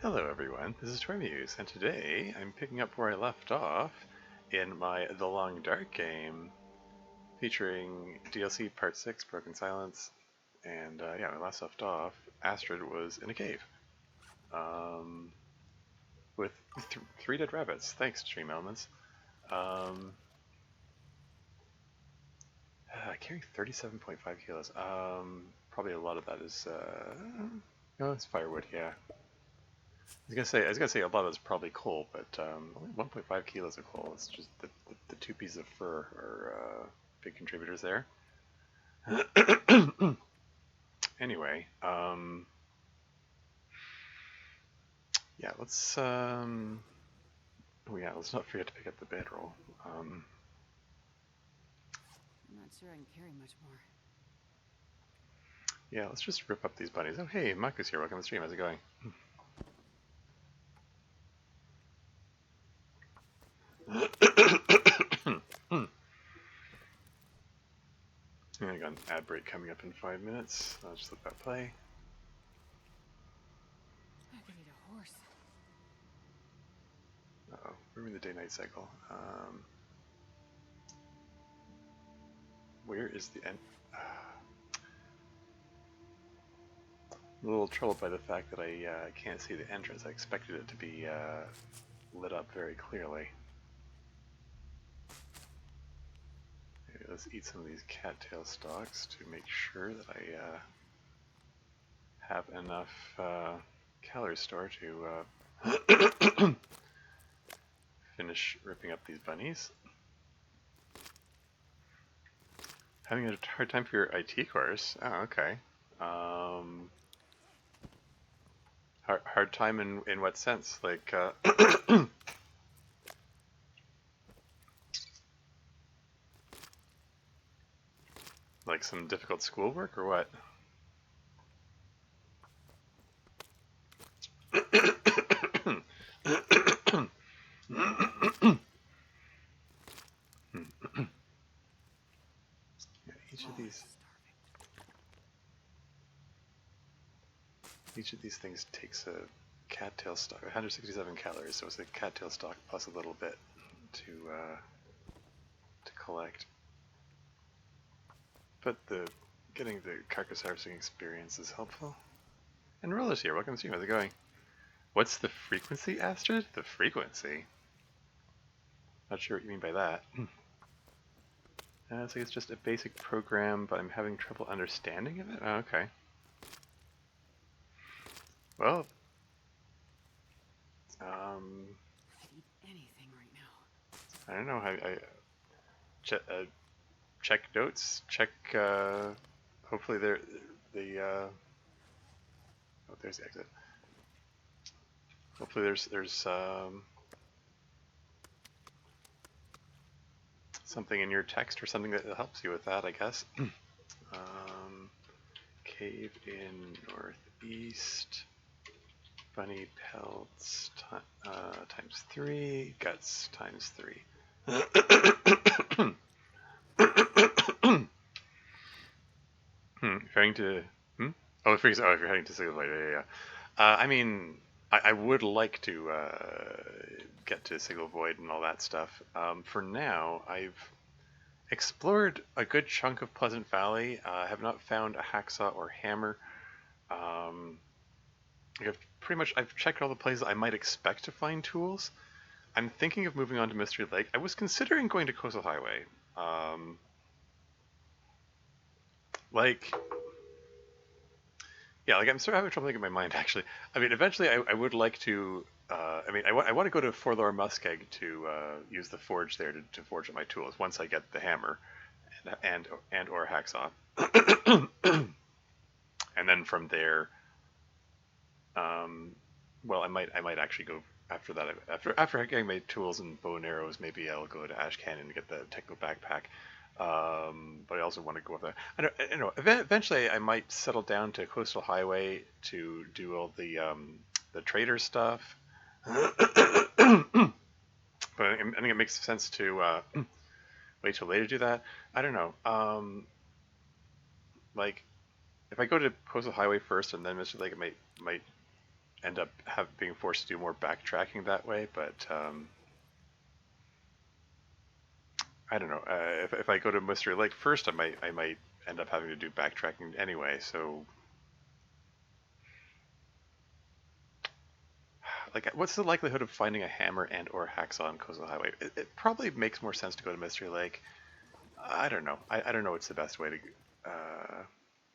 Hello everyone, this is Tormuse, and today I'm picking up where I left off in my The Long Dark game, featuring DLC Part 6, Broken Silence, and yeah, when I last left off, Astrid was in a cave, with three dead rabbits. Thanks, Stream Elements. I carry 37.5 kilos. Probably a lot of that is, no, it's firewood, yeah. I was gonna say a lot of it's probably coal, but only 1.5 kilos of coal. It's just the two pieces of fur are big contributors there. Anyway, yeah, let's oh yeah, let's not forget to pick up the bedroll. I'm not sure I can carry much more. Yeah, let's just rip up these bunnies. Oh hey, Maku's here. Welcome to the stream. How's it going? I got an ad break coming up in 5 minutes. I'll just let that play. I could need a horse. Uh-oh, we're in the day-night cycle. Where is the end? I'm a little troubled by the fact that I can't see the entrance. I expected it to be lit up very clearly. Okay, let's eat some of these cattail stalks to make sure that I have enough calorie store to finish ripping up these bunnies. Having a hard time for your IT course? Oh, okay. Hard time in what sense? Like, like some difficult schoolwork or what? Each of these things takes a cattail stock, 167 calories, so it's a cattail stock plus a little bit to collect. But getting the carcass harvesting experience is helpful. And Roller's here. Welcome to the stream. How's it going? What's the frequency, Astrid? The frequency? Not sure what you mean by that. So it's just a basic program, but I'm having trouble understanding of it? Oh, okay. Well, I could eat anything right now. I don't know. Check notes. Check. Hopefully oh, there's the exit. Hopefully there's something in your text or something that helps you with that, I guess. Cave in northeast. Bunny pelts times 3, guts times 3. If you're heading to Oh, if you're heading to Sigil Void, yeah. I mean, I would like to get to Sigil Void and all that stuff. For now, I've explored a good chunk of Pleasant Valley. I have not found a hacksaw or hammer. I've checked all the places I might expect to find tools. I'm thinking of moving on to Mystery Lake. I was considering going to Coastal Highway. I'm sort of having trouble thinking in my mind, actually. I mean, eventually I would like to, I want to go to Forlorn Muskeg to use the forge there to forge up my tools once I get the hammer and or hacksaw. And then from there, well, I might actually go after that. After getting my tools and bow and arrows, maybe I'll go to Ash Canyon and get the techno backpack. But I also want to go up there. I don't know. Eventually, I might settle down to Coastal Highway to do all the trader stuff. But I think it makes sense to wait till later to do that. I don't know. Like, if I go to Coastal Highway first and then Mr. Lake, it might end up being forced to do more backtracking that way. But I don't know. If I go to Mystery Lake first, I might end up having to do backtracking anyway. So, like, what's the likelihood of finding a hammer and or hacksaw on Coastal Highway? It probably makes more sense to go to Mystery Lake. I don't know. I don't know what's the best way to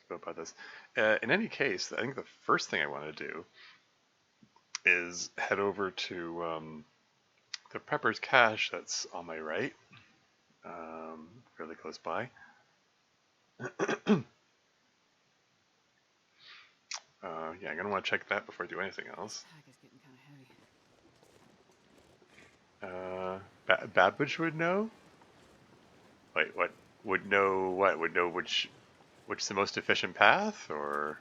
go about this. In any case, I think the first thing I want to do is head over to the Prepper's Cache that's on my right, fairly close by. Yeah, I'm gonna want to check that before I do anything else. Pack is getting kind of heavy. Babbage would know. Wait, what? Would know what? Would know which the most efficient path, or?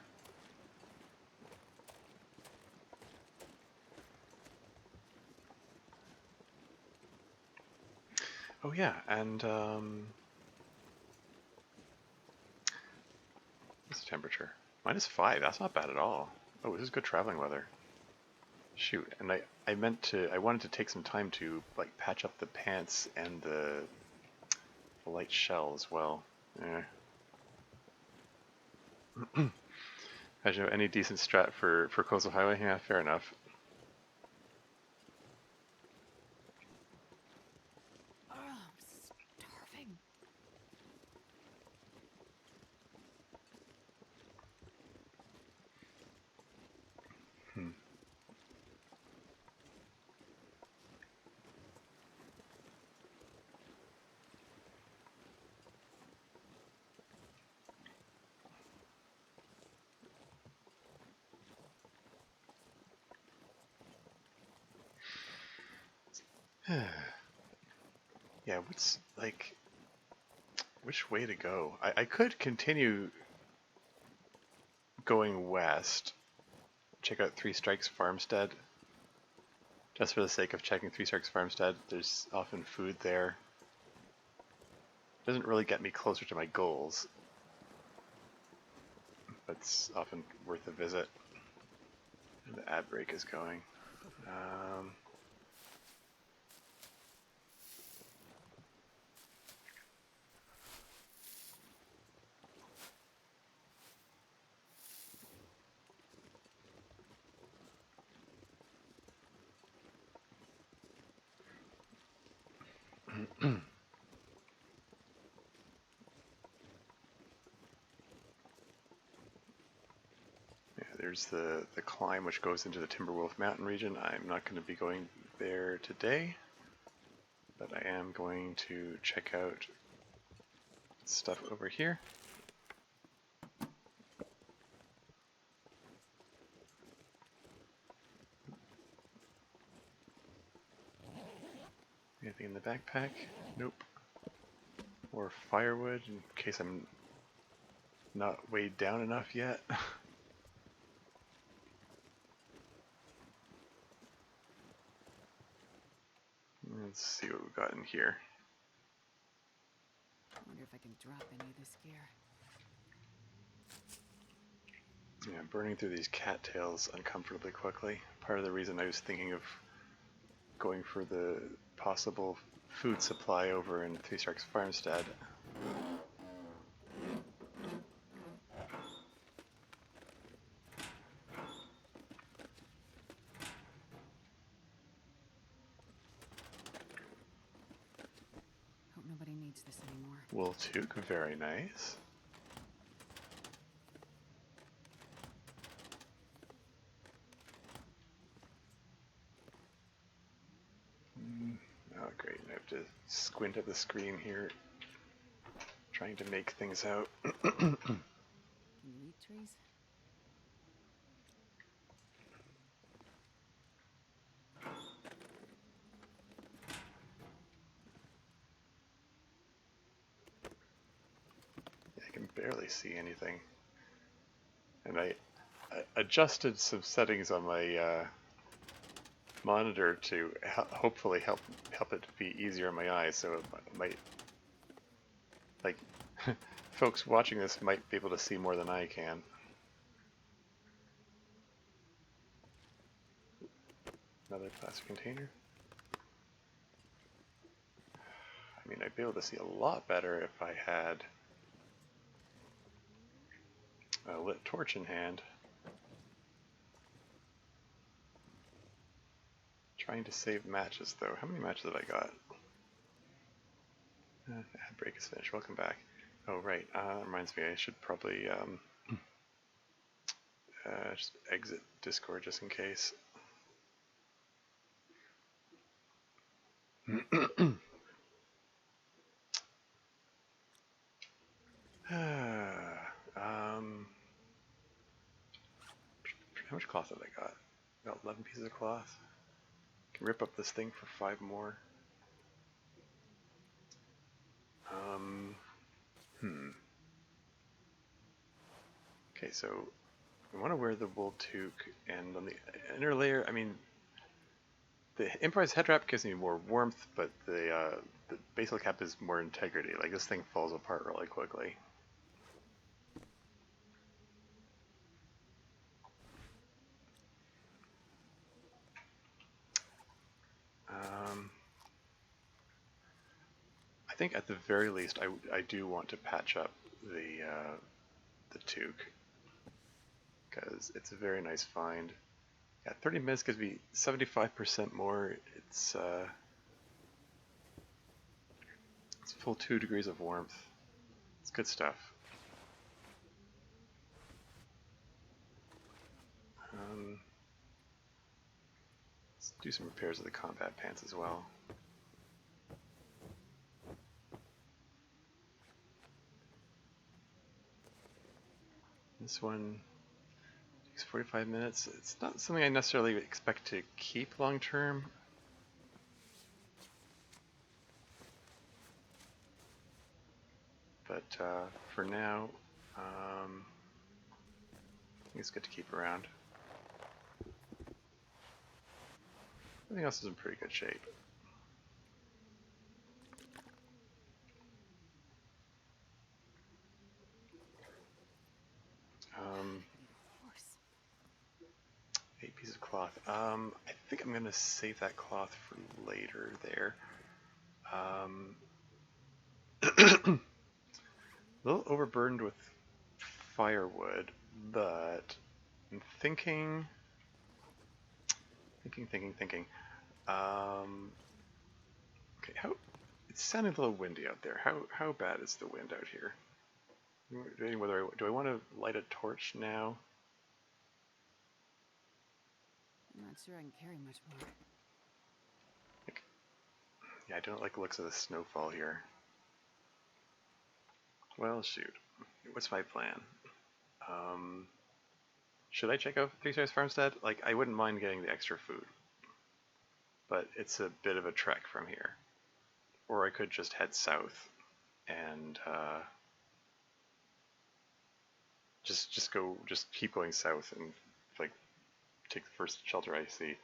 Oh yeah, and what's the temperature? -5. That's not bad at all. Oh, this is good traveling weather. Shoot, and I wanted to take some time to like patch up the pants and the light shell as well. Yeah. As you know, any decent strat for Coastal Highway? Yeah, fair enough. Oh, I'm starving. Hmm. Yeah, what's like which way to go? I could continue going west, check out Three Strikes Farmstead, just for the sake of checking Three Strikes Farmstead. There's often food there. Doesn't really get me closer to my goals, but it's often worth a visit. And the ad break is going. Um, yeah, there's the climb which goes into the Timberwolf Mountain region. I'm not going to be going there today, but I am going to check out stuff over here. Anything in the backpack? Nope. More firewood in case I'm not weighed down enough yet. Let's see what we've got in here. I wonder if I can drop any of this gear. Yeah, burning through these cattails uncomfortably quickly. Part of the reason I was thinking of going for the possible food supply over in Three Strikes Farmstead. Hope nobody needs this anymore. Wool toque, very nice. Oh great, I have to squint at the screen here, trying to make things out. Can you eat trees? I can barely see anything. And I adjusted some settings on my monitor to hopefully help it be easier on my eyes, so it might, like, folks watching this might be able to see more than I can. Another plastic container. I mean, I'd be able to see a lot better if I had a lit torch in hand. Trying to save matches, though. How many matches have I got? Ad break is finished. Welcome back. Oh, right. That reminds me, I should probably just exit Discord just in case. How much cloth have I got? Got 11 pieces of cloth. Can rip up this thing for 5 more. Okay, so I want to wear the wool toque, and on the inner layer, I mean, the improvised head wrap gives me more warmth, but the basal cap is more integrity. Like, this thing falls apart really quickly. I think at the very least, I do want to patch up the toque, because it's a very nice find. Yeah, 30 minutes gives me 75% more. It's full 2 degrees of warmth. It's good stuff. Let's do some repairs of the combat pants as well. This one takes 45 minutes. It's not something I necessarily expect to keep long term. But for now, I think it's good to keep around. Everything else is in pretty good shape. Um, 8 pieces of cloth. I think I'm going to save that cloth for later there. A little overburdened with firewood, but I'm thinking. Okay, it's sounding a little windy out there. How bad is the wind out here? Do I want to light a torch now? I'm not sure I can carry much more. Yeah, I don't like the looks of the snowfall here. Well, shoot. What's my plan? Should I check out 3 Stars Farmstead? Like, I wouldn't mind getting the extra food, but it's a bit of a trek from here. Or I could just head south and just keep going south and like take the first shelter I see.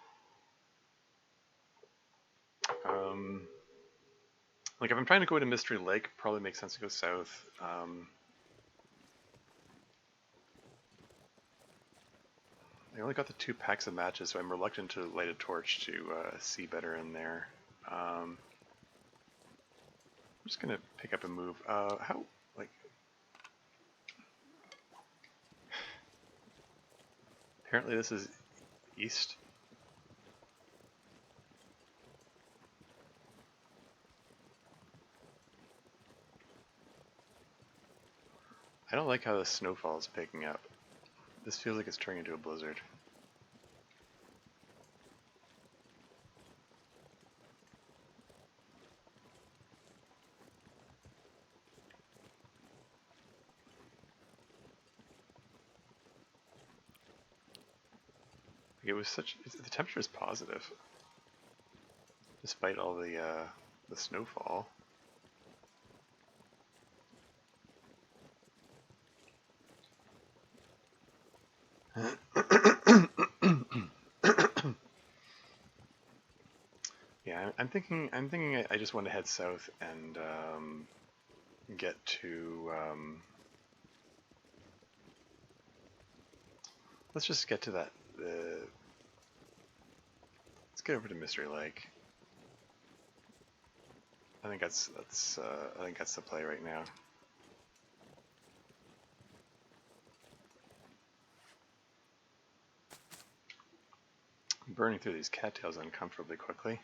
Like if I'm trying to go to Mystery Lake, probably makes sense to go south. I only got the 2 packs of matches, so I'm reluctant to light a torch to see better in there. I'm just gonna pick up and move. Apparently this is east. I don't like how the snowfall is picking up. This feels like it's turning into a blizzard. It was the temperature is positive, despite all the snowfall. Yeah, I'm thinking I just want to head south and get to. Let's just get to that. Let's get over to Mystery Lake. I think that's the play right now. I'm burning through these cattails uncomfortably quickly.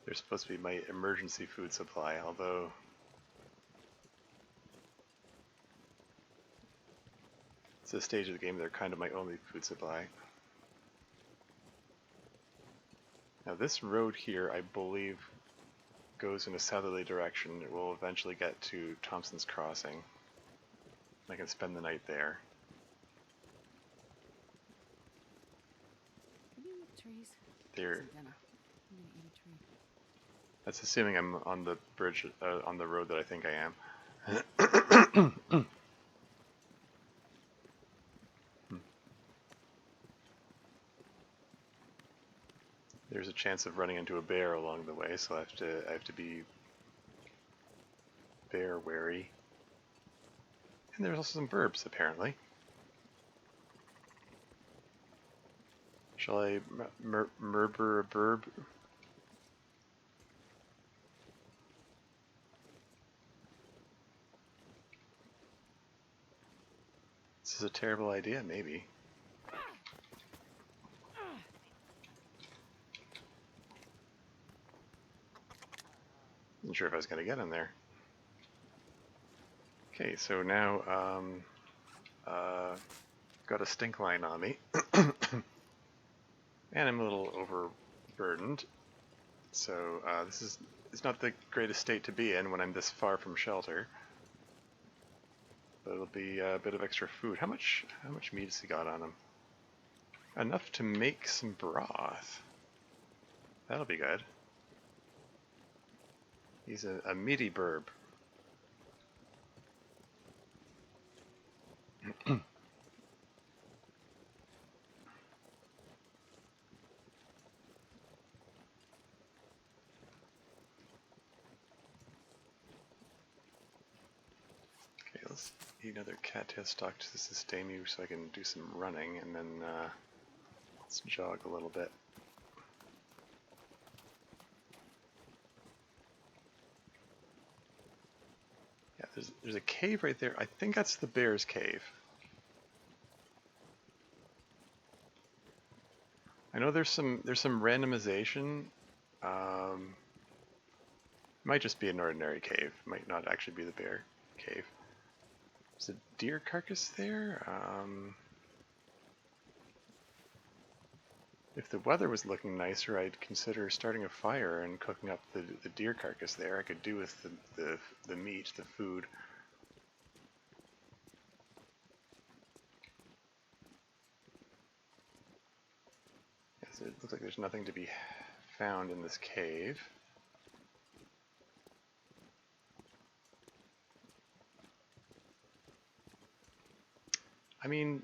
They're supposed to be my emergency food supply, although it's a stage of the game they're kind of my only food supply. Now this road here, I believe, goes in a southerly direction. It will eventually get to Thompson's Crossing. I can spend the night there. Can you eat trees? There. Some dinner. I'm gonna eat a tree. That's assuming I'm on the bridge, on the road that I think I am. There's a chance of running into a bear along the way, so I have to be bear wary. And there's also some burbs, apparently. Shall I murder a burb? This is a terrible idea, maybe. Wasn't sure if I was going to get in there. Okay, so now got a stink line on me, and I'm a little overburdened. So it's not the greatest state to be in when I'm this far from shelter. But it'll be a bit of extra food. How much meat has he got on him? Enough to make some broth. That'll be good. He's a meaty burb. Okay, let's eat another cattail stock to sustain me so I can do some running, and then let's jog a little bit. Yeah, there's a cave right there. I think that's the bear's cave. I know there's some randomization. Might just be an ordinary cave. Might not actually be the bear cave. There's a deer carcass there. If the weather was looking nicer, I'd consider starting a fire and cooking up the deer carcass there. I could do with the meat, the food. Yes, it looks like there's nothing to be found in this cave. I mean,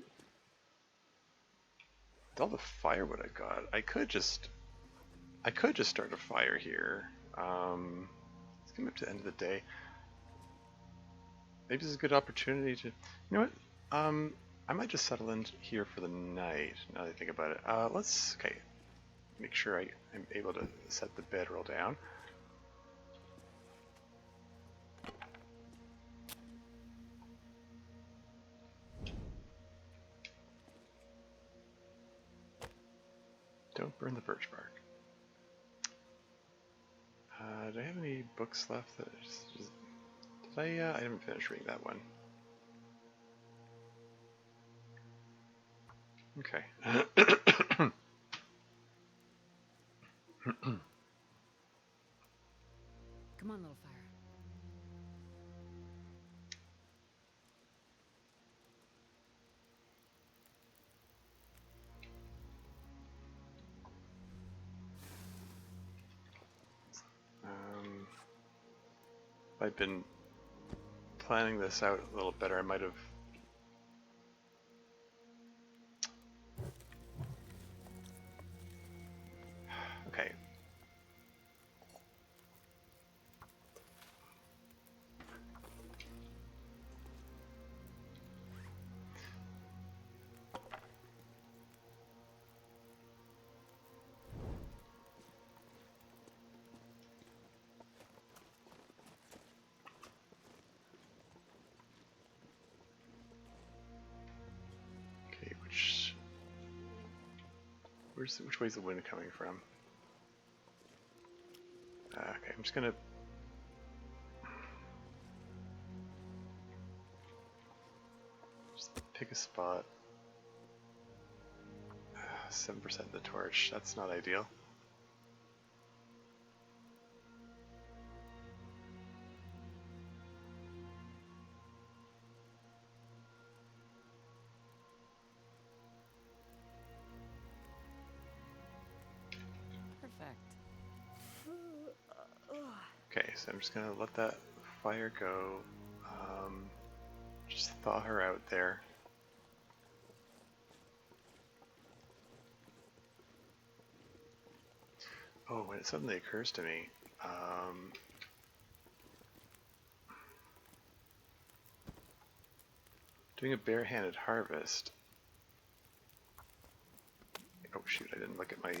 with all the firewood I got, I could just start a fire here. It's coming up to the end of the day. Maybe this is a good opportunity to, you know what? I might just settle in here for the night. Now that I think about it, okay, make sure I'm able to set the bedroll down. Don't burn the birch bark. Do I have any books left? That did I haven't finished reading that one. Okay. Come on, little fire. If I'd been planning this out a little better, I might have. Okay. which way's the wind coming from? Okay, I'm just gonna just pick a spot. 7% the torch. That's not ideal. Perfect. Okay, so I'm just gonna let that fire go. Just thaw her out there. Oh, when it suddenly occurs to me, doing a barehanded harvest. Oh shoot, I didn't look at my,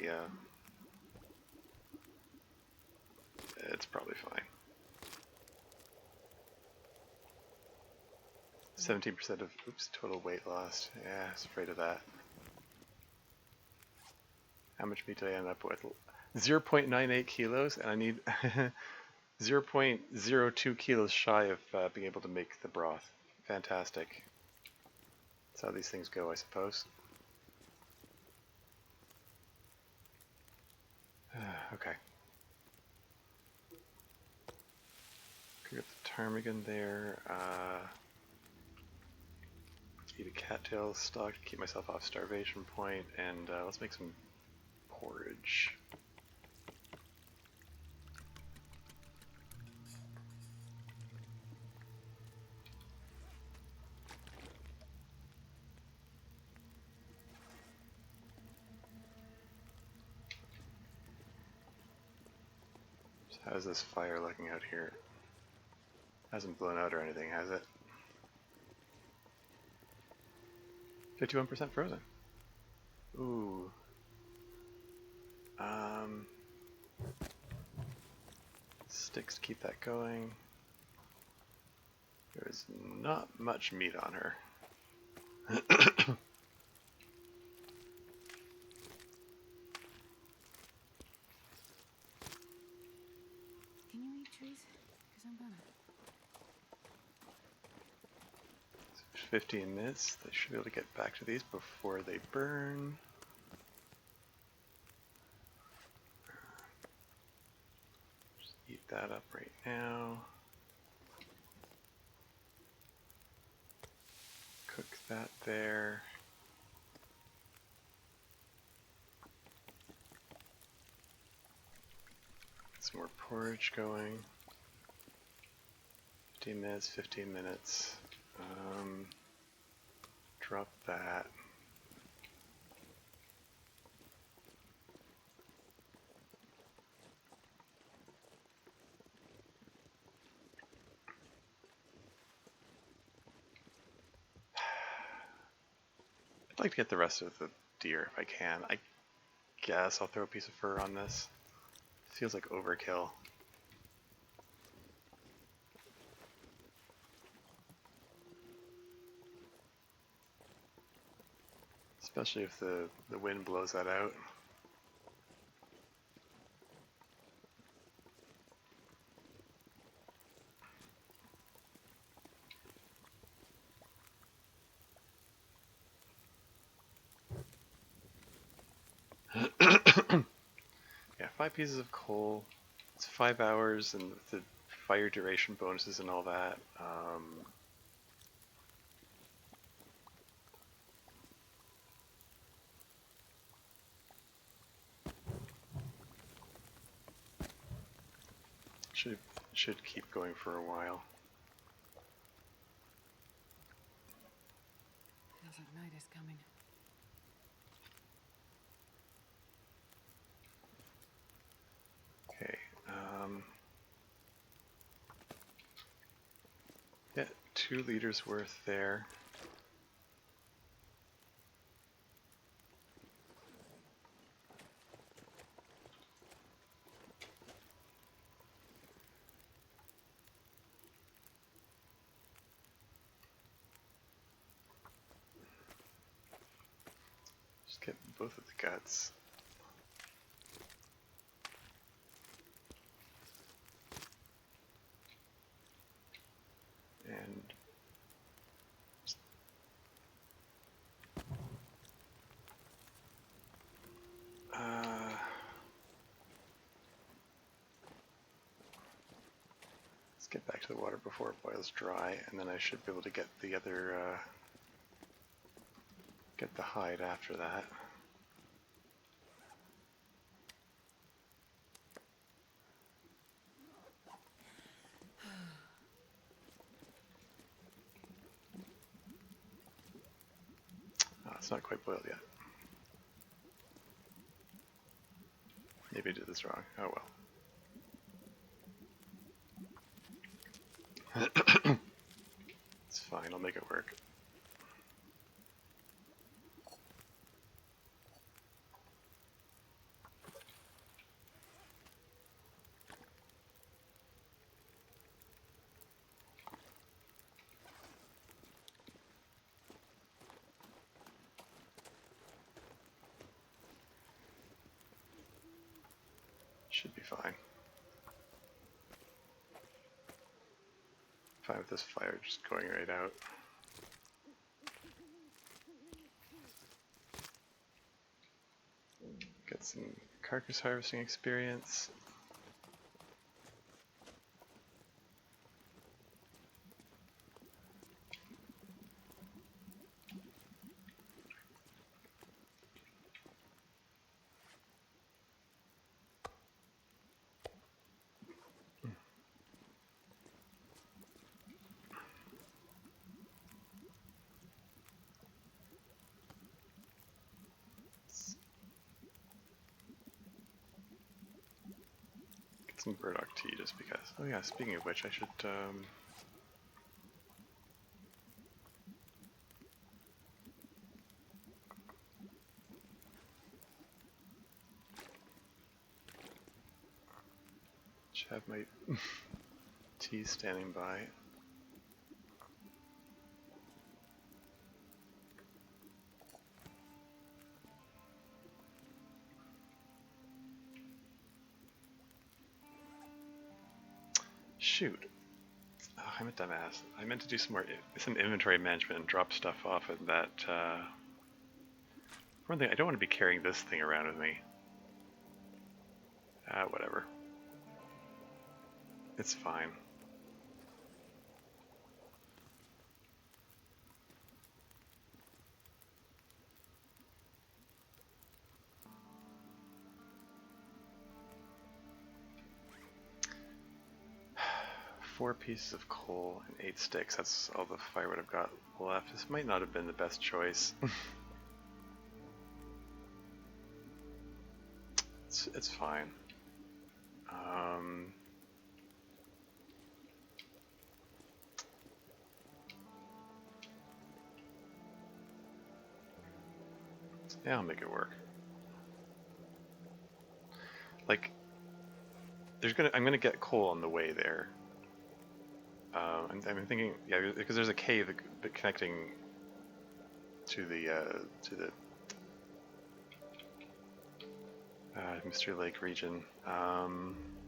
it's probably fine. 17% of, oops, total weight lost. Yeah, I was afraid of that. How much meat did I end up with? 0.98 kilos, and I need 0.02 kilos shy of being able to make the broth. Fantastic. That's how these things go, I suppose. Okay. Get the ptarmigan there. Eat a cattail stock to keep myself off starvation point, and let's make some porridge. So how's this fire looking out here? Hasn't blown out or anything, has it? 51% frozen. Ooh. Sticks to keep that going. There's not much meat on her. Can you eat trees? Because I'm gonna. 15 minutes. They should be able to get back to these before they burn. Just eat that up right now. Cook that there. Some more porridge going. 15 minutes, 15 minutes. Drop that. I'd like to get the rest of the deer if I can. I guess I'll throw a piece of fur on this. Feels like overkill. Especially if the wind blows that out. Yeah, 5 pieces of coal. It's 5 hours, and with the fire duration bonuses and all that. Should keep going for a while. Feels like night is coming. Okay. Yeah, 2 liters worth there. Just get both of the guts. Let's get back to the water before it boils dry, and then I should be able to get the other, get the hide after that. Oh, it's not quite boiled yet. Maybe I did this wrong. Oh well. It's fine, I'll make it work. Should be fine. Fine with this fire just going right out. Get some carcass harvesting experience. Get some burdock tea just because. Oh yeah, speaking of which, I should have my tea standing by. Shoot. Oh, I'm a dumbass. I meant to do some inventory management and drop stuff off at that. One thing, I don't want to be carrying this thing around with me. Whatever. It's fine. Four pieces of coal and 8 sticks. That's all the firewood I've got left. This might not have been the best choice. It's fine. Yeah, I'll make it work. Like, I'm gonna get coal on the way there. I'm thinking, yeah, because there's a cave connecting to the Mystery Lake region.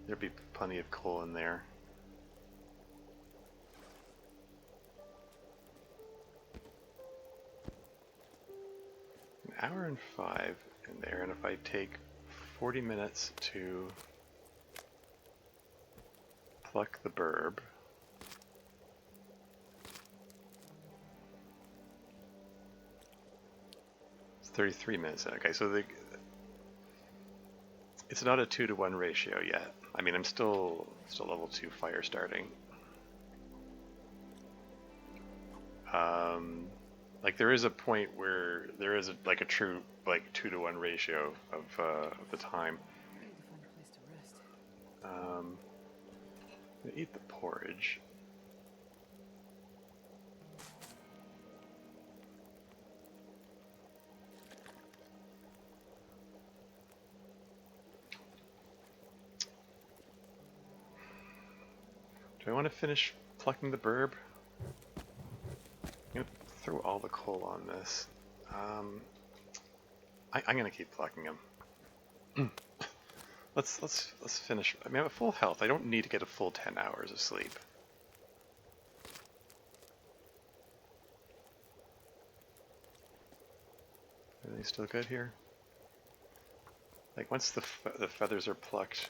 There'd be plenty of coal in there. An hour and 5 in there, and if I take 40 minutes to pluck the burb, it's 33 minutes. Okay, so it's not a 2-to-1 ratio yet. I mean, I'm still level 2 fire starting. Like there is a point where there is like a true like 2-to-1 ratio of the time. I need to find a place to rest. I'm gonna eat the porridge. Do I want to finish plucking the burb? I'm gonna throw all the coal on this. I'm gonna keep plucking them. Let's finish. I mean, I'm at full health. I don't need to get a full 10 hours of sleep. Everything still good here? Like once the feathers are plucked,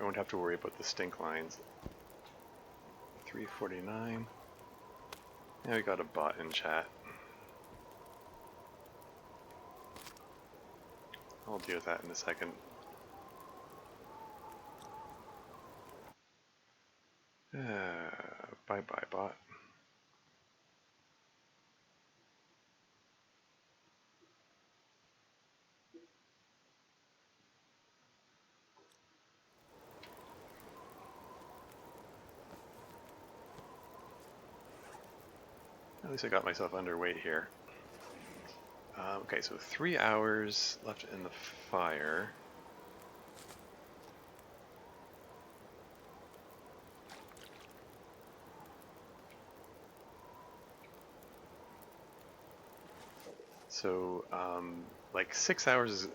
don't have to worry about the stink lines. 349. Now we got a bot in chat. I'll deal with that in a second. Bye-bye, bot. At least I got myself underweight here. Okay, so 3 hours left in the fire. So, like 6 hours is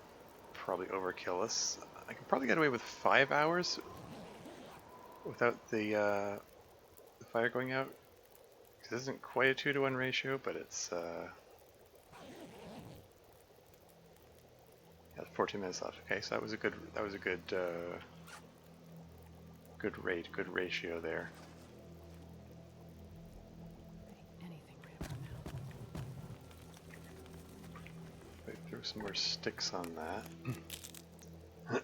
probably overkill us. I can probably get away with 5 hours without the fire going out. This isn't quite a 2-to-1 ratio, but it's yeah, 14 minutes left. Okay, so that was a good good ratio there. Anything right about now. I throw some more sticks on that. I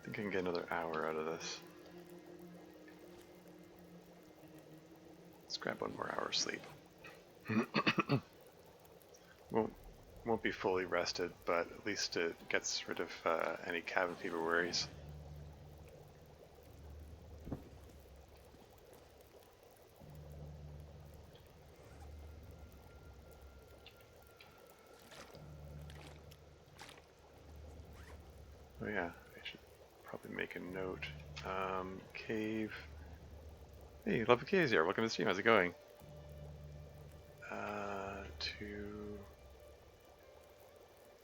think I can get another hour out of this. Let's grab 1 more hour of sleep. Won't be fully rested, but at least it gets rid of any cabin fever worries. Oh yeah, I should probably make a note. Cave. Hey, Love Cave here. Welcome to the stream. How's it going?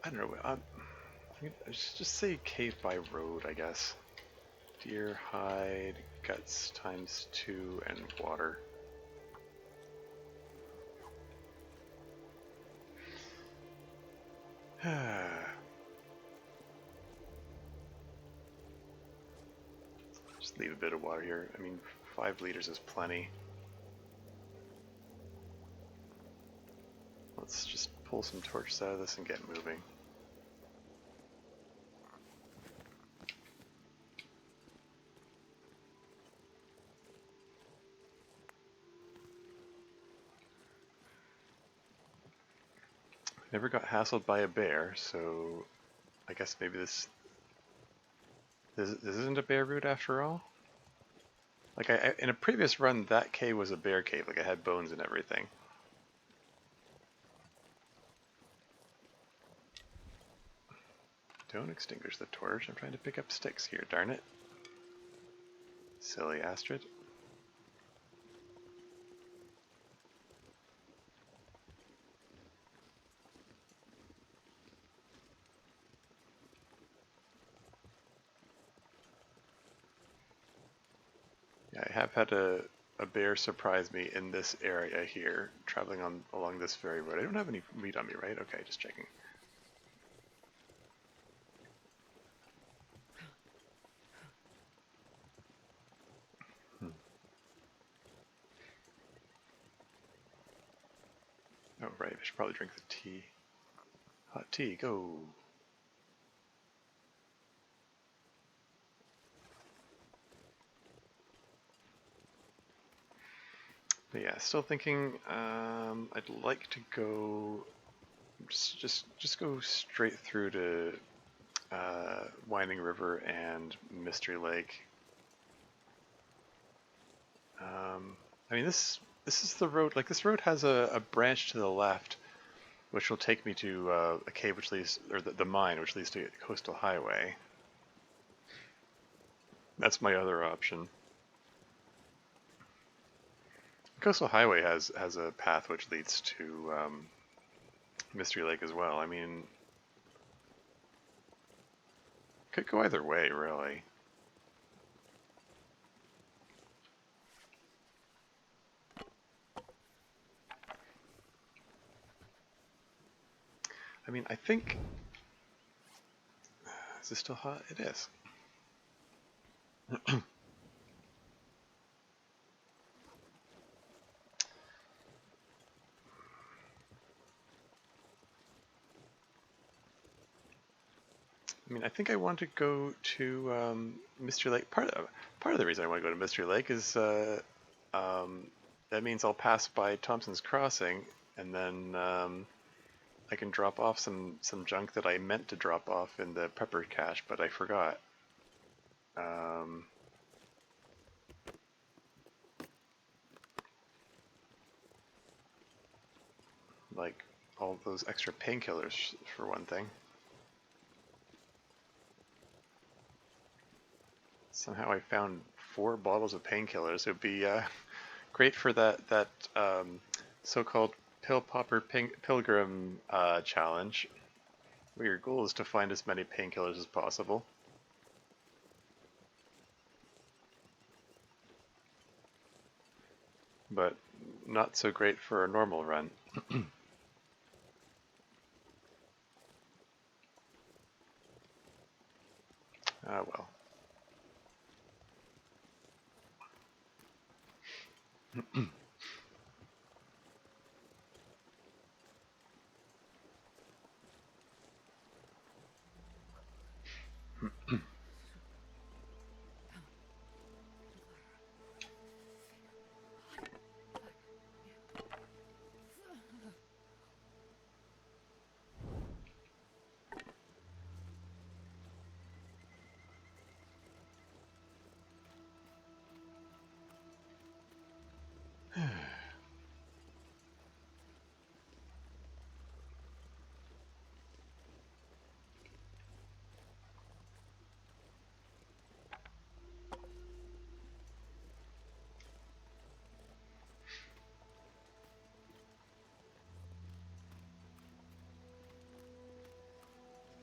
I don't know. Just say cave by road, I guess. Deer hide, guts times 2, and water. Just leave a bit of water here. I mean, 5 liters is plenty. Let's just pull some torches out of this and get moving. Never got hassled by a bear, so I guess maybe this isn't a bear route after all? Like, in a previous run, that cave was a bear cave, like it had bones and everything. Don't extinguish the torch, I'm trying to pick up sticks here, darn it. Silly Astrid. Yeah, I have had a bear surprise me in this area here, traveling along this very road. I don't have any meat on me, right? Okay, just checking. Oh, right, I should probably drink the tea. Hot tea, go! But yeah, still thinking I'd like to go just go straight through to Winding River and Mystery Lake. I mean, this is the road. Like, this road has a branch to the left, which will take me to a cave which leads, or the mine which leads to Coastal Highway. That's my other option. Coastal Highway has a path which leads to Mystery Lake as well. I mean, could go either way, really. I mean, I think... Is this still hot? It is. I mean, I think I want to go to Mystery Lake. Part of the reason I want to go to Mystery Lake is um, that means I'll pass by Thompson's Crossing, and then I can drop off some junk that I meant to drop off in the prepper cache, but I forgot. Um, like all those extra painkillers, for one thing. Somehow I found 4 bottles of painkillers. It would be great for that so-called pill popper pilgrim challenge, where your goal is to find as many painkillers as possible. But not so great for a normal run. Ah well.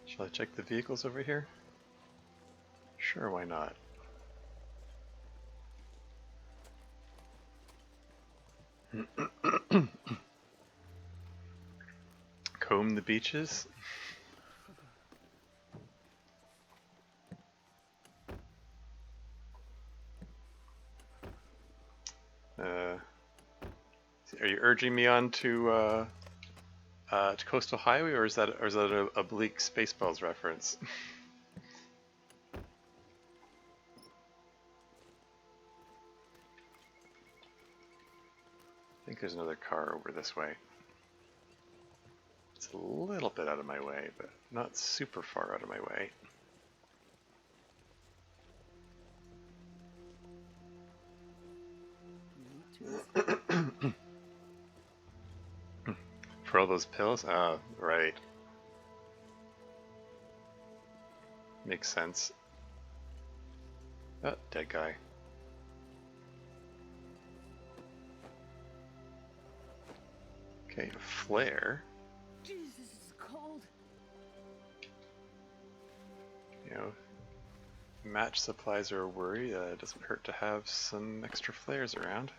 Shall I check the vehicles over here? Sure, why not? Comb the beaches? Are you urging me on to Coastal Highway, or is that a oblique Spaceballs reference? I think there's another car over this way. It's a little bit out of my way, but not super far out of my way. For all those pills? Oh, right. Makes sense. Oh, dead guy. Okay, a flare. Jesus, this is cold. You know, match supplies are a worry. It doesn't hurt to have some extra flares around.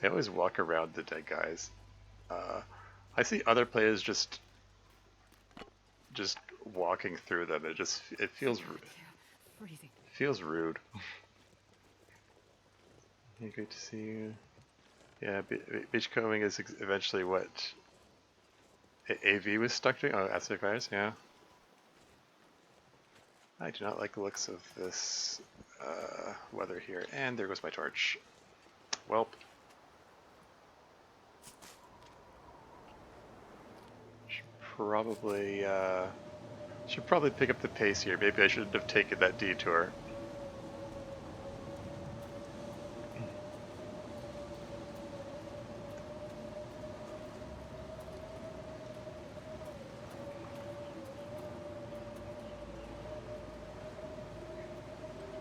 I always walk around the dead guys. I see other players just walking through them. It feels Freezing. feels rude. Yeah, great to see you. Yeah, beachcombing is eventually what AV was stuck doing. Oh, acid virus. Yeah. I do not like the looks of this weather here. And there goes my torch. Welp. Should probably pick up the pace here. Maybe I shouldn't have taken that detour.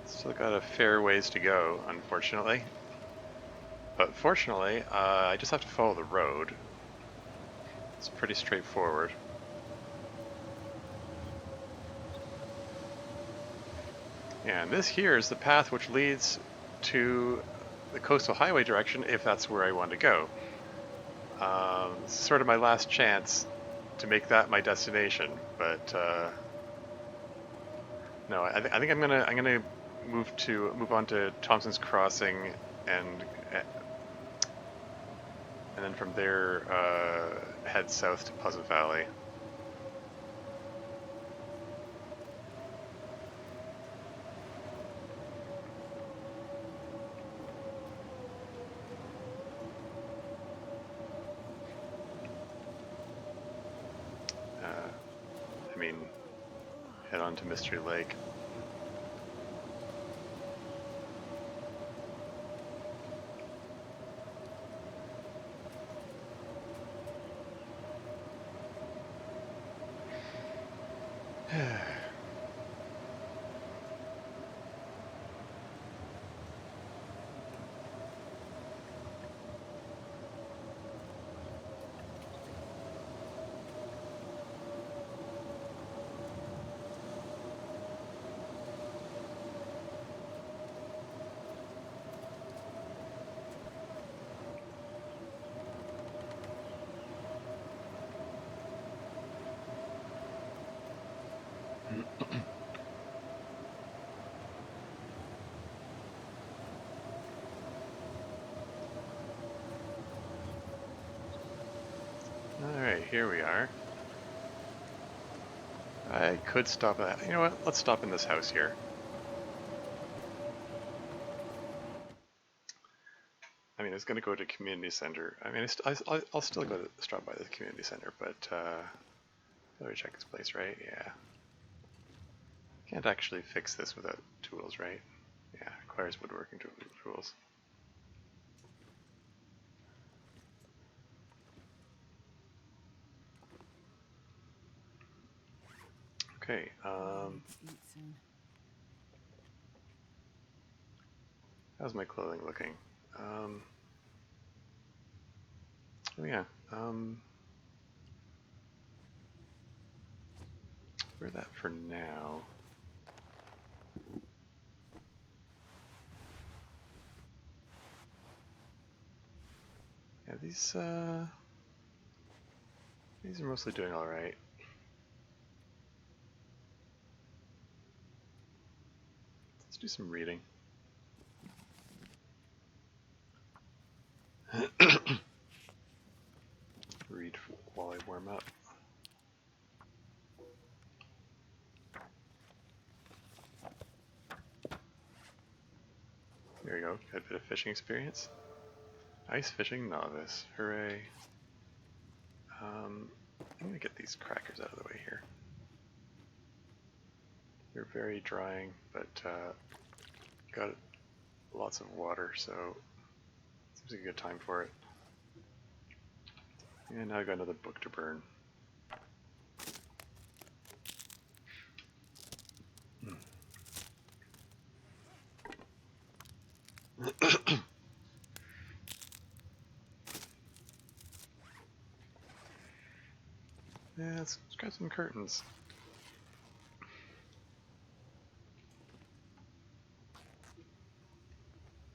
Still got a fair ways to go, unfortunately. But fortunately, I just have to follow the road. It's pretty straightforward. And this here is the path which leads to the coastal highway direction if that's where I want to go. This is sort of my last chance to make that my destination, but no, I think I'm gonna move on to Thompson's Crossing and and then from there head south to Pleasant Valley. I mean, head on to Mystery Lake. Alright, here we are. I could stop at, you know what, let's stop in this house here. I mean, it's going to go to community center. I mean, I'll still go to stop by the community center, but let me check this place, right? Yeah. Can't actually fix this without tools, right? Yeah, requires woodworking tools. Okay, I need to eat soon. how's my clothing looking? Oh yeah, wear that for now. Yeah, these are mostly doing all right. Let's do some reading. Read while I warm up. There we go. Got a bit of fishing experience. Ice fishing novice. Hooray. I'm gonna get these crackers out of the way here. They're very drying, but got lots of water, so seems like a good time for it. And now I got another book to burn. Yeah, let's grab some curtains.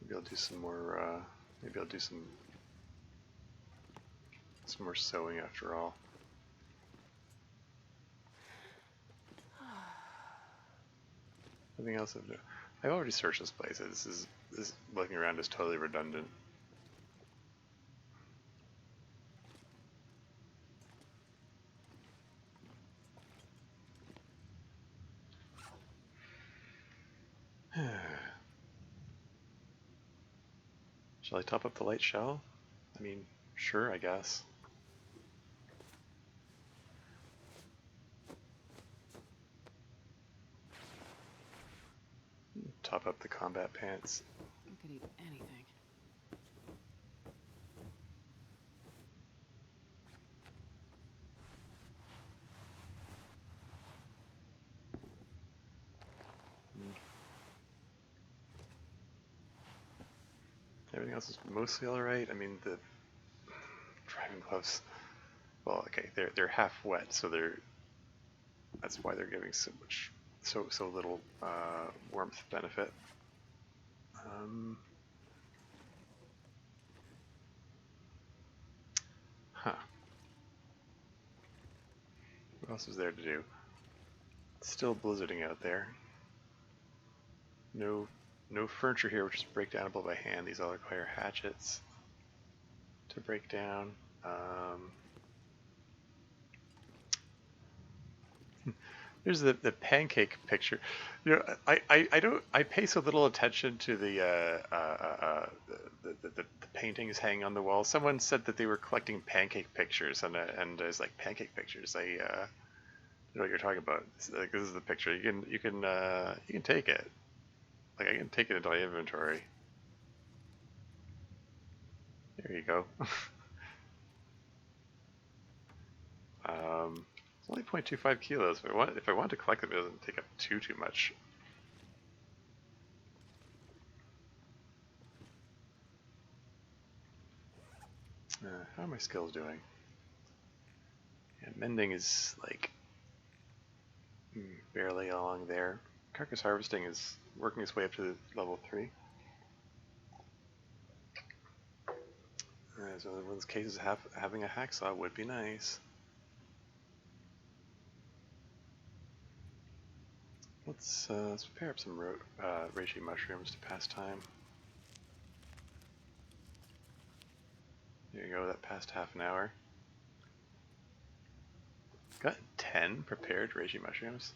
Maybe I'll do some more. Maybe I'll do some more sewing after all. Anything else? I've already searched this place. This looking around is totally redundant. Shall I top up the light shell? I mean, sure, I guess. Top up the combat pants. I could eat anything. Everything else is mostly alright. I mean, the driving gloves, well, okay, they're half wet, so that's why they're giving so much so little warmth benefit. Um, huh. What else is there to do? It's still blizzarding out there. No, no furniture here, which is breakdownable by hand. These all require hatchets to break down. There's the pancake picture. You know, I don't I pay so little attention to the paintings hanging on the wall. Someone said that they were collecting pancake pictures, and I was like, pancake pictures. I you know what you're talking about. This is the picture. You can take it. Like I can take it into my inventory. There you go. It's only 0.25 kilos. If I want to collect them, it doesn't take up too much. How are my skills doing? Yeah, mending is like barely along there. Carcass harvesting is working its way up to level 3. So in those cases, having a hacksaw would be nice. Let's prepare up some reishi mushrooms to pass time. There you go, that passed half an hour. Got 10 prepared reishi mushrooms.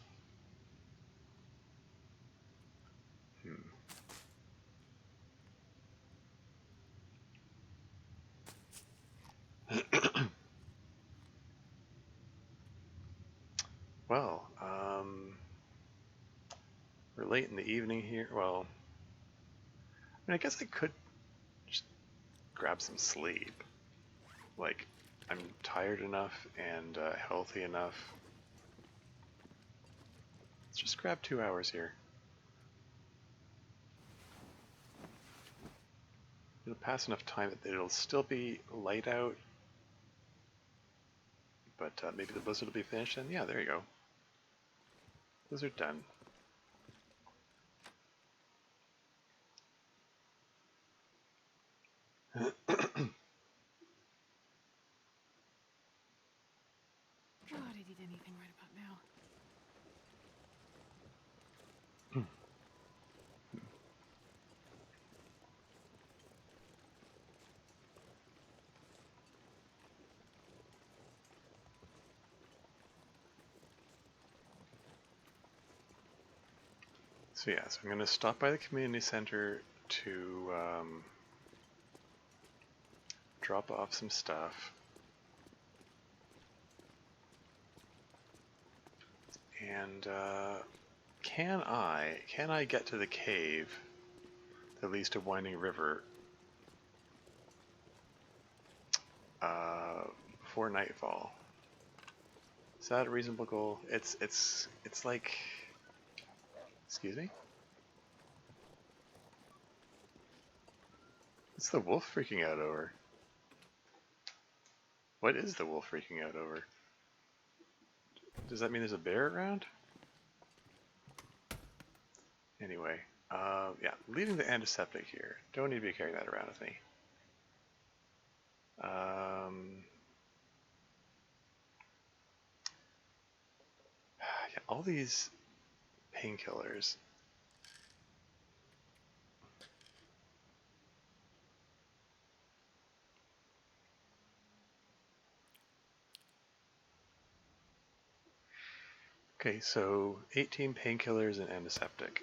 Well, we're late in the evening here. Well, I mean, I guess I could just grab some sleep. Like, I'm tired enough and healthy enough. Let's just grab 2 hours here. It'll pass enough time that it'll still be light out, but maybe the blizzard will be finished, and yeah, there you go. Blizzard done. God, I'd eat anything right about now. So yeah, so I'm going to stop by the community center to drop off some stuff. And can I get to the cave that leads to Winding River before nightfall? Is that a reasonable goal? It's like, excuse me? What's the wolf freaking out over? What is the wolf freaking out over? Does that mean there's a bear around? Anyway, yeah, leaving the antiseptic here. Don't need to be carrying that around with me. Yeah, all these painkillers. Okay, so 18 painkillers and antiseptic.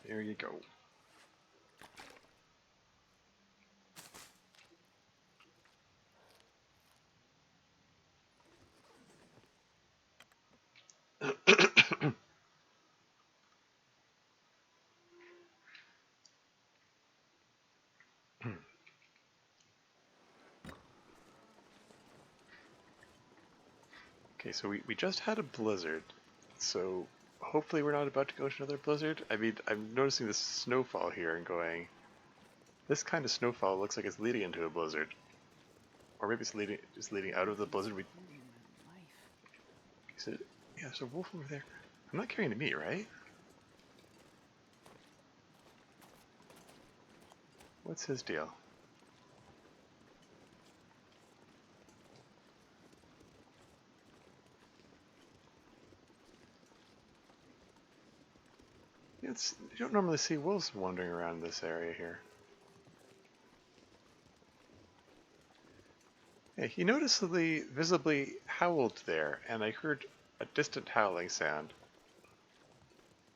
There you go. Okay, so we just had a blizzard, so hopefully we're not about to go to another blizzard. I mean, I'm noticing this snowfall here and going, this kind of snowfall looks like it's leading into a blizzard. Or maybe it's just leading out of the blizzard. Defending my life. So, yeah, there's a wolf over there. I'm not carrying the meat, right? What's his deal? You don't normally see wolves wandering around this area here. Yeah, he noticeably, visibly howled there, and I heard a distant howling sound.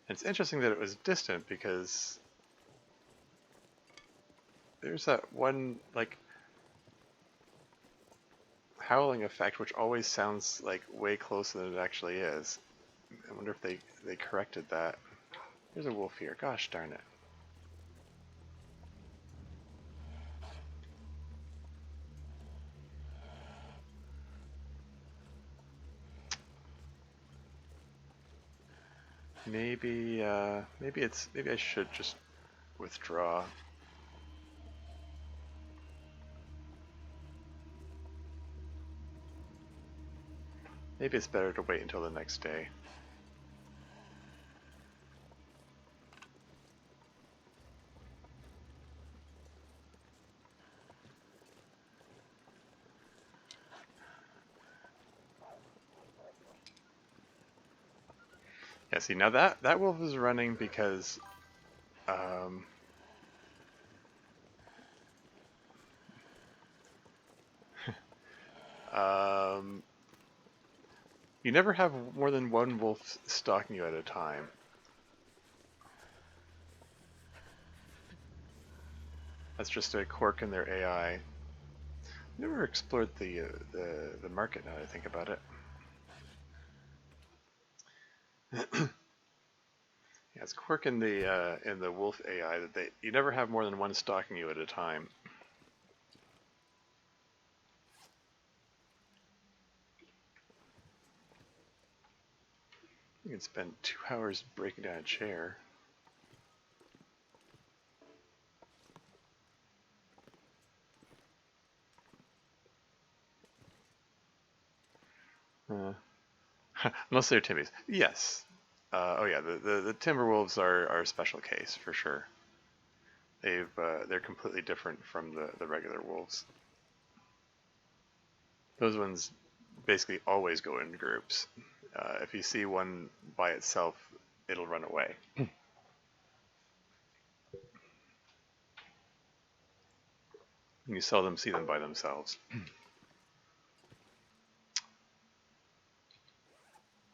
And it's interesting that it was distant because there's that one, like, howling effect which always sounds like way closer than it actually is. I wonder if they corrected that. There's a wolf here. Gosh darn it. Maybe I should just withdraw. Maybe it's better to wait until the next day. Yeah, see, now that wolf is running because um, um, you never have more than one wolf stalking you at a time. That's just a quirk in their AI. Never explored the market now that I think about it. Yeah, it's a quirk in the wolf AI that you never have more than one stalking you at a time. You can spend 2 hours breaking down a chair. Uh, Unless they're Timmies. Yes. Oh yeah, the Timberwolves are a special case for sure. They're completely different from the regular wolves. Those ones basically always go in groups. If you see one by itself, it'll run away. You seldom see them by themselves.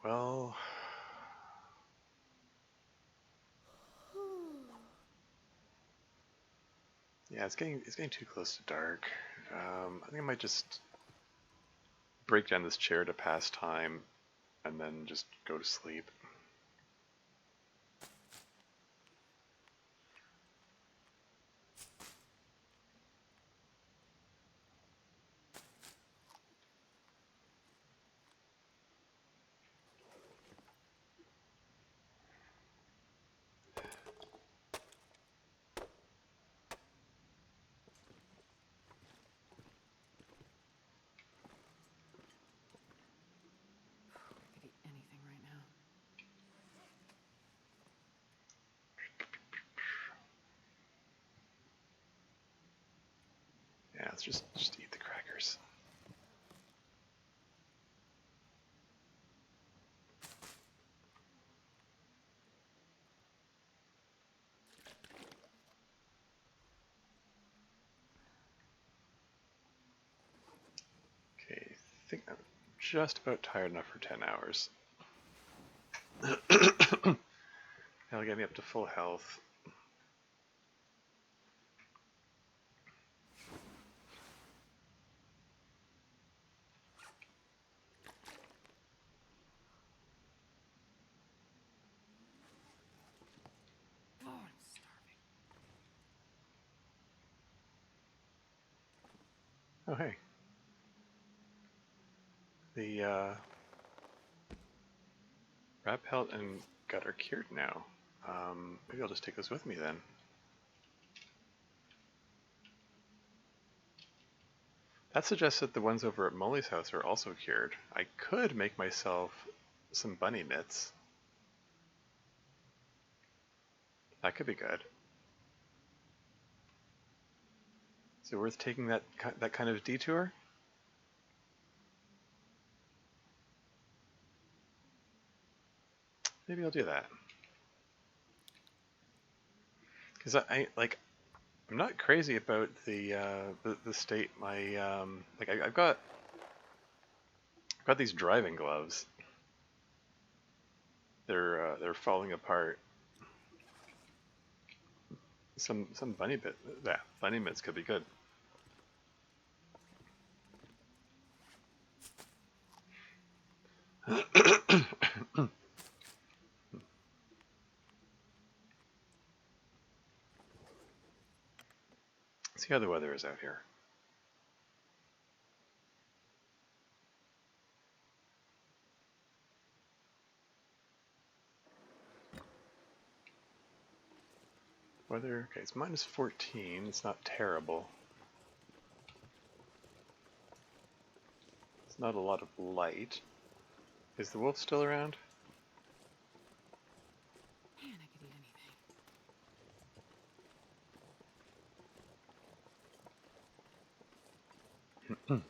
Well, yeah, it's getting too close to dark. I think I might just break down this chair to pass time, and then just go to sleep. I could eat anything right now. Yeah, let's just eat the crackers. Okay, I think I'm just about tired enough for 10 hours. That'll get me up to full health. Oh, I'm starving. Oh hey, the rat pelt and gutter cured now. Maybe I'll just take this with me then. That suggests that the ones over at Molly's house are also cured. I could make myself some bunny mitts. That could be good. Is it worth taking that kind of detour? Maybe I'll do that. Because I'm not crazy about the state. I've got these driving gloves. They're falling apart. Some bunny mitts could be good. See how the weather is out here. Weather, okay, it's minus 14. It's not terrible. It's not a lot of light. Is the wolf still around? Man, I could eat anything.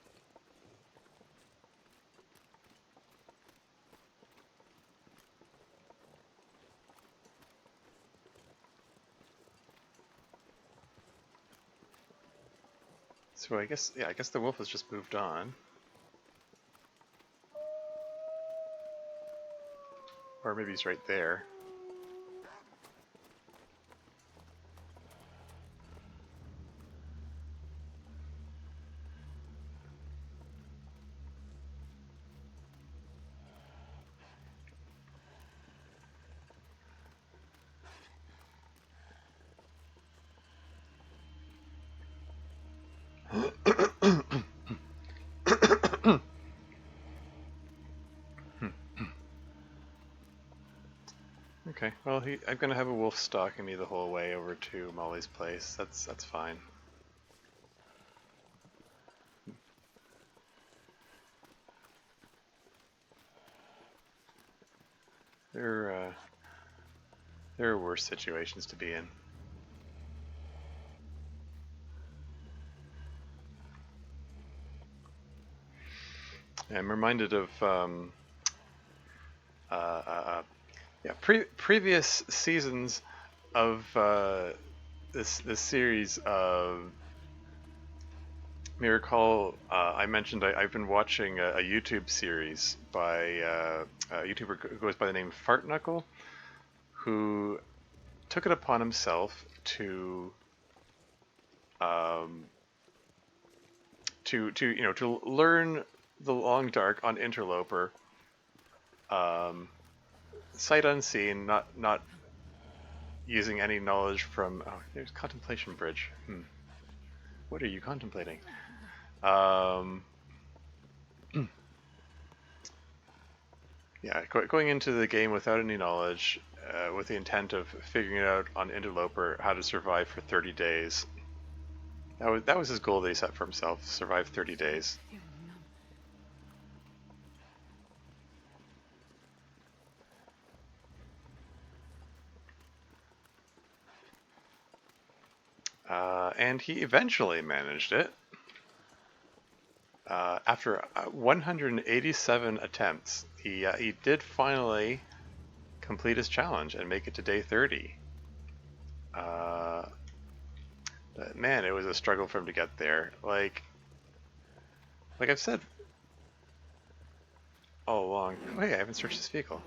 So I guess the wolf has just moved on. Or maybe he's right there. Okay, well, I'm gonna have a wolf stalking me the whole way over to Molly's place. That's fine. There are worse situations to be in. I'm reminded of previous seasons of this series of. You may recall I mentioned I've been watching a YouTube series by a YouTuber who goes by the name Fart Knuckle, who took it upon himself to learn the long dark on Interloper, sight unseen, not using any knowledge from. Oh, there's Contemplation Bridge. What are you contemplating? Yeah, going into the game without any knowledge, with the intent of figuring out on Interloper how to survive for 30 days. That was his goal that he set for himself: survive 30 days. And he eventually managed it. After 187 attempts, he did finally complete his challenge and make it to day 30. But man, it was a struggle for him to get there. Like I've said all along. Oh, hey, I haven't searched this vehicle.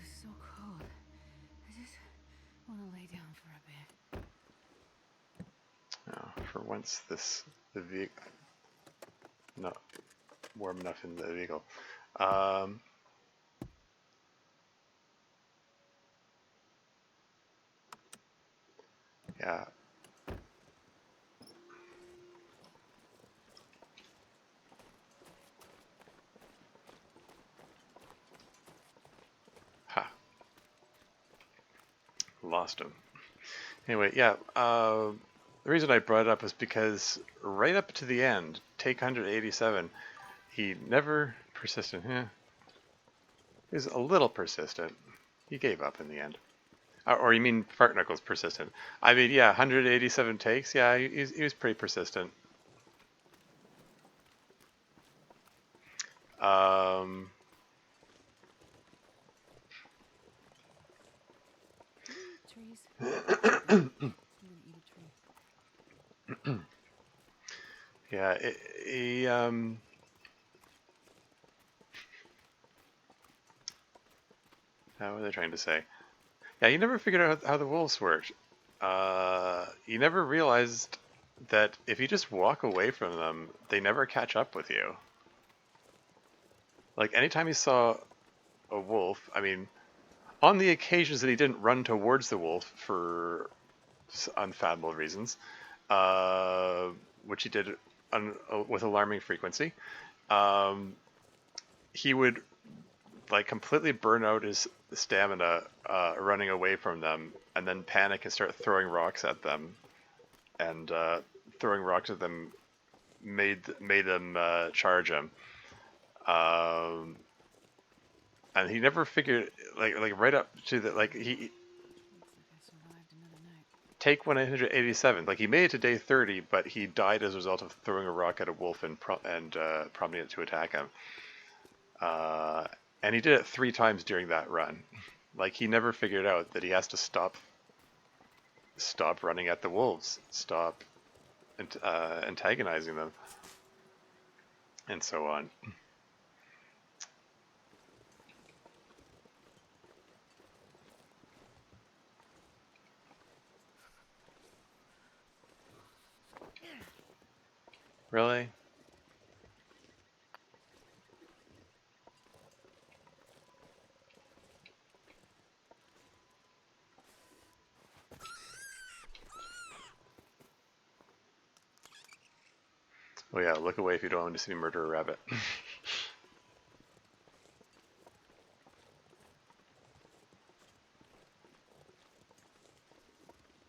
This is so cold. I just want to lay down for a bit. Oh, for once, the vehicle not warm enough in the vehicle. Yeah. Lost him. Anyway, yeah. The reason I brought it up was because right up to the end, take 187, he never persistent. Yeah, he was a little persistent. He gave up in the end. Or you mean Fart Knuckles persistent? I mean, yeah, 187 takes. Yeah, he was pretty persistent. Um, Do they eat trees? I'm gonna eat a tree. yeah, he, how was I trying to say? Yeah, he never figured out how the wolves worked. He never realized that if you just walk away from them, they never catch up with you. Like anytime he saw a wolf, I mean, on the occasions that he didn't run towards the wolf for unfathomable reasons, uh, which he did with alarming frequency, um, he would like completely burn out his stamina running away from them, and then panic and start throwing rocks at them. And throwing rocks at them made them charge him. Um, and he never figured like right up to the like he Looks like I survived another night. take 187. Like he made it to day 30, but he died as a result of throwing a rock at a wolf and prompting it to attack him. Uh, and he did it 3 times during that run. Like he never figured out that he has to stop running at the wolves, stop antagonizing them, and so on. Really? Oh yeah, look away if you don't want to see me murder a rabbit.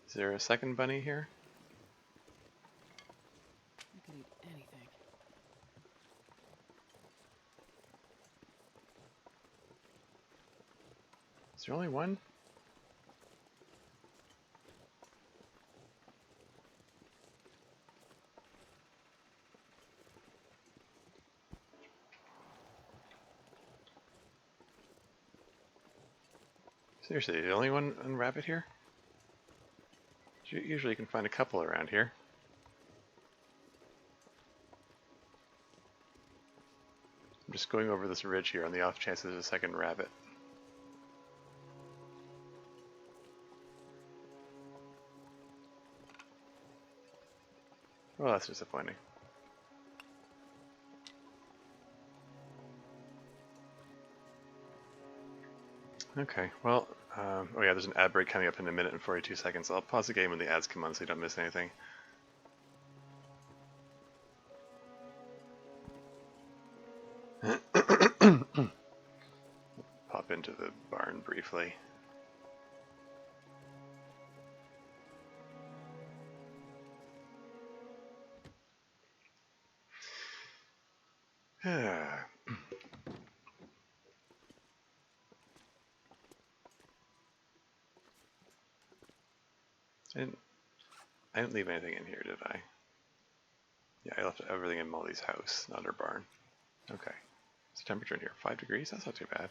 Is there a second bunny here? I could eat anything. Is there only one? Seriously, the only one rabbit here? Usually you can find a couple around here. I'm just going over this ridge here on the off chance there's a second rabbit. Well, that's disappointing. Okay, well, oh yeah, there's an ad break coming up in a minute and 42 seconds. I'll pause the game when the ads come on so you don't miss anything. Pop into the barn briefly. I didn't, I didn't leave anything in here, did I? Yeah, I left everything in Molly's house, not her barn. Okay. What's the temperature in here? 5 degrees? That's not too bad.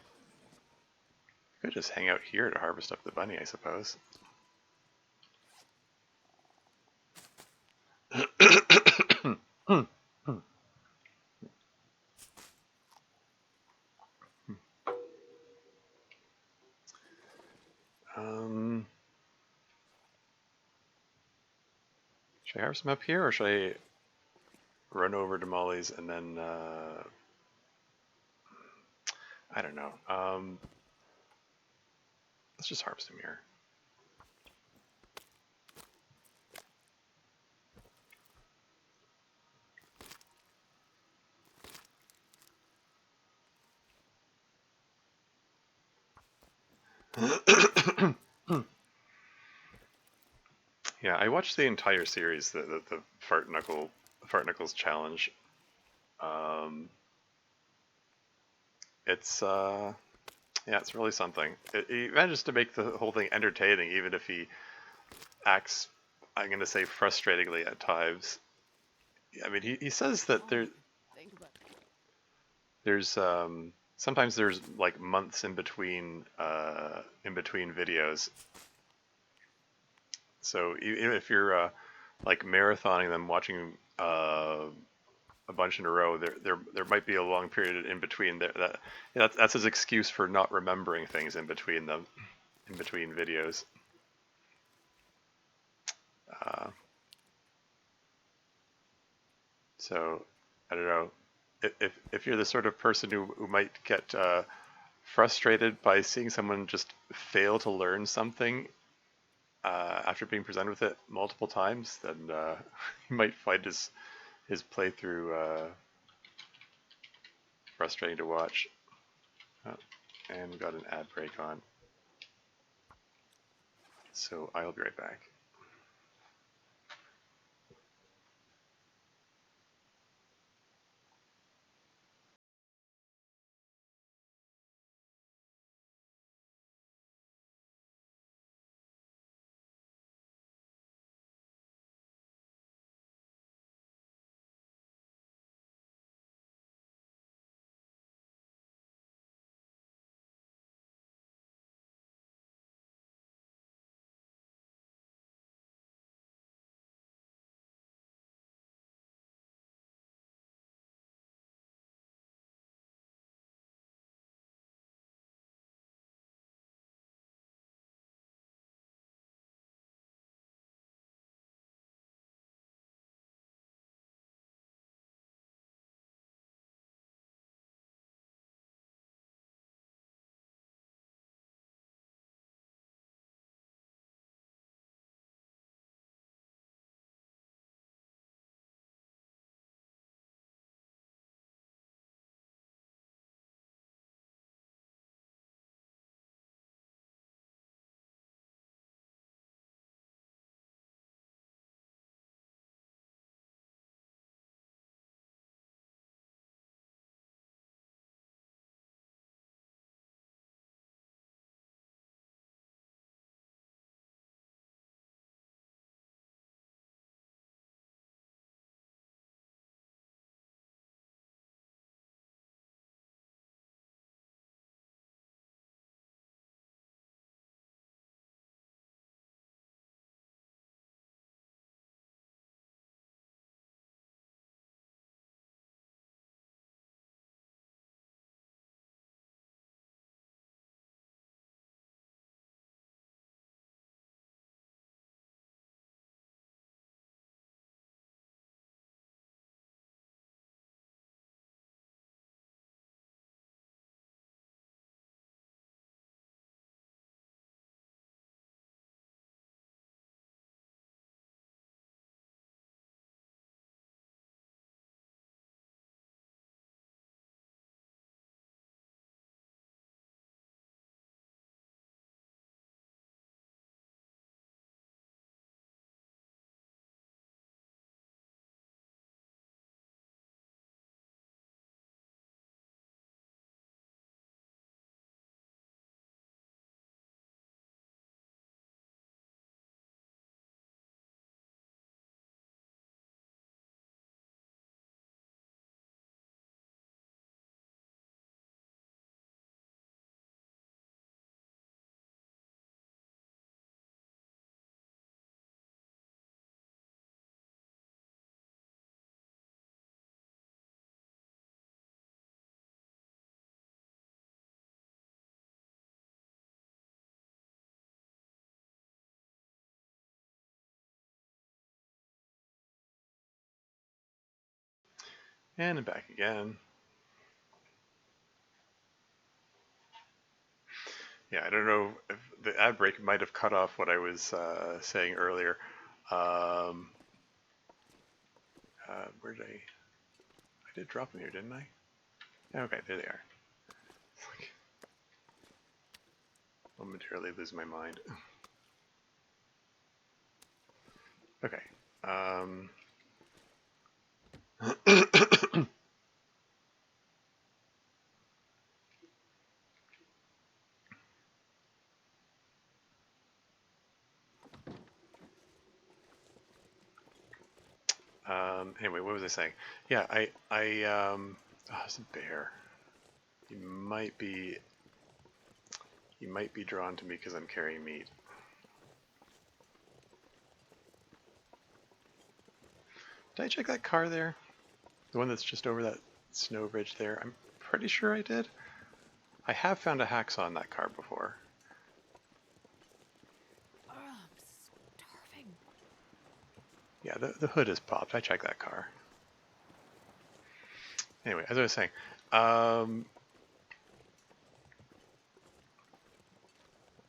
Could just hang out here to harvest up the bunny, I suppose. um, should I harvest them up here, or should I run over to Molly's and then, I don't know. Let's just harvest them here. Yeah, I watched the entire series, the Fart Knuckles challenge. Um, it's yeah, it's really something. He manages to make the whole thing entertaining, even if he acts, I'm going to say, frustratingly at times. I mean, he says that Think about it. there's sometimes there's like months in between videos. So even if you're like marathoning them, watching a bunch in a row, there might be a long period in between. There that yeah, that's his excuse for not remembering things in between them, in between videos. Uh, so I don't know if you're the sort of person who might get frustrated by seeing someone just fail to learn something after being presented with it multiple times, then you might find his playthrough frustrating to watch. Oh, and we got an ad break on, so I'll be right back. And I'm back again. Yeah, I don't know if the ad break might have cut off what I was saying earlier. Um, where did I did drop them here, didn't I? Okay, there they are. Like, momentarily lose my mind. Okay. Anyway, what was I saying? Yeah, oh, it's a bear. He might be drawn to me because I'm carrying meat. Did I check that car there? The one that's just over that snow bridge there? I'm pretty sure I did. I have found a hacksaw in that car before. Oh, I'm starving. Yeah, the hood is popped. I checked that car. Anyway, as I was saying, um,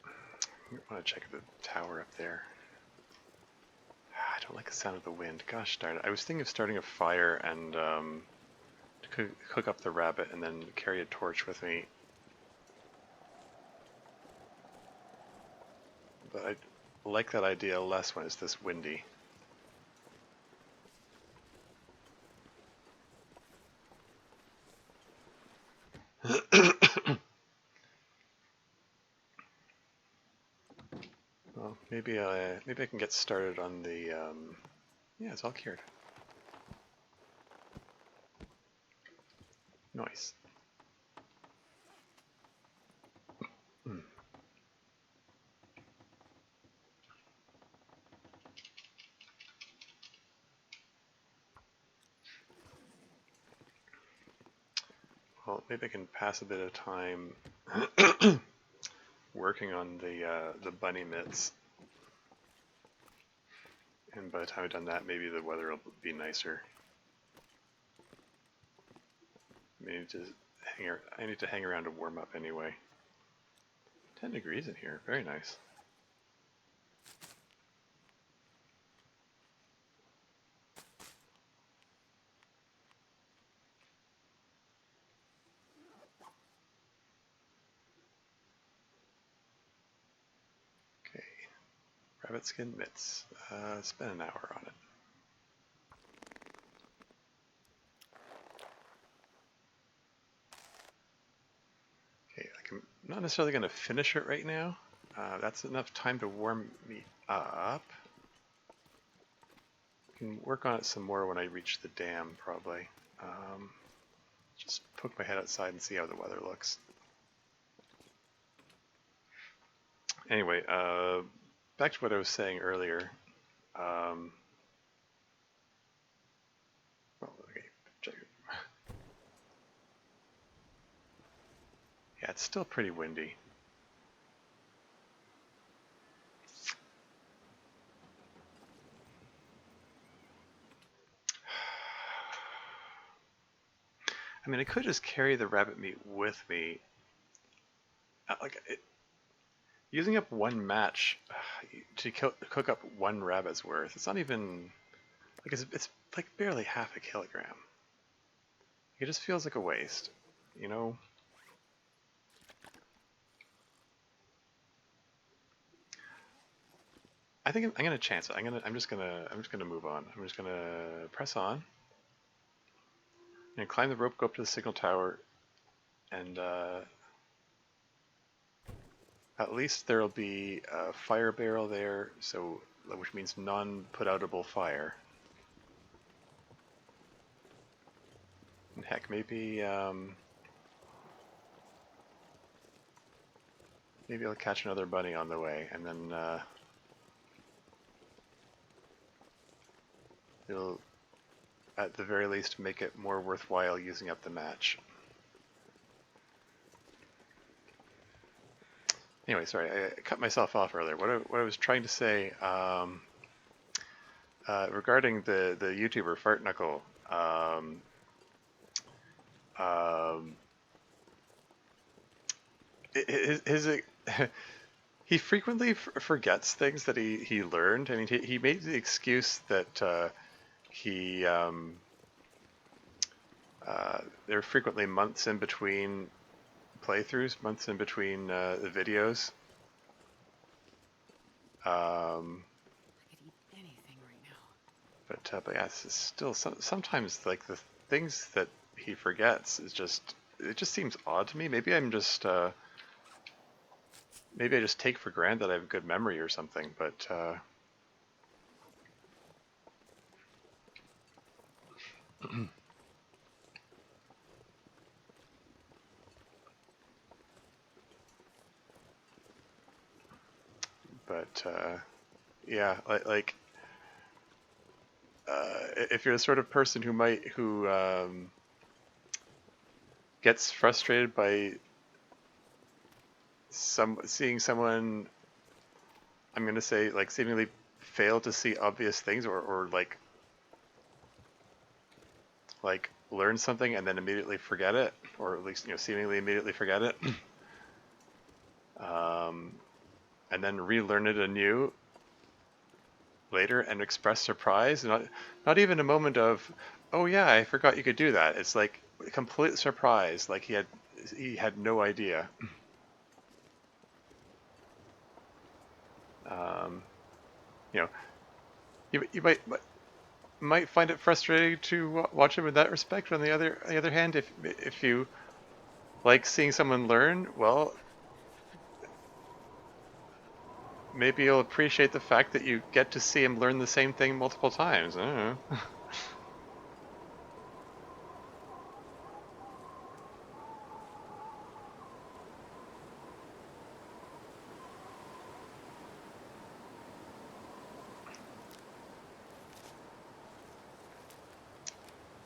I want to check the tower up there. I don't like the sound of the wind. Gosh darn it. I was thinking of starting a fire and to cook up the rabbit and then carry a torch with me. But I like that idea less when it's this windy. Well, maybe I can get started on the. Yeah, it's all cured. Nice. Mm. Well, maybe I can pass a bit of time working on the bunny mitts, and by the time I've done that, maybe the weather will be nicer. I need to hang around to warm up anyway. 10 degrees in here, very nice. Okay, rabbit skin mitts. Spend an hour on it. Okay, I'm not necessarily going to finish it right now. That's enough time to warm me up. I can work on it some more when I reach the dam, probably. Just poke my head outside and see how the weather looks. Anyway, back to what I was saying earlier. Um, well, okay, check it. Yeah, it's still pretty windy. I mean, I could just carry the rabbit meat with me. Using up one match to cook up one rabbit's worth. It's not even like it's like barely half a kilogram. It just feels like a waste, you know. I think I'm gonna chance it. I'm just gonna move on. I'm just gonna press on and climb the rope, go up to the signal tower, and at least there'll be a fire barrel there, so which means non-put-outable fire. And heck, maybe I'll catch another bunny on the way, and then it'll at the very least make it more worthwhile using up the match. Anyway, sorry, I cut myself off earlier. What I was trying to say regarding the YouTuber Fart Knuckle, um, his he frequently forgets things that he learned. I mean, he made the excuse that he there are frequently months in between playthroughs, months in between the videos. I could eat anything right But yeah, it's still sometimes like the things that he forgets is just it just seems odd to me. Maybe maybe I just take for granted that I have good memory or something. But yeah, if you're the sort of person who gets frustrated by seeing someone, I'm gonna say like seemingly fail to see obvious things or like learn something and then immediately forget it, or at least seemingly immediately forget it, um, and then relearn it anew later and express surprise. Not even a moment of, oh yeah, I forgot you could do that. It's like complete surprise, like he had no idea. Um, you know, you might find it frustrating to watch him in that respect. On the other hand, if you like seeing someone learn, well, maybe you'll appreciate the fact that you get to see him learn the same thing multiple times. I don't know.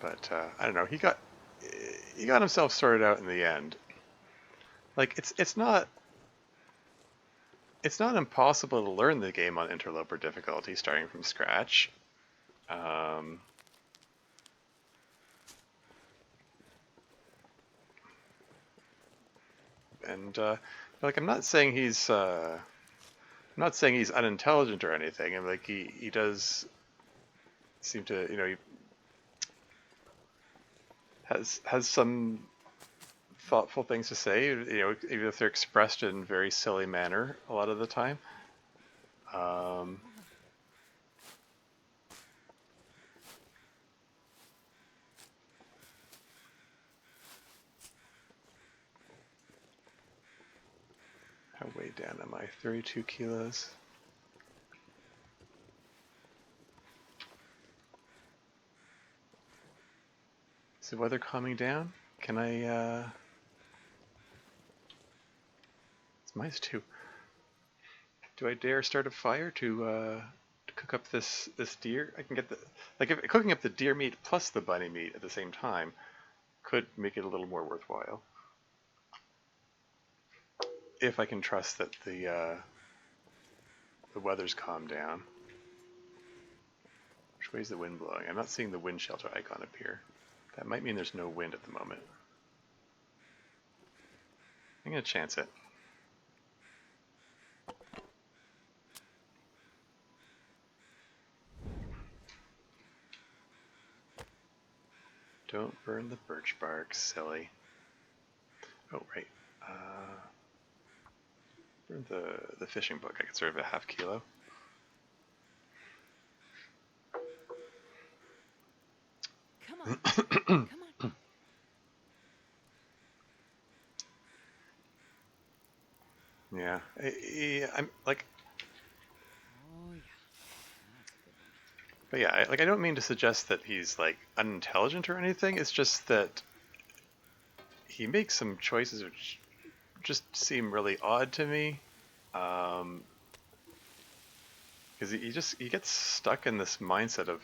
But I don't know. He got himself sorted out in the end. Like it's not impossible to learn the game on interloper difficulty starting from scratch. Um, and like I'm not saying he's unintelligent or anything. And like he does seem to he has some thoughtful things to say. Even if they're expressed in very silly manner a lot of the time. Um, how way down am I? 32 kilos. Is the weather calming down? Can I? It's -2. Do I dare start a fire to cook up this deer? I can get the like if cooking up the deer meat plus the bunny meat at the same time could make it a little more worthwhile if I can trust that the weather's calmed down. Which way is the wind blowing? I'm not seeing the wind shelter icon appear. That might mean there's no wind at the moment. I'm gonna chance it. Don't burn the birch bark, silly. Oh right. Uh, burn the fishing book. I could serve a half kilo. Come on. Come on. Yeah, I'm like, Oh, yeah. That's a good one. but yeah, I don't mean to suggest that he's like unintelligent or anything. It's just that he makes some choices which just seem really odd to me. Because he gets stuck in this mindset of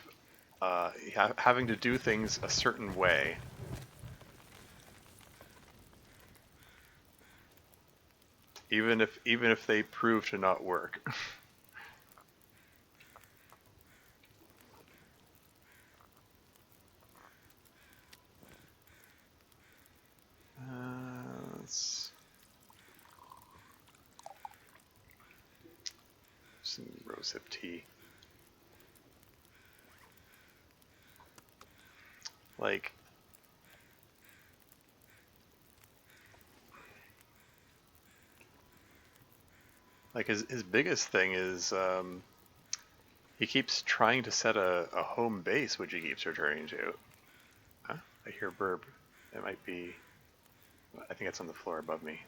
having to do things a certain way, even if they prove to not work. Let's some rosehip tea. Like his biggest thing is He keeps trying to set a home base, which he keeps returning to. Huh? I hear burp. It might be... I think it's on the floor above me.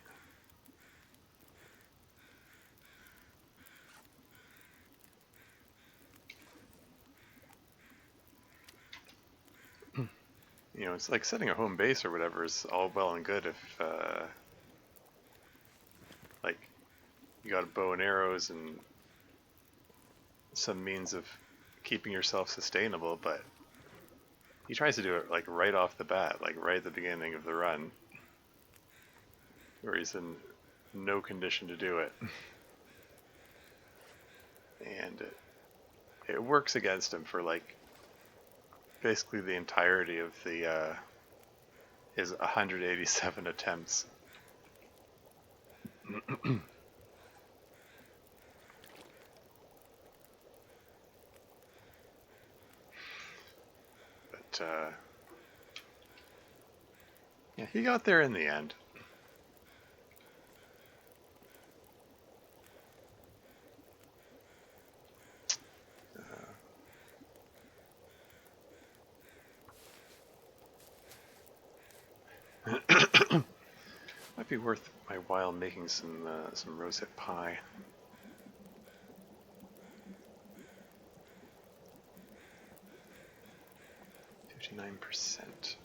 You know, it's like setting a home base or whatever is all well and good if, like, you got bow and arrows and some means of keeping yourself sustainable, but he tries to do it, like, right off the bat, like, right at the beginning of the run, where he's in no condition to do it. And it works against him for, like, basically the entirety of the, his 187 attempts. But, yeah, he got there in the end. Might be worth my while making some rosehip pie. 59%.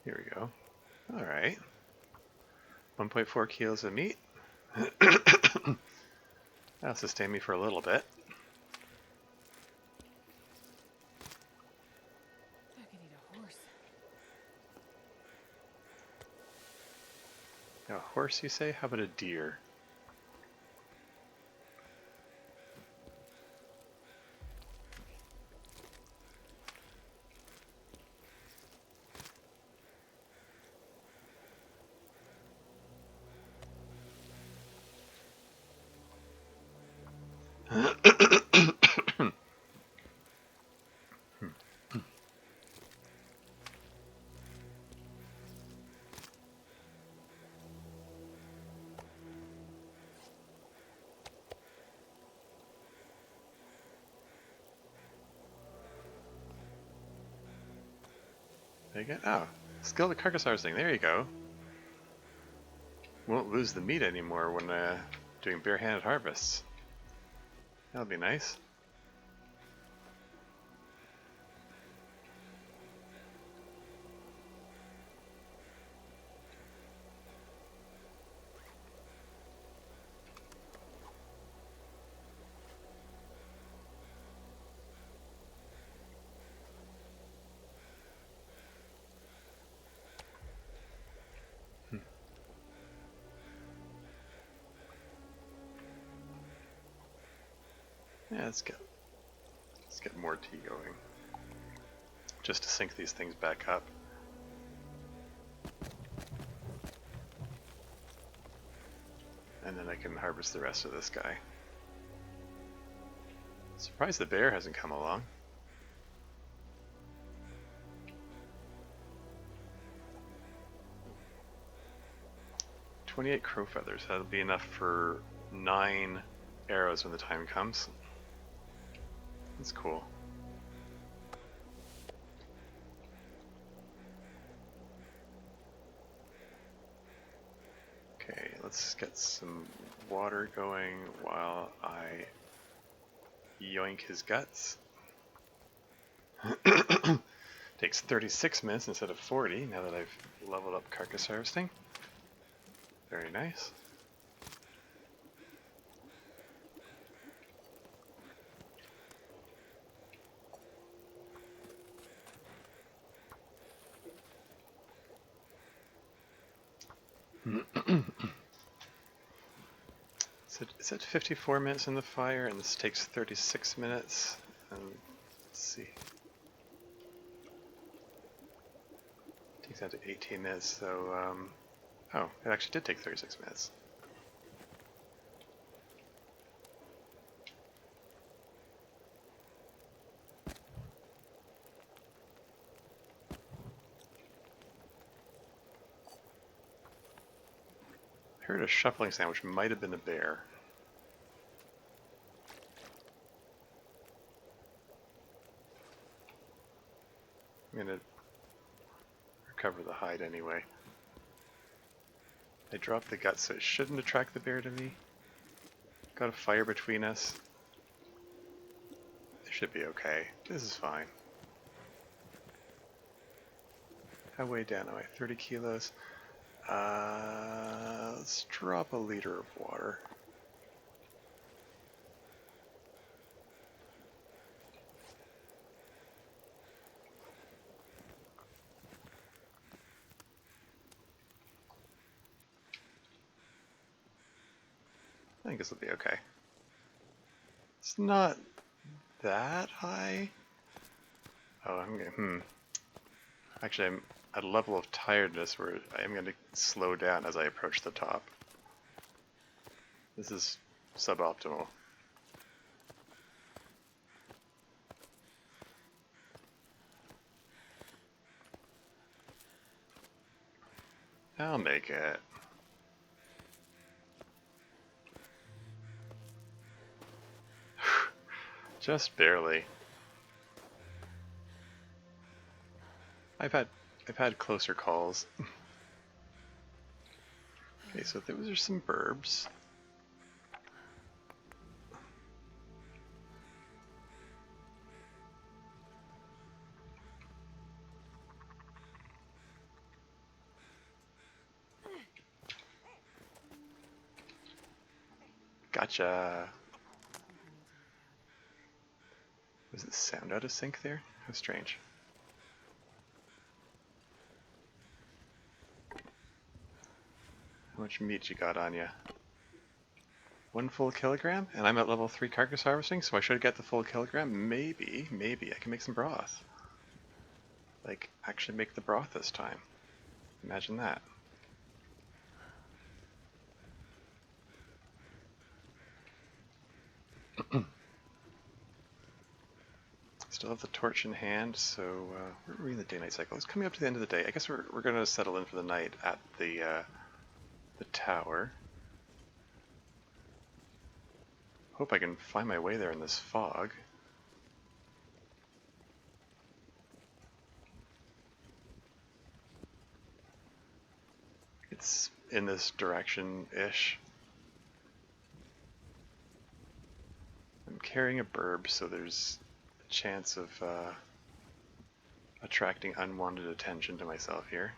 Here we go. All right. 1.4 kilos of meat. That'll sustain me for a little bit. I could eat a horse. A horse, you say? How about a deer? There you go. Oh, skill the carcass harvesting. There you go. Won't lose the meat anymore when doing barehanded harvests. That'll be nice. Yeah, let's get more tea going. Just to sync these things back up. And then I can harvest the rest of this guy. Surprised the bear hasn't come along. "28 crow feathers. That'll be enough for 9 arrows when the time comes." That's cool. Okay, let's get some water going while I yoink his guts. Takes 36 minutes instead of 40 now that I've leveled up carcass harvesting. Very nice. So it's at 54 minutes in the fire, and this takes 36 minutes. And let's see. Takes out to 18 minutes, so, oh, it actually did take 36 minutes. Heard a shuffling sound, which might have been a bear. I'm gonna recover the hide anyway. I dropped the guts, so it shouldn't attract the bear to me. Got a fire between us. It should be okay. This is fine. How way down am I? 30 kilos. Let's drop a liter of water. I think this will be okay. It's not that high. Oh, I'm gonna, Actually, I'm at a level of tiredness where I am going to slow down as I approach the top. This is suboptimal. I'll make it. Just barely. I've had closer calls. Okay, so those are some burbs. Gotcha. Was the sound out of sync there? How strange. How much meat you got on you? 1 full kilogram? And I'm at level 3 carcass harvesting, so I should get the full kilogram? Maybe I can make some broth. Like, actually make the broth this time. Imagine that. Still have the torch in hand, so we're in the day-night cycle. It's coming up to the end of the day. I guess we're going to settle in for the night at the tower. Hope I can find my way there in this fog. It's in this direction-ish. I'm carrying a burb, so there's a chance of attracting unwanted attention to myself here.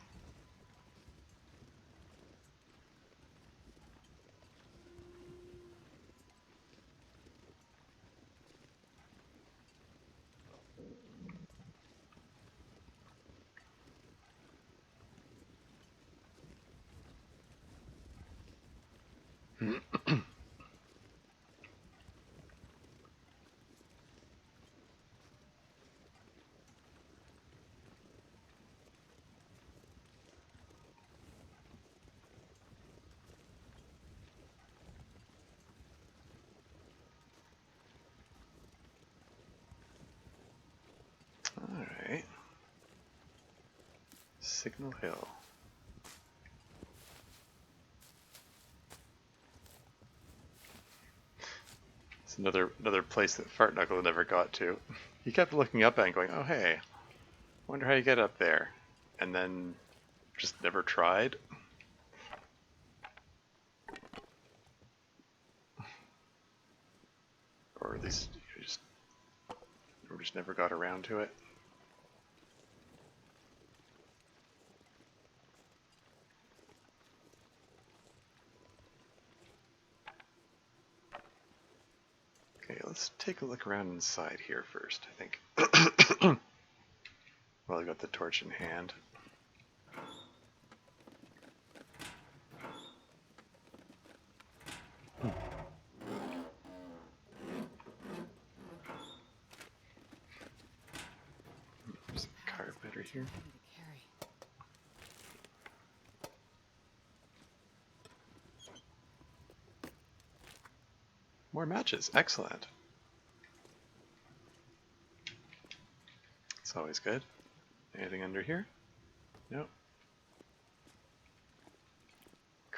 Alright. Signal Hill. It's another place that Fart Knuckle never got to. He kept looking up at it and going, oh hey, wonder how you get up there. And then just never tried. Or at least just never got around to it. Okay, let's take a look around inside here first, I think. Well, I got the torch in hand. There's a carpet right here. More matches, excellent. It's always good. Anything under here? Nope.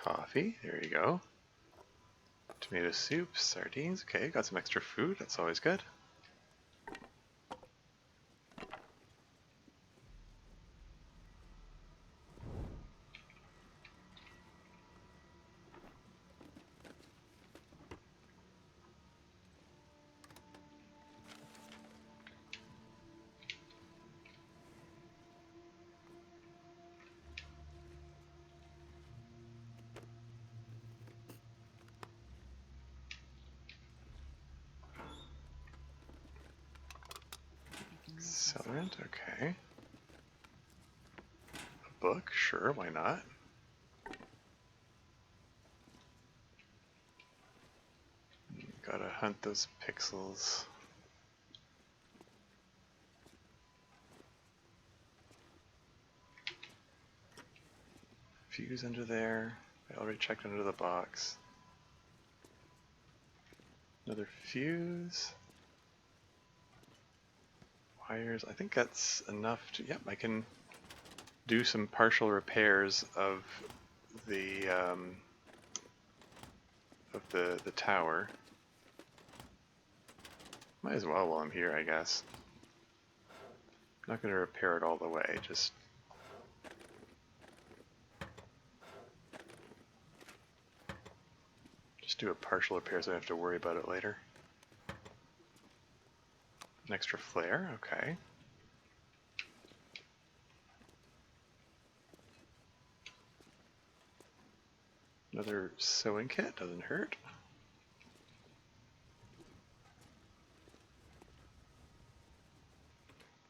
coffee. There you go. Tomato soup, sardines. Okay, got some extra food. That's always good. Accelerant, okay. A book, sure, why not? Gotta hunt those pixels. Fuse under there. I already checked under the box. Another fuse. Wires. I think that's enough to. Yep, I can do some partial repairs of the the tower. Might as well while I'm here, I guess. I'm not going to repair it all the way. Just do a partial repair so I don't have to worry about it later. An extra flare, okay. Another sewing kit, doesn't hurt.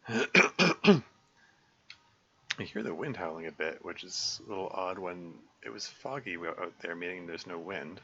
I hear the wind howling a bit, which is a little odd when it was foggy out there, meaning there's no wind.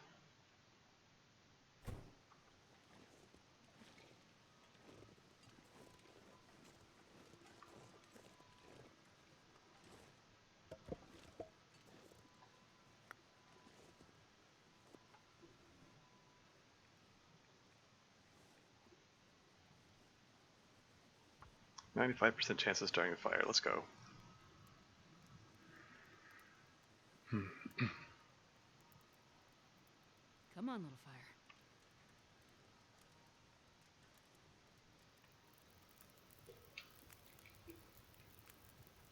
%95 chance of starting the fire. Let's go. Come on, little fire.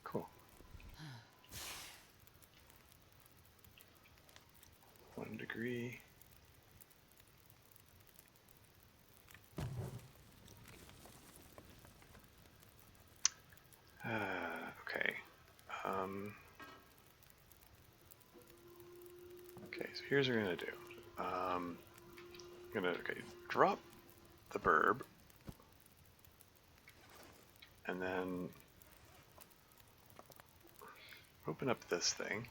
Cool. 1 degree. Okay. Okay, so here's what we're gonna do. I'm gonna drop the burb, and then open up this thing.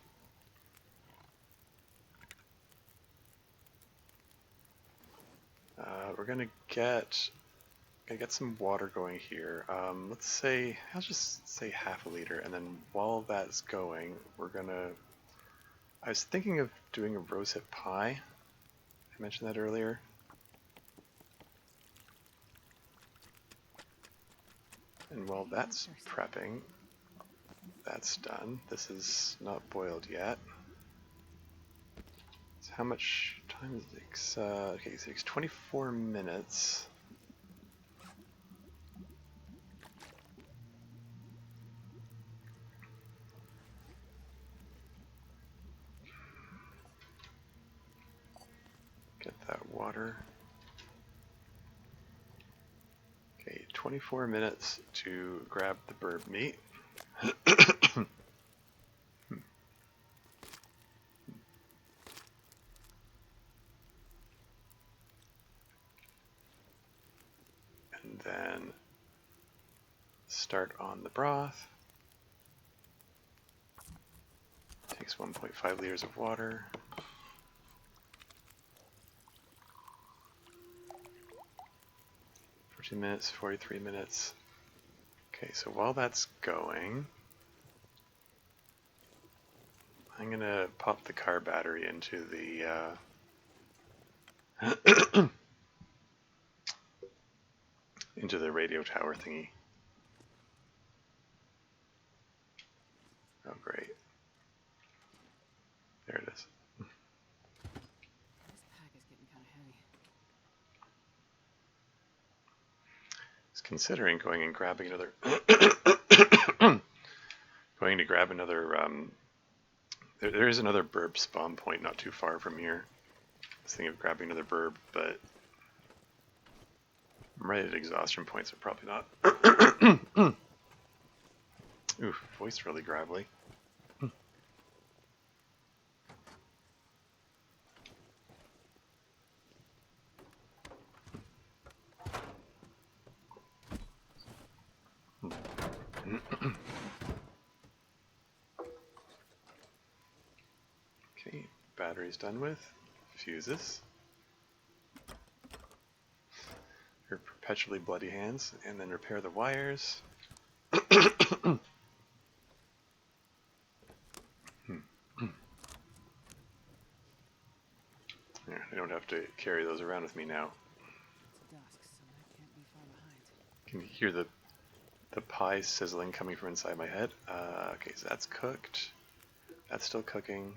We're gonna get some water going here. Let's say, I'll just say half a liter, and then while that's going, I was thinking of doing a rosehip pie. I mentioned that earlier. And while that's prepping, that's done. This is not boiled yet. So how much time does it take? Okay, so it takes 24 minutes. Get that water. Okay, 24 minutes to grab the burb meat. And then start on the broth. Takes 1.5 liters of water. Minutes, 43 minutes. Okay, so while that's going, I'm gonna pop the car battery into the into the radio tower thingy. Oh, great. There it is. considering going and grabbing another. Going to grab another. There is another burb spawn point not too far from here. I was thinking of grabbing another burb, but I'm right at exhaustion points, so probably not. Ooh, voice really gravelly. Okay, battery's done with. Fuses. Her perpetually bloody hands, and then repair the wires. Yeah, I don't have to carry those around with me now. It's dusk, so I can't be far behind. Can you hear the pie sizzling coming from inside my head? Okay, so that's cooked. That's still cooking.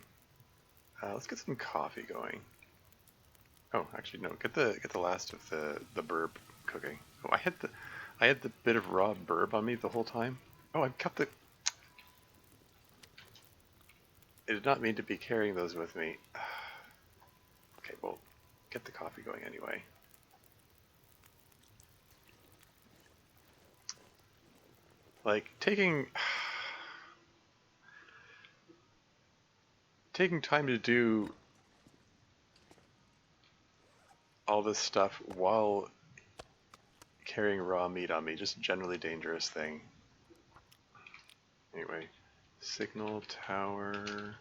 Let's get some coffee going. Oh, actually no. Get the last of the burb cooking. Oh, I had the bit of raw burb on me the whole time. Oh, I've kept the. I did not mean to be carrying those with me. Okay, well, get the coffee going anyway. Like taking time to do all this stuff while carrying raw meat on me, just generally dangerous thing. Anyway, signal tower,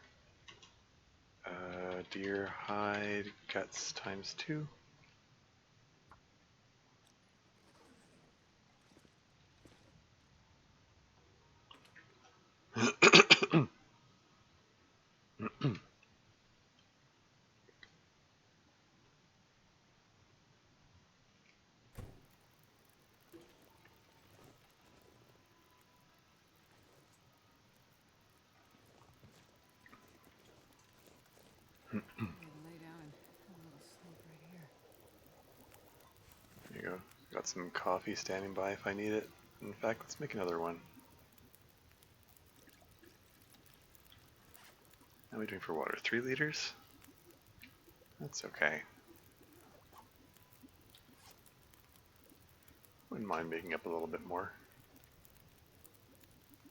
deer hide, guts times 2. Lay down and have a little sleep right here. There you go. Got some coffee standing by if I need it. In fact, let's make another one. How are we doing for water? 3 liters? That's okay. Wouldn't mind making up a little bit more.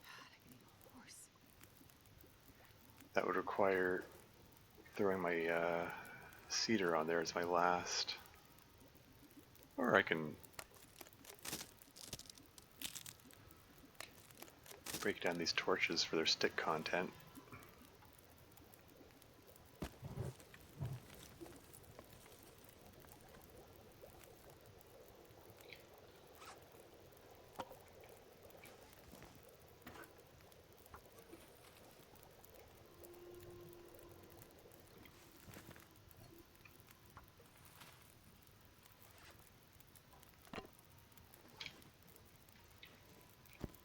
God, I could eat a horse. That would require throwing my cedar on there as my last. Or I can break down these torches for their stick content.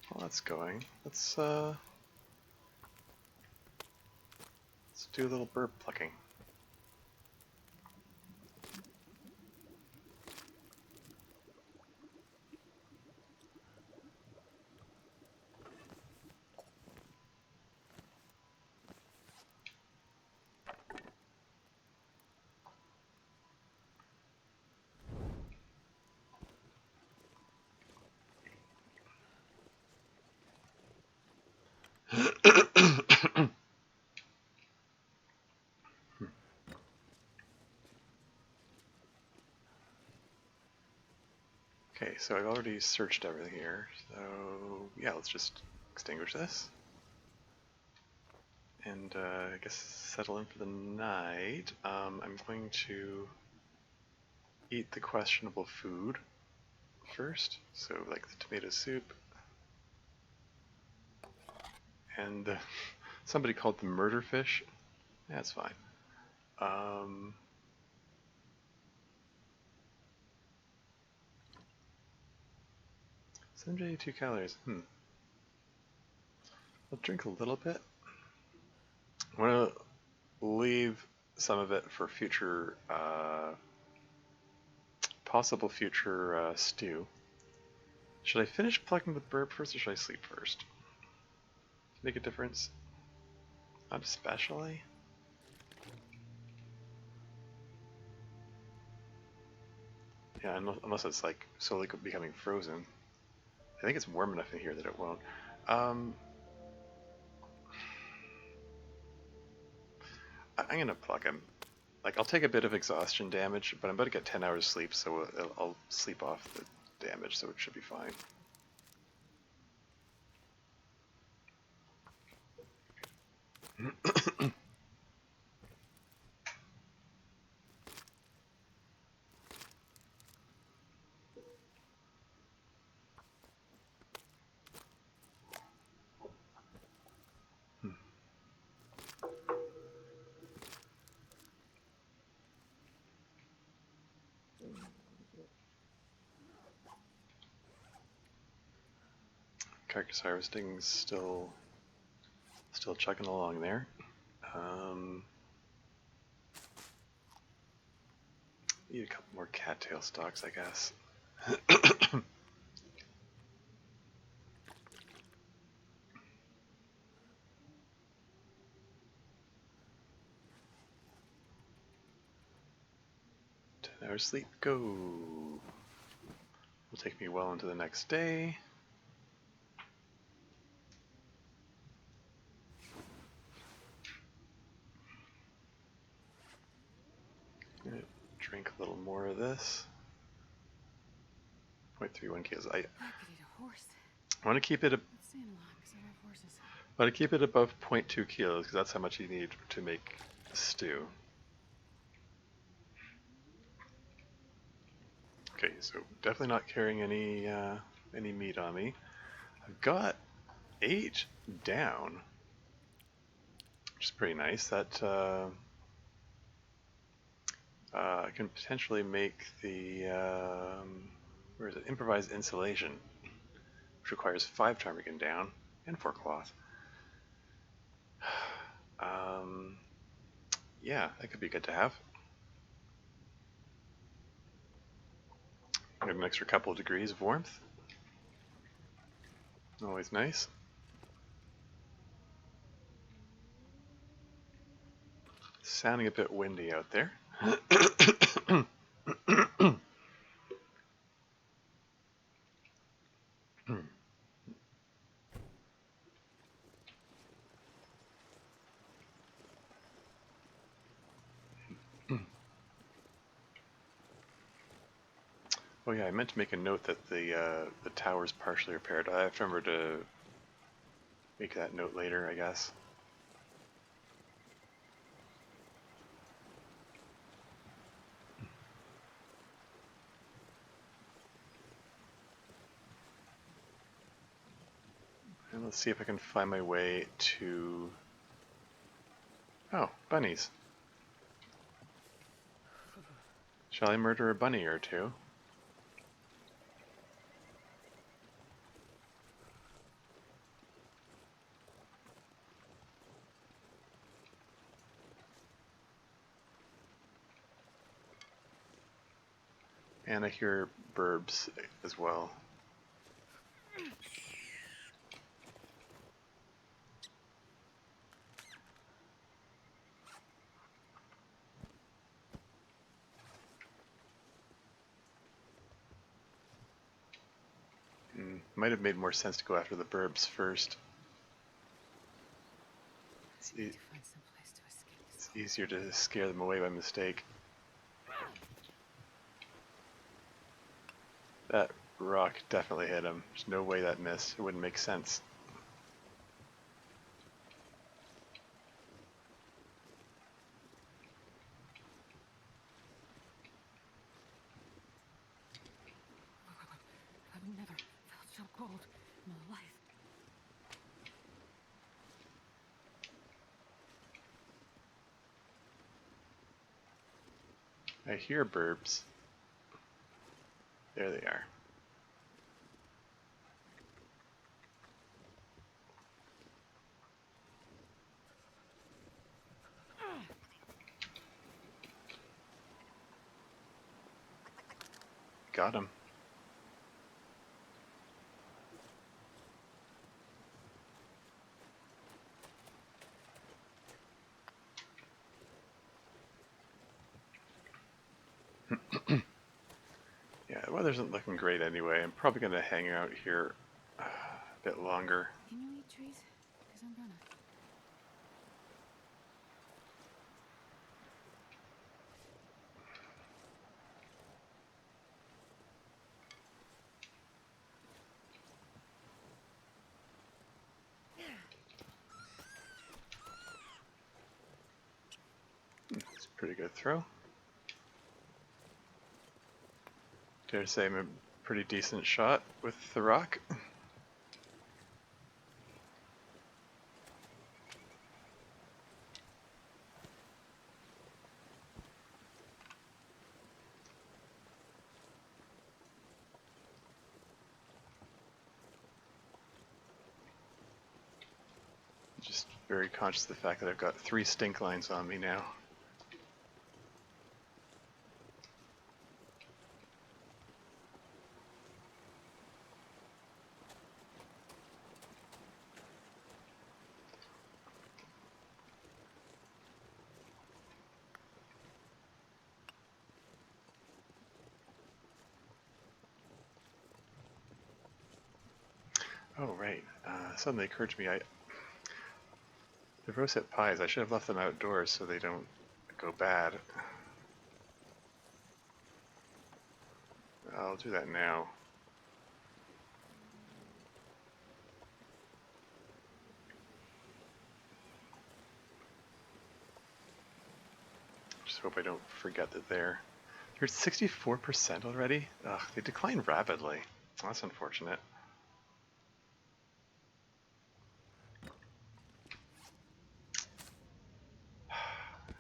While that's going, let's do a little burb plucking. Okay, so I've already searched everything here, so yeah, let's just extinguish this. And I guess settle in for the night. I'm going to eat the questionable food first, so like the tomato soup. And somebody called the murder fish. That's fine. 782 calories. I'll drink a little bit. I'm gonna leave some of it for future, possible future stew. Should I finish plucking the burb first or should I sleep first? Make a difference? Not especially. Yeah, unless it's like slowly becoming frozen. I think it's warm enough in here that it won't. I'm gonna pluck him. Like, I'll take a bit of exhaustion damage, but I'm about to get 10 hours sleep, so I'll sleep off the damage, so it should be fine. Carcass harvesting's still chugging along there. Need a couple more cattail stalks, I guess. 10 hours sleep, go! Will take me well into the next day. Drink a little more of this. 0.31 kilos. I could eat a horse. I want to keep it. Let's stand along because I have horses. I want to keep it above 0.2 kilos because that's how much you need to make stew. Okay, so definitely not carrying any meat on me. I've got 8 down, which is pretty nice. That I can potentially make the where is it? Improvised insulation, which requires 5 ptarmigan down and 4 cloth. Yeah, that could be good to have. Get an extra couple of degrees of warmth. Always nice. Sounding a bit windy out there. Oh yeah, I meant to make a note that the tower's partially repaired. I have to remember to make that note later, I guess. And let's see if I can find my way to... Oh, bunnies. Shall I murder a bunny or two? And I hear burbs as well. Might have made more sense to go after the burbs first. It's easier to scare them away by mistake. That rock definitely hit him. There's no way that missed. It wouldn't make sense. I've never felt so cold in my life. I hear burbs. There they are. Got him. weather isn't looking great anyway. I'm probably going to hang out here a bit longer. Can you eat trees? Because I'm gonna. It's a pretty good throw. Dare to say I'm a pretty decent shot with the rock. Just very conscious of the fact that I've got 3 stink lines on me now. Oh, right. Suddenly occurred to me, the rosette pies, I should have left them outdoors so they don't go bad. I'll do that now. Just hope I don't forget that they're 64% already? Ugh, they decline rapidly. That's unfortunate.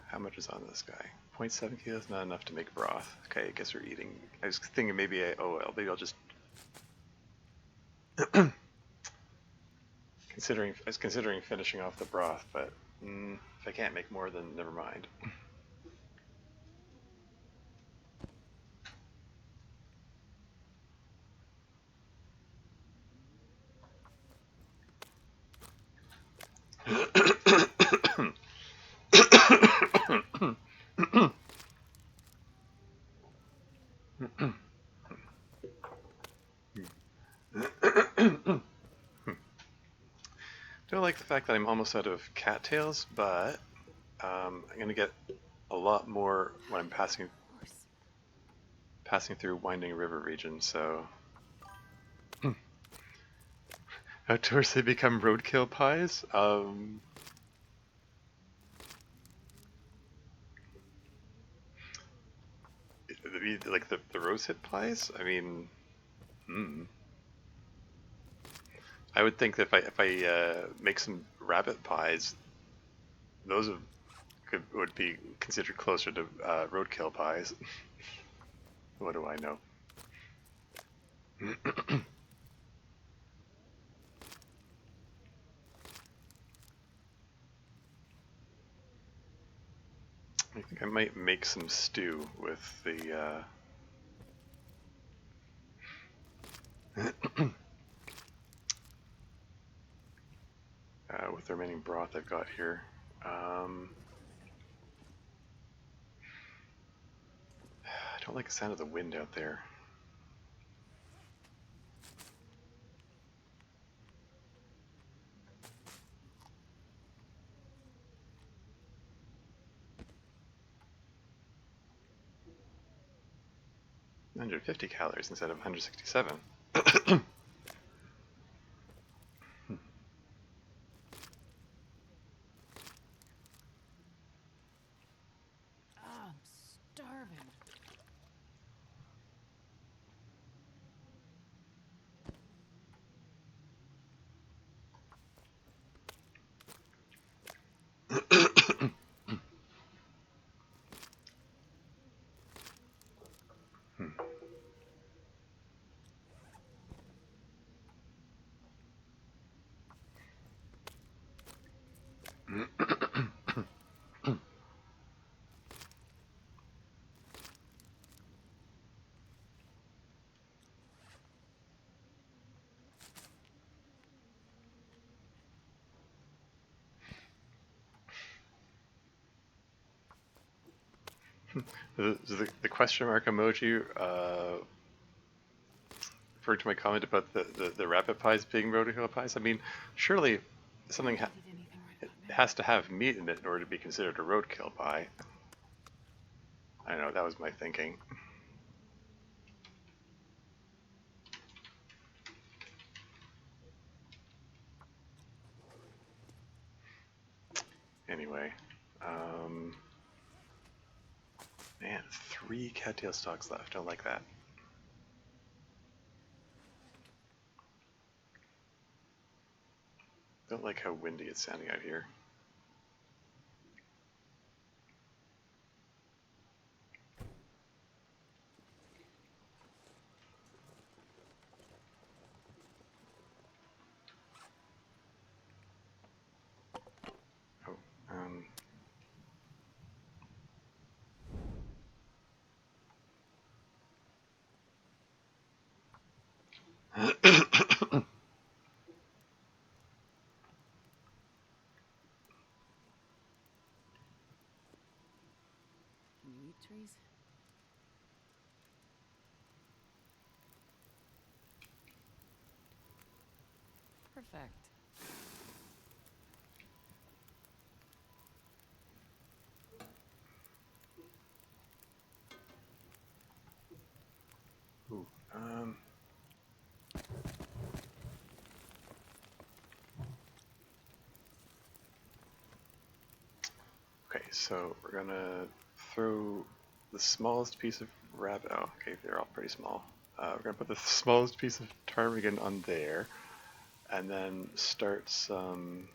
How much is on this guy? 0.7 kilos, not enough to make broth. Okay, I guess we're eating. I was thinking maybe maybe I'll just I was considering finishing off the broth, but if I can't make more, then never mind. Don't like the fact that I'm almost out of cattails, but I'm gonna get a lot more when I'm passing through Winding River region. So outdoors they become roadkill pies. Like the rosehip pies. I mean, I would think that if I make some rabbit pies, those would be considered closer to roadkill pies. What do I know? I think I might make some stew with the with the remaining broth I've got here. I don't like the sound of the wind out there. $150 calories instead of 167. Oh, I'm starving. The question mark emoji referring to my comment about the rabbit pies being roadkill pies? I mean, surely something Can't eat anything right it about now. has to have meat in it in order to be considered a roadkill pie. I don't know, that was my thinking. Anyway, um, man, 3 cattail stalks left. Don't like that. Don't like how windy it's sounding out here. Oh, Can you eat trees? Perfect. ooh, okay, so we're gonna throw the smallest piece of rabbit. Oh, okay, they're all pretty small. We're gonna put the smallest piece of ptarmigan on there, and then start some.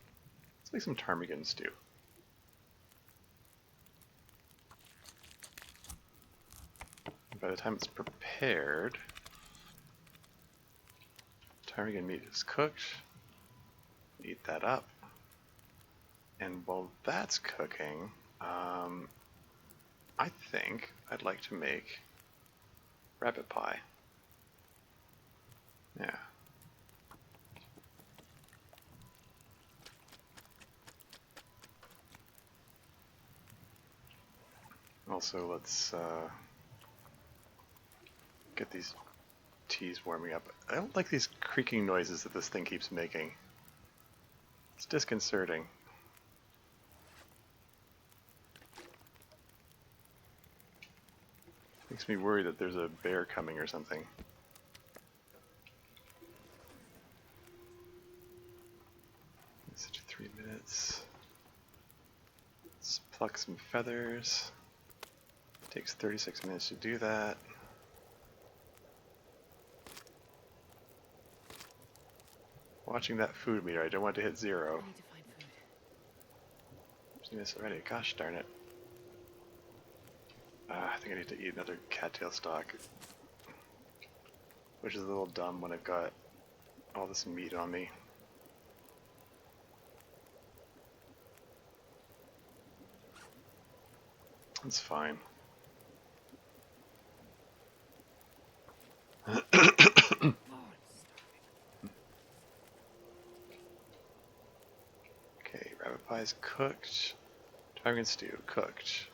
Let's make some ptarmigan stew. By the time it's prepared, ptarmigan meat is cooked. Eat that up. And while that's cooking, I think I'd like to make rabbit pie. Yeah. Also, let's get these teas warming up. I don't like these creaking noises that this thing keeps making. It's disconcerting. Makes me worry that there's a bear coming or something. Let's do 3 minutes. Let's pluck some feathers. Takes 36 minutes to do that. Watching that food meter, I don't want to hit 0. I need to find food. I've seen this already. Gosh darn it. I think I need to eat another cattail stalk. Which is a little dumb when I've got all this meat on me. It's fine. Okay, rabbit pie's cooked. Ptarmigan stew cooked.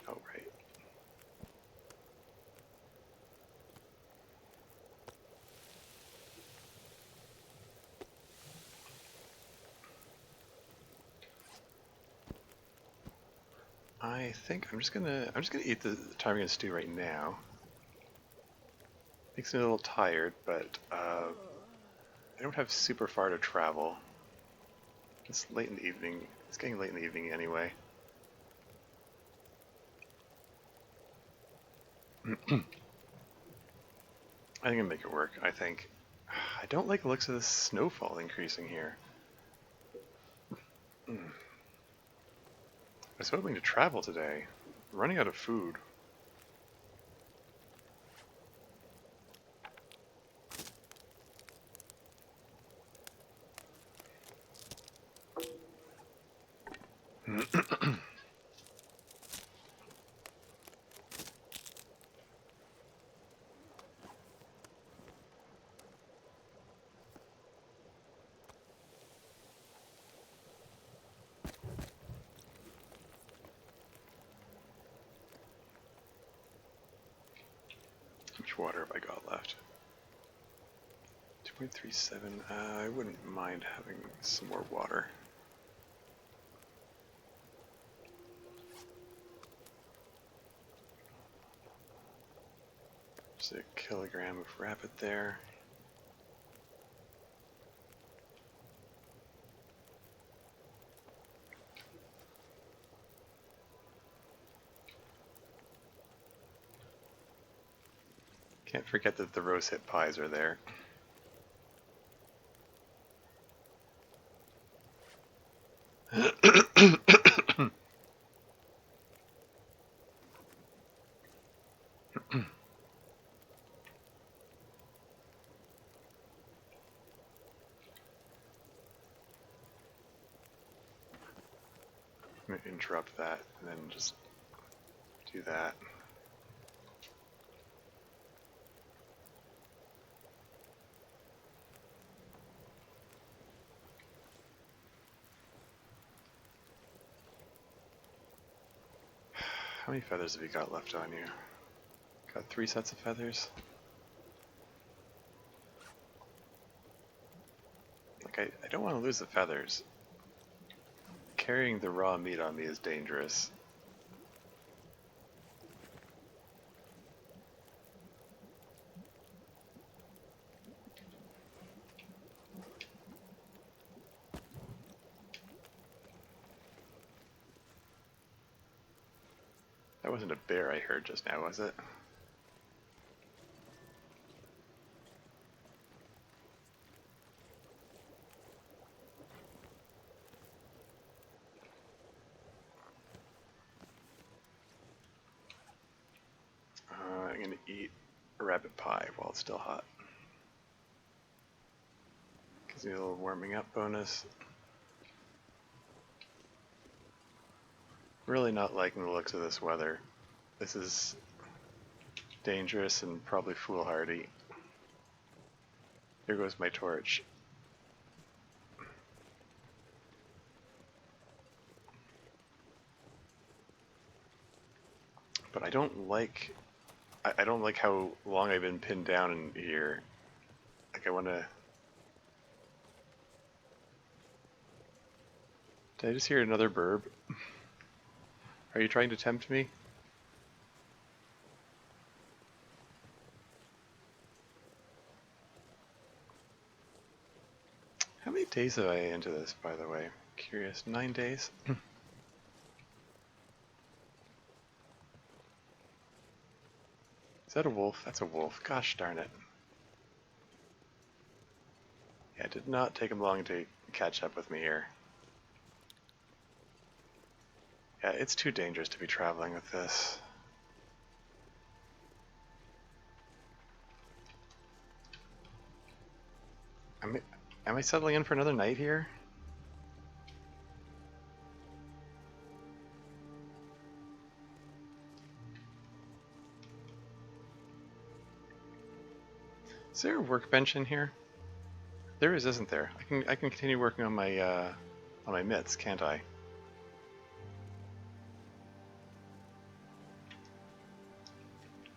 Oh, right. I think I'm just gonna eat the ptarmigan stew right now. Makes me a little tired, but I don't have super far to travel. It's late in the evening. It's getting late in the evening anyway. I think I can make it work. I think. I don't like the looks of the snowfall increasing here. I was hoping to travel today. I'm running out of food. water have I got left? 2.37. I wouldn't mind having some more water. There's a kilogram of rabbit there. Can't forget that the rose hip pies are there. I'm going to interrupt that and then just do that. How many feathers have you got left on you? Got 3 sets of feathers? Like, I don't want to lose the feathers. Carrying the raw meat on me is dangerous. That wasn't a bear I heard just now, was it? I'm going to eat a rabbit pie while it's still hot. Gives me a little warming up bonus. Really not liking the looks of this weather. This is dangerous and probably foolhardy. Here goes my torch. But I don't like how long I've been pinned down in here. Like, I want to... Did I just hear another burb? Are you trying to tempt me? How many days have I into this, by the way? Curious. 9 days? Is that a wolf? That's a wolf. Gosh darn it. Yeah, it did not take him long to catch up with me here. Yeah, it's too dangerous to be traveling with this. Am I settling in for another night here? Is there a workbench in here? There is, isn't there? I can continue working on my mitts, can't I?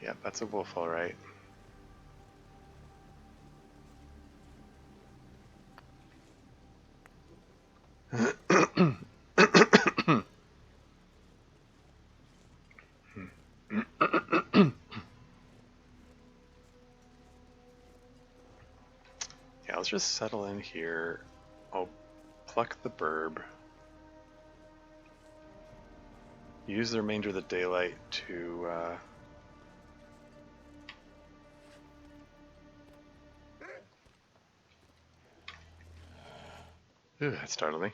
Yeah, that's a wolf, all right. Yeah, let's just settle in here. I'll pluck the burb. Use the remainder of the daylight to ooh, that startled me.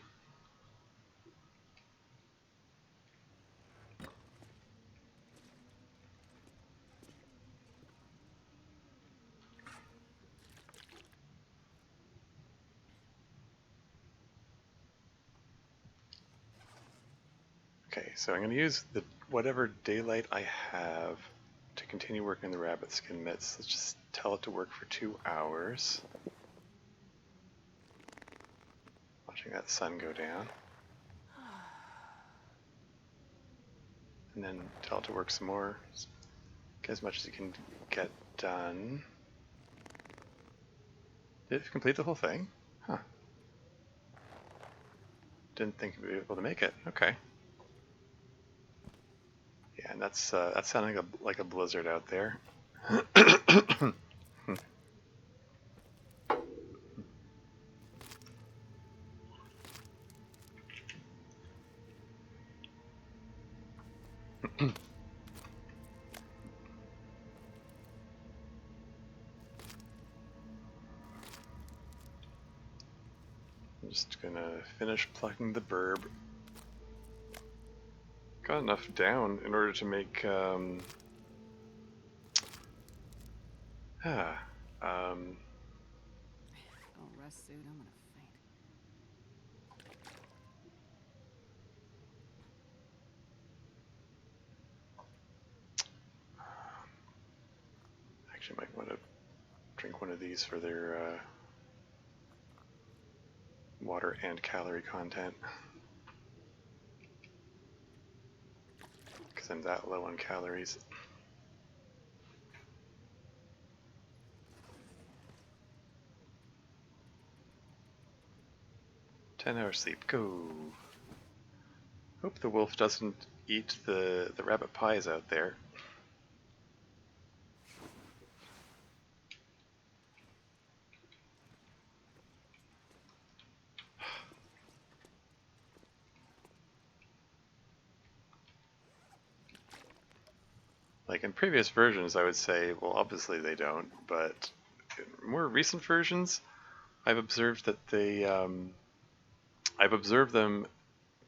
Okay, so I'm going to use the whatever daylight I have to continue working on the rabbit skin mitts. Let's just tell it to work for 2 hours. Watching that sun go down. And then tell it to work some more. Get as much as you can get done. Did it complete the whole thing? Huh. Didn't think we'd be able to make it. Okay. Yeah, and that's sounding like a blizzard out there. I'm just gonna finish plucking the burb. Got enough down in order to make ah, um, Oh, rest suit, I'm gonna faint. actually might want to drink one of these for their water and calorie content. Because I'm that low on calories. 10 hours sleep, go! Hope the wolf doesn't eat the rabbit pies out there. Like in previous versions, I would say, well, obviously they don't, but in more recent versions, I've observed that I've observed them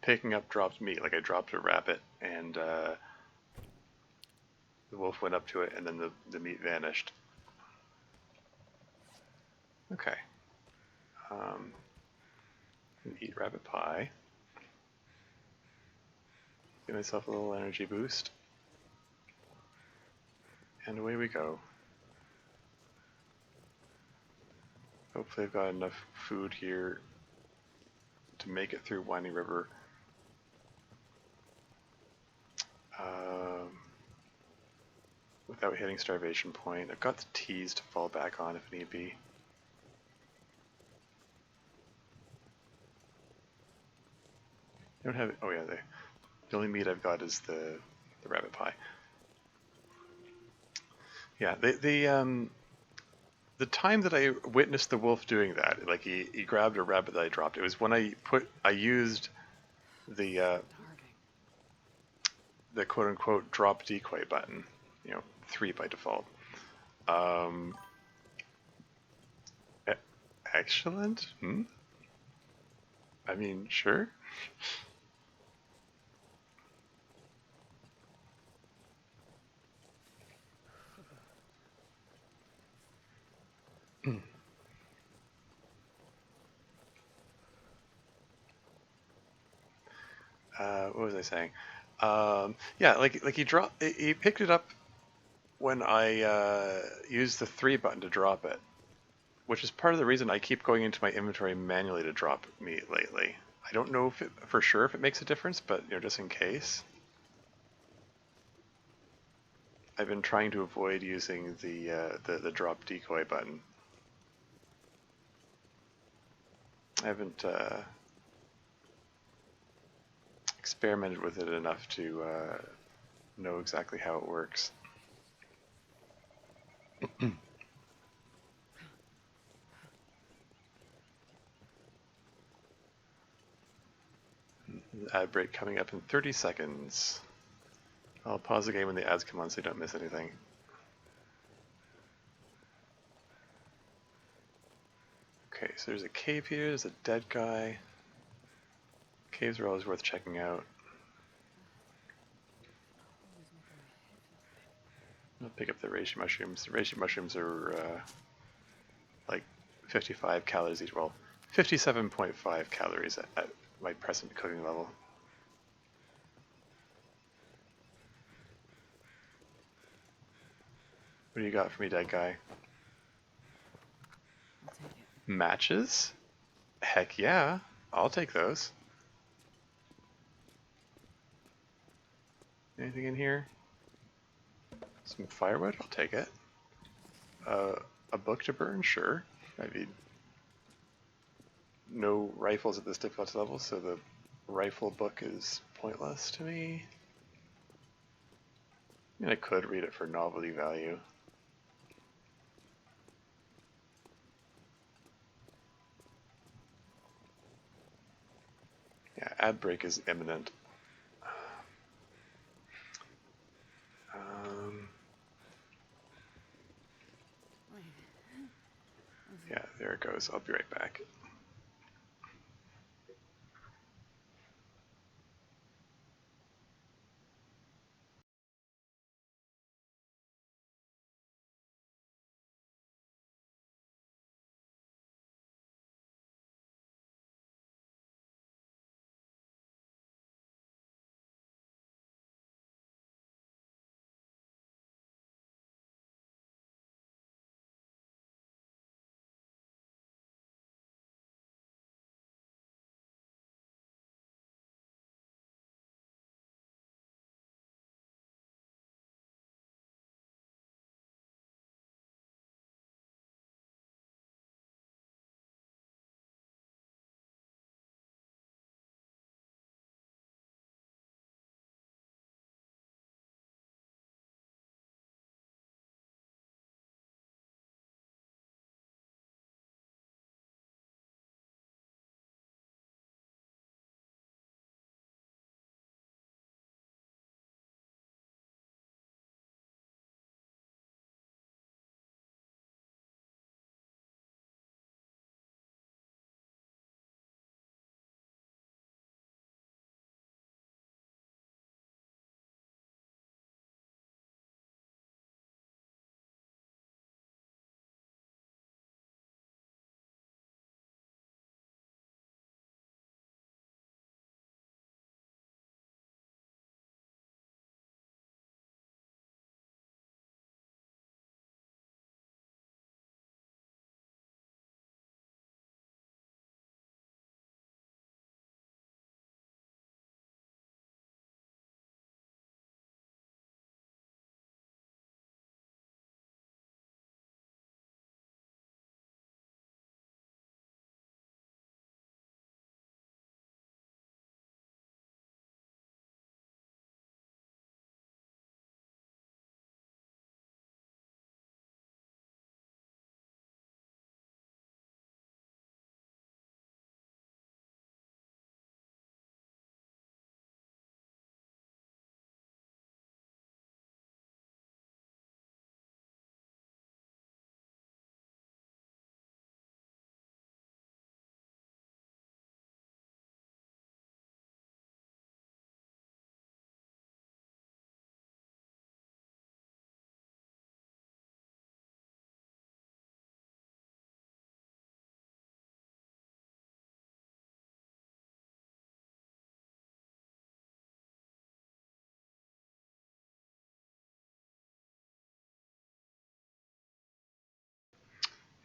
picking up dropped meat. Like I dropped a rabbit, and the wolf went up to it, and then the meat vanished. Okay. Eat rabbit pie. Give myself a little energy boost. And away we go. Hopefully I've got enough food here to make it through Winding River. Without hitting starvation point. I've got the teas to fall back on if need be. I don't have, oh yeah, the only meat I've got is the rabbit pie. Yeah, the time that I witnessed the wolf doing that, like he grabbed a rabbit that I dropped, it was when I used the quote unquote drop decoy button, 3 by default. Excellent. I mean, sure. What was I saying? Yeah, like he picked it up when I used the 3 button to drop it, which is part of the reason I keep going into my inventory manually to drop meat lately. I don't know if for sure if it makes a difference, but just in case. I've been trying to avoid using the drop decoy button. I haven't experimented with it enough to know exactly how it works. Ad break coming up in 30 seconds. I'll pause the game when the ads come on so you don't miss anything. Okay, so there's a cave here, there's a dead guy. Caves are always worth checking out. I'll pick up the reishi mushrooms. The reishi mushrooms are like 55 calories each. Well, 57.5 calories at my present cooking level. What do you got for me, dead guy? I'll take it. Matches? Heck yeah, I'll take those. Anything in here? Some firewood? I'll take it. a book to burn, sure. I mean, no rifles at this difficulty level, so the rifle book is pointless to me. I mean, I could read it for novelty value. Yeah, ad break is imminent. Um, yeah, there it goes. I'll be right back.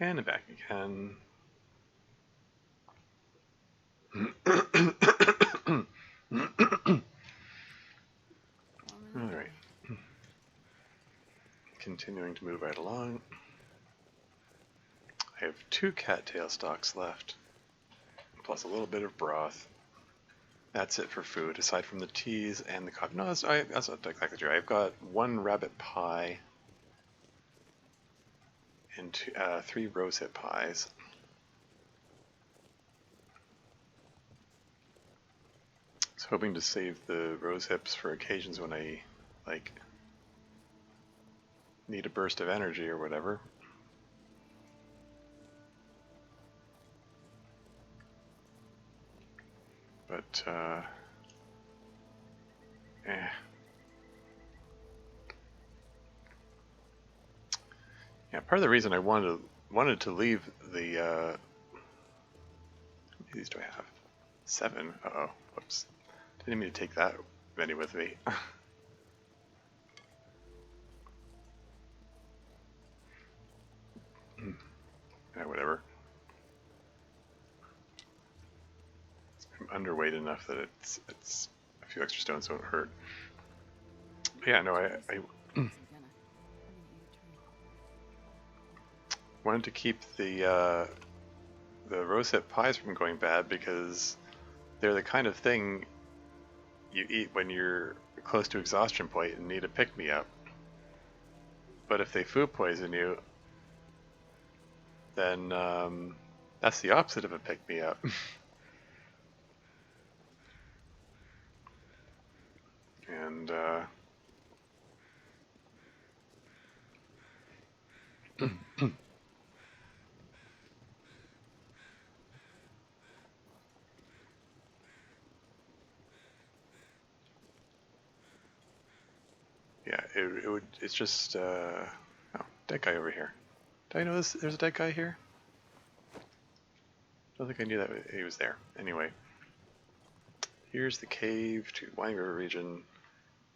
And back again. Alright. Continuing to move right along. I have 2 cattail stalks left, plus a little bit of broth. That's it for food, aside from the teas and the coffee. No, that's not exactly true. I've got 1 rabbit pie and 3 rosehip pies. I was hoping to save the rose hips for occasions when I, like, need a burst of energy or whatever. But, Yeah, part of the reason I wanted to leave the, how many of these do I have? 7. Uh-oh. Whoops. Didn't mean to take that many with me. Yeah, whatever. I'm underweight enough that it's a few extra stones won't hurt. But yeah, no, I wanted to keep the rosehip pies from going bad because they're the kind of thing you eat when you're close to exhaustion point and need a pick-me-up. But if they food poison you, then that's the opposite of a pick-me-up. And yeah, it would. It's just oh, dead guy over here. Did I know there's a dead guy here? I don't think I knew that he was there. Anyway, here's the cave to Wine River region.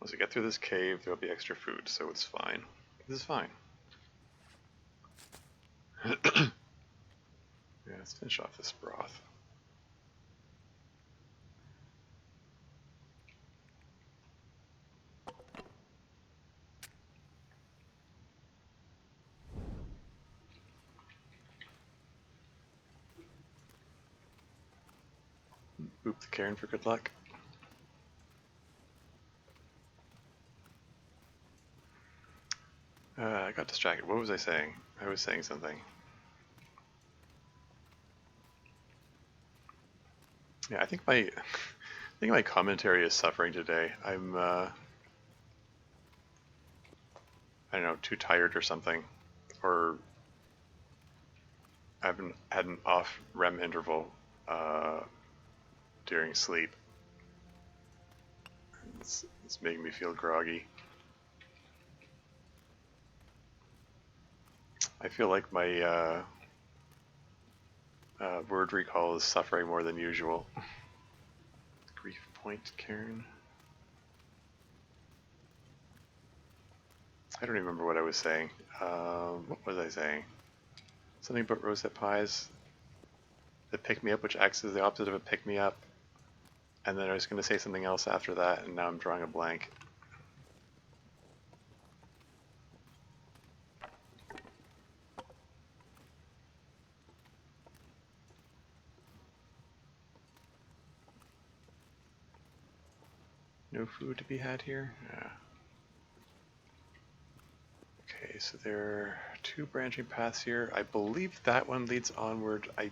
Once we get through this cave, there'll be extra food, so it's fine. This is fine. Yeah, let's finish off this broth. Boop the cairn for good luck. I got distracted. What was I saying? I was saying something. Yeah, I think my commentary is suffering today. I'm I don't know, too tired or something, or I haven't had an off REM interval during sleep. It's making me feel groggy. I feel like my word recall is suffering more than usual. Grief point, Karen. I don't remember what I was saying. What was I saying? Something about rosette pies. The pick-me-up, which acts as the opposite of a pick-me-up. And then I was going to say something else after that, and now I'm drawing a blank. No food to be had here? Yeah. Okay, so there are two branching paths here. I believe that one leads onward. I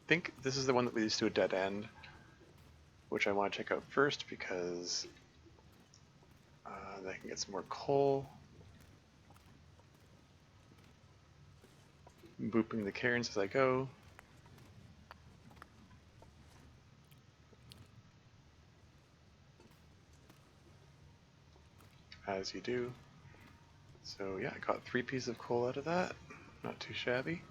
think this is the one that leads to a dead end, which I want to check out first because I can get some more coal. I'm booping the cairns as I go. As you do. So yeah, I got 3 pieces of coal out of that. Not too shabby.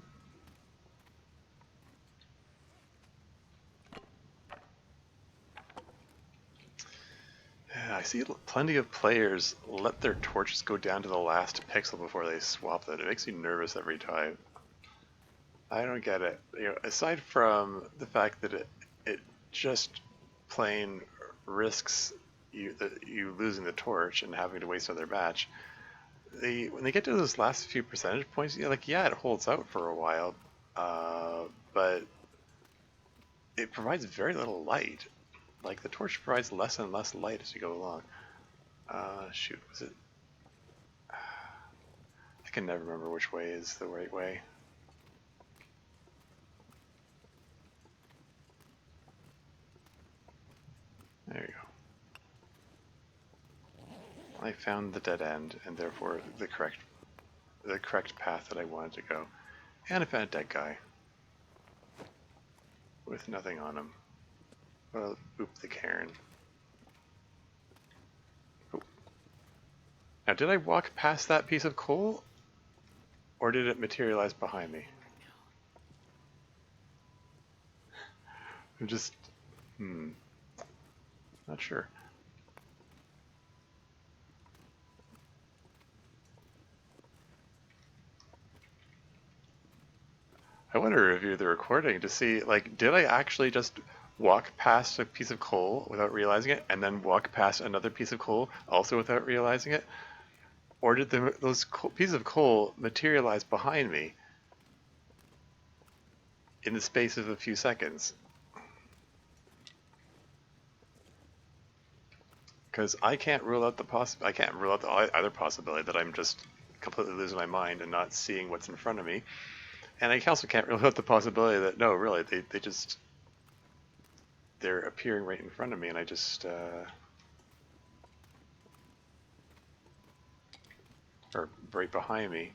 Yeah, I see plenty of players let their torches go down to the last pixel before they swap them. It makes me nervous every time. I don't get it. You know, aside from the fact that it just plain risks you losing the torch and having to waste another match. When they get to those last few percentage points, you're like, yeah, it holds out for a while, but it provides very little light. Like the torch provides less and less light as you go along. Shoot, was it? I can never remember which way is the right way. There you go. I found the dead end, and therefore the correct path that I wanted to go. And I found a dead guy with nothing on him. Well, boop the cairn. Oh. Now, did I walk past that piece of coal, or did it materialize behind me? I'm just, not sure. I want to review the recording to see, like, did I actually just walk past a piece of coal without realizing it, and then walk past another piece of coal also without realizing it? Or did those pieces of coal materialize behind me, in the space of a few seconds. Because I can't rule out I can't rule out the either possibility that I'm just completely losing my mind and not seeing what's in front of me. And I also can't rule out the possibility that no, really, they're appearing right in front of me, and I just or right behind me.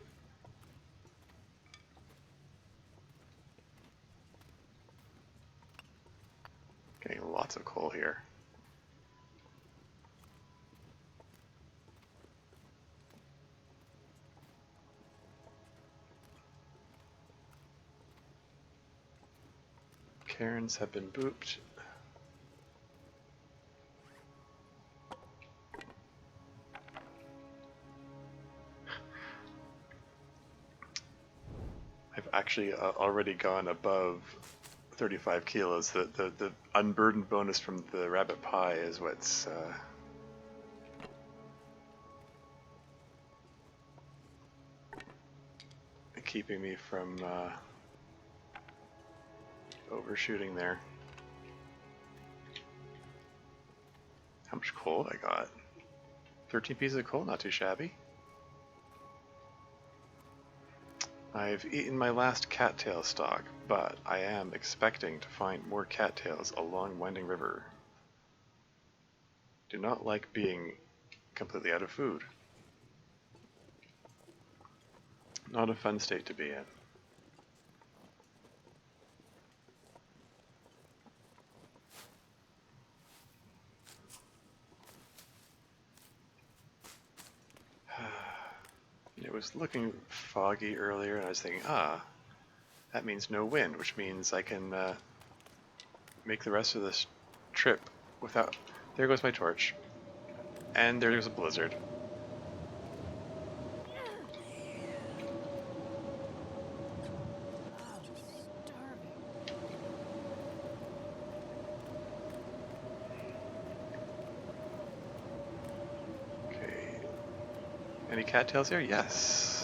Getting lots of coal here. Cairns have been booped. I've actually already gone above 35 kilos. The unburdened bonus from the rabbit pie is what's keeping me from overshooting there. How much coal have I got? 13 pieces of coal, not too shabby. I've eaten my last cattail stock, but I am expecting to find more cattails along Winding River. Do not like being completely out of food. Not a fun state to be in. It was looking foggy earlier, and I was thinking, that means no wind, which means I can make the rest of this trip without... There goes my torch. And there goes a blizzard. Okay. Any cattails here? Yes.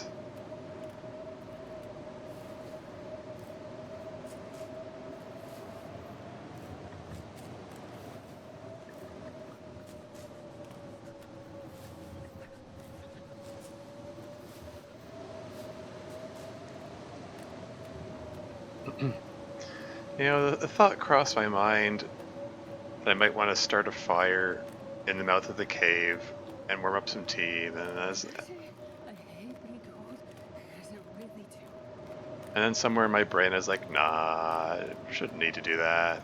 You know, the thought crossed my mind that I might want to start a fire in the mouth of the cave and warm up some tea. And then somewhere in my brain is like, nah, shouldn't need to do that.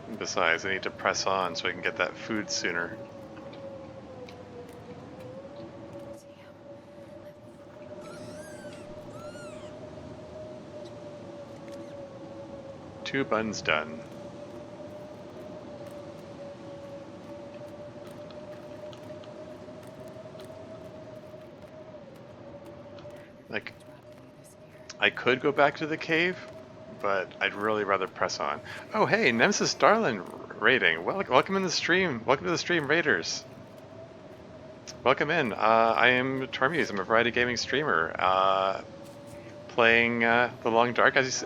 And besides, I need to press on so I can get that food sooner. Two buns done. Like, I could go back to the cave, but I'd really rather press on. Oh, hey, Nemesis Darlin raiding. Welcome in the stream. Welcome to the stream, Raiders. Welcome in. I am Tormuse. I'm a variety gaming streamer. Playing The Long Dark as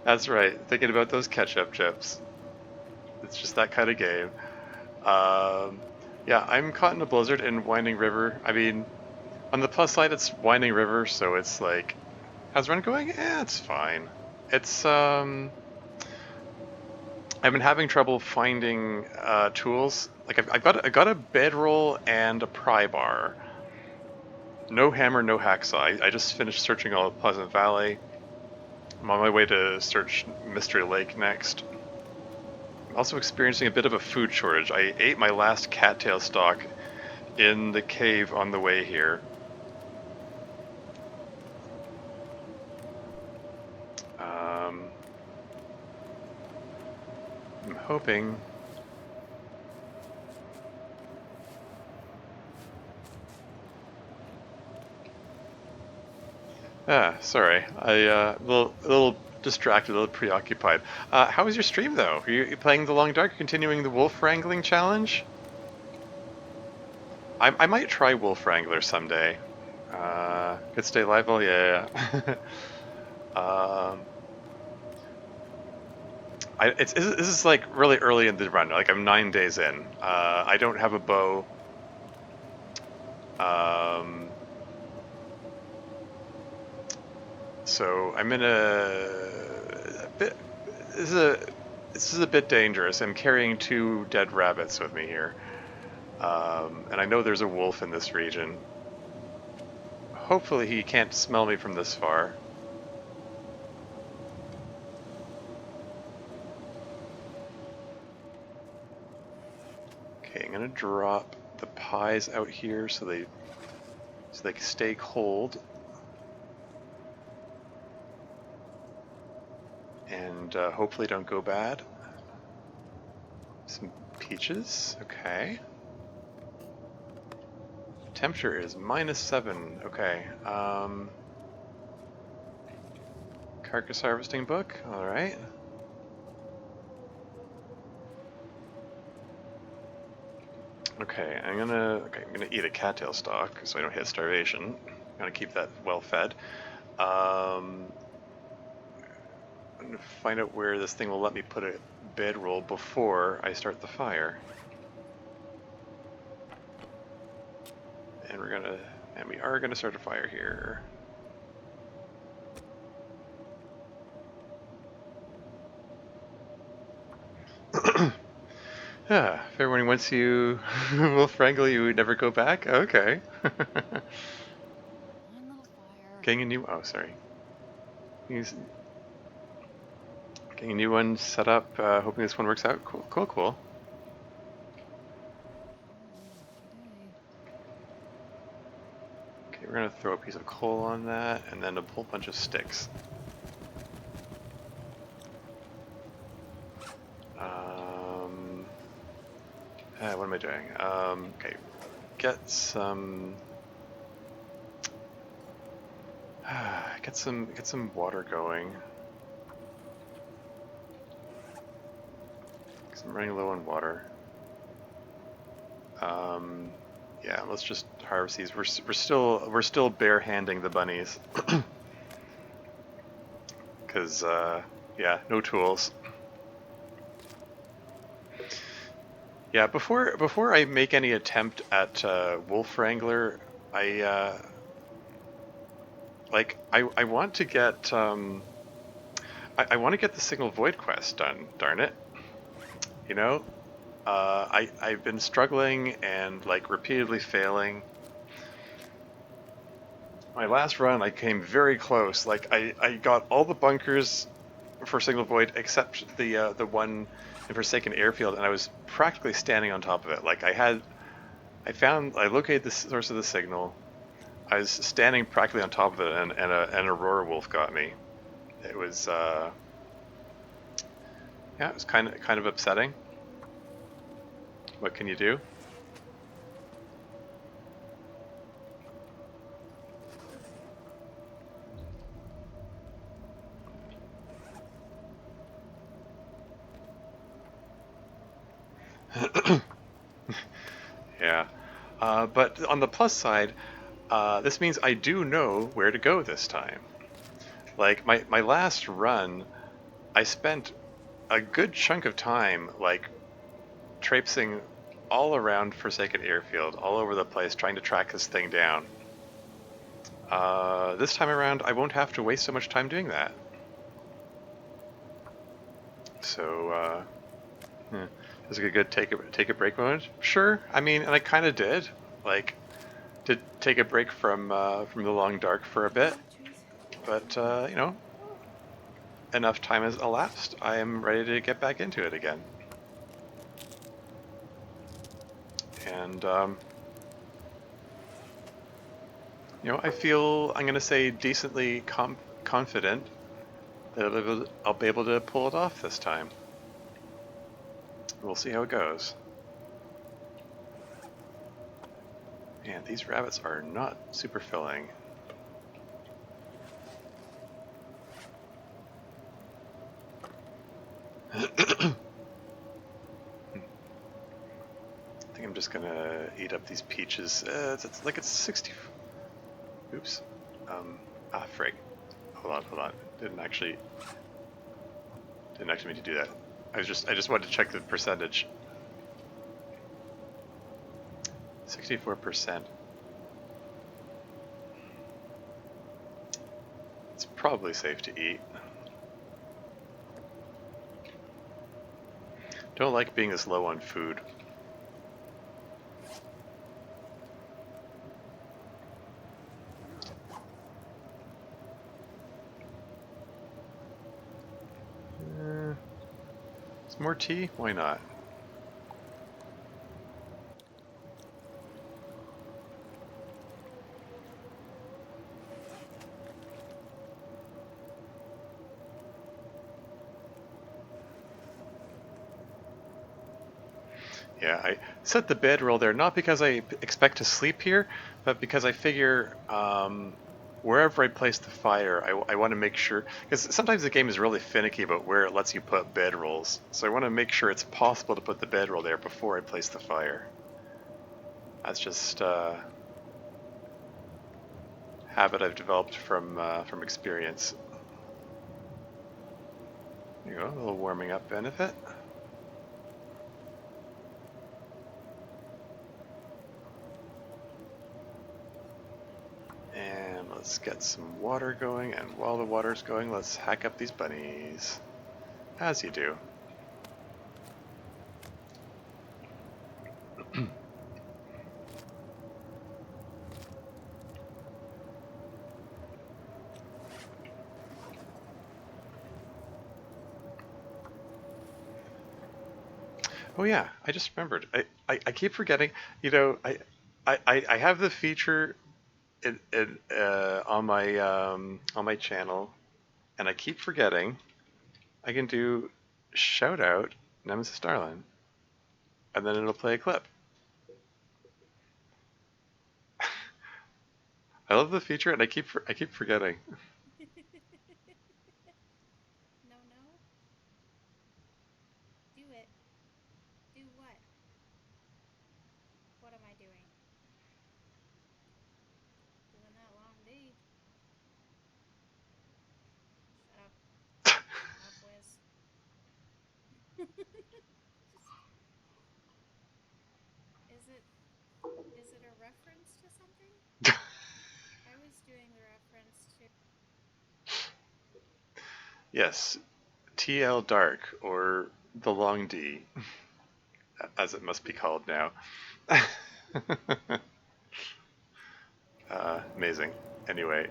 That's right. Thinking about those ketchup chips. It's just that kind of game. Yeah, I'm caught in a blizzard in Winding River. I mean, on the plus side, it's Winding River, so it's like, how's the run going? It's fine. It's I've been having trouble finding tools. Like I got a bedroll and a pry bar. No hammer, no hacksaw. I just finished searching all of Pleasant Valley. I'm on my way to search Mystery Lake next. I'm also experiencing a bit of a food shortage. I ate my last cattail stalk in the cave on the way here. I'm hoping... sorry. A little distracted, a little preoccupied. How was your stream though? Are you playing the Long Dark, continuing the wolf wrangling challenge? I might try wolf wrangler someday. Good stay alive. Oh yeah. um, this is like really early in the run. Like I'm 9 days in. I don't have a bow. So I'm in a bit. This is a this is a bit dangerous. I'm carrying 2 dead rabbits with me here, and I know there's a wolf in this region. Hopefully he can't smell me from this far. Okay, I'm gonna drop the pies out here so they can stay cold. And hopefully don't go bad. Some peaches, okay. Temperature is -7, okay. Carcass harvesting book, alright. Okay, I'm gonna eat a cattail stalk so I don't hit starvation. I'm gonna keep that well fed. I'm gonna find out where this thing will let me put a bedroll before I start the fire. And we are gonna start a fire here. Yeah, fair warning, once you will wrangle, you would never go back? Okay. One little fire. Getting a new, oh sorry. Getting a new one set up, hoping this one works out. Cool, cool, cool. Okay, we're gonna throw a piece of coal on that, and then a whole bunch of sticks. What am I doing? Okay, get some get some water going. Cause I'm running low on water. Yeah, let's just harvest these. We're still bare-handing the bunnies. Cause yeah, no tools. Yeah, before I make any attempt at Wolf Wrangler, I I want to get I want to get the Signal Void quest done. Darn it, you know, I've been struggling and like repeatedly failing. My last run, I came very close. Like I got all the bunkers for Signal Void except the one in Forsaken Airfield, and I was practically standing on top of it. Like I located the source of the signal. I was standing practically on top of it, and an Aurora Wolf got me. It was yeah, it was kind of upsetting. What can you do? Yeah, but on the plus side, this means I do know where to go this time. Like my last run, I spent a good chunk of time like traipsing all around Forsaken Airfield, all over the place, trying to track this thing down. This time around, I won't have to waste so much time doing that. So, yeah. Is it a good take a break moment? Sure. I mean, and I kind of did. Like, did take a break from the Long Dark for a bit, but you know, enough time has elapsed. I am ready to get back into it again. And you know, I feel, I'm gonna say, decently confident that I'll be able to pull it off this time. We'll see how it goes. Man, these rabbits are not super filling. I think I'm just gonna eat up these peaches. It's like it's 60. Oops. Frig. Hold on. Didn't actually mean to do that. I just wanted to check the percentage. 64%. It's probably safe to eat. Don't like being this low on food. Is more tea? Why not? Yeah, I set the bedroll there not because I expect to sleep here, but because I figure wherever I place the fire, I want to make sure, because sometimes the game is really finicky about where it lets you put bedrolls. So I want to make sure it's possible to put the bedroll there before I place the fire. That's just habit I've developed from experience. There you go, a little warming up benefit. And let's get some water going, and while the water's going, let's hack up these bunnies. As you do. Oh yeah, I just remembered. I keep forgetting. You know, I have the feature on my channel, and I keep forgetting. I can do shout out Nemesis Darlin, and then it'll play a clip. I love the feature, and I keep forgetting. No, no. Do it. Do what? What am I doing? Doing that long D. Shut up. Shut up, Wiz. Is it a reference to something? I was doing the reference to Yes, TL Dark, or the Long D, as it must be called now. Amazing. Anyway,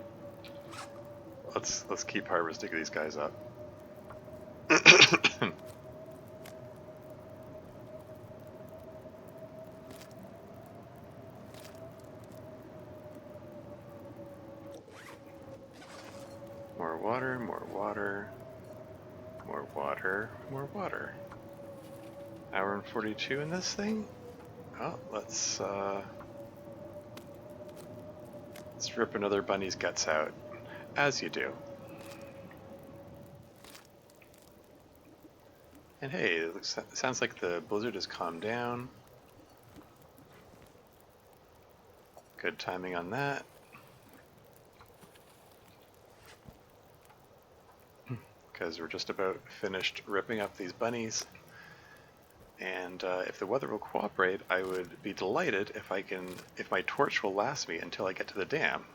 let's keep harvesting these guys up. More water, more water, more water, more water. Hour and 42 in this thing? Oh, let's rip another bunny's guts out, as you do. And hey, it sounds like the blizzard has calmed down. Good timing on that. Because we're just about finished ripping up these bunnies. And if the weather will cooperate, I would be delighted if my torch will last me until I get to the dam.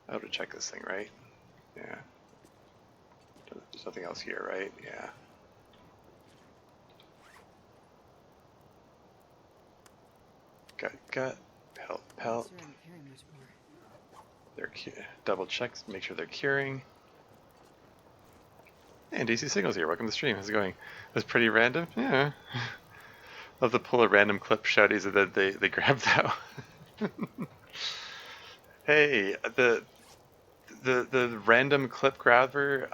I have to check this thing, right? Yeah. There's nothing else here, right? Yeah. Gut, pelt. sure I didn't carry much more. They're double check, make sure they're curing. Hey, and DC Signals here. Welcome to the stream. How's it going? It was pretty random. Yeah. Love to pull a random clip shouties and then they grab that one. Hey, the random clip grabber,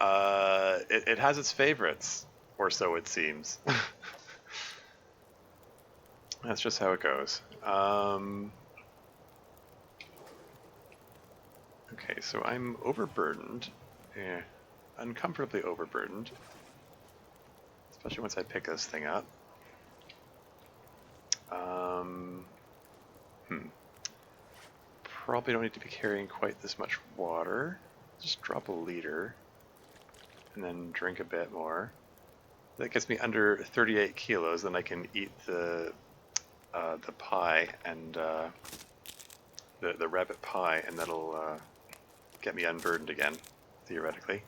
it has its favorites, or so it seems. That's just how it goes. Okay, so I'm overburdened. Yeah, uncomfortably overburdened. Especially once I pick this thing up. Um, Probably don't need to be carrying quite this much water. Just drop a liter and then drink a bit more. That gets me under 38 kilos, then I can eat the pie and the rabbit pie, and that'll get me unburdened again, theoretically.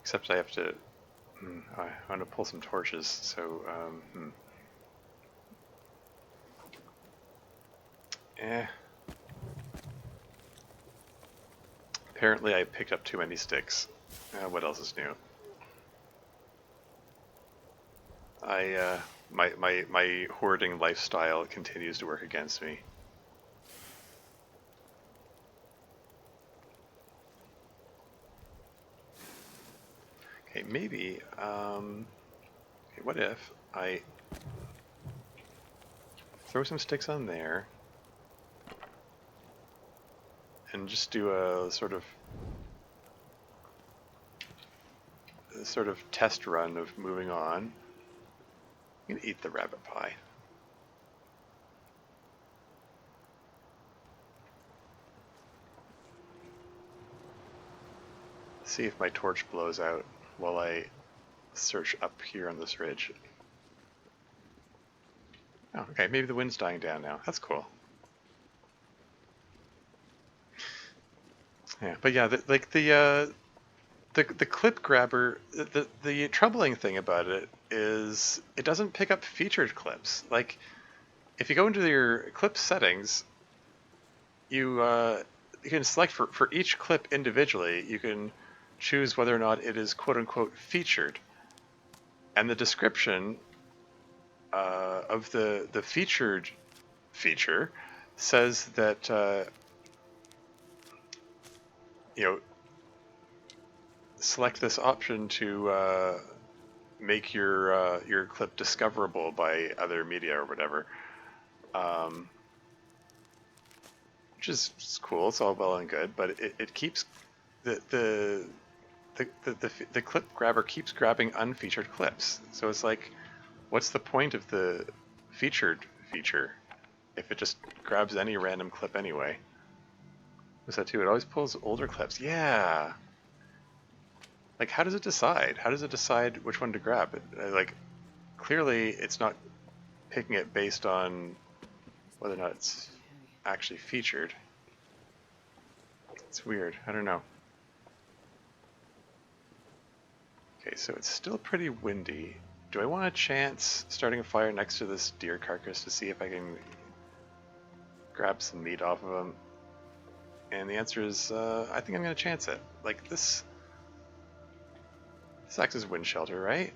Except I have to. I want to pull some torches, so. Eh. Apparently, I picked up too many sticks. What else is new? My hoarding lifestyle continues to work against me. Okay, maybe. Okay, what if I throw some sticks on there and just do a sort of test run of moving on. I'm gonna eat the rabbit pie. See if my torch blows out while I search up here on this ridge. Oh, okay, maybe the wind's dying down now. That's cool. Yeah, but yeah, the clip grabber. The troubling thing about it is it doesn't pick up featured clips. Like, if you go into your clip settings, you can select for each clip individually. You can choose whether or not it is quote unquote featured, and the description of the featured feature says that you know, select this option to make your clip discoverable by other media or whatever, um, which is cool. It's all well and good, but it keeps the clip grabber keeps grabbing unfeatured clips. So it's like, what's the point of the featured feature if it just grabs any random clip anyway? What's that too? It always pulls older clips. Yeah. Like, how does it decide? How does it decide which one to grab? Like, clearly it's not picking it based on whether or not it's actually featured. It's weird. I don't know. Okay, so it's still pretty windy. Do I want a chance starting a fire next to this deer carcass to see if I can grab some meat off of him? And the answer is, I think I'm going to chance it. Like, this acts as wind shelter, right?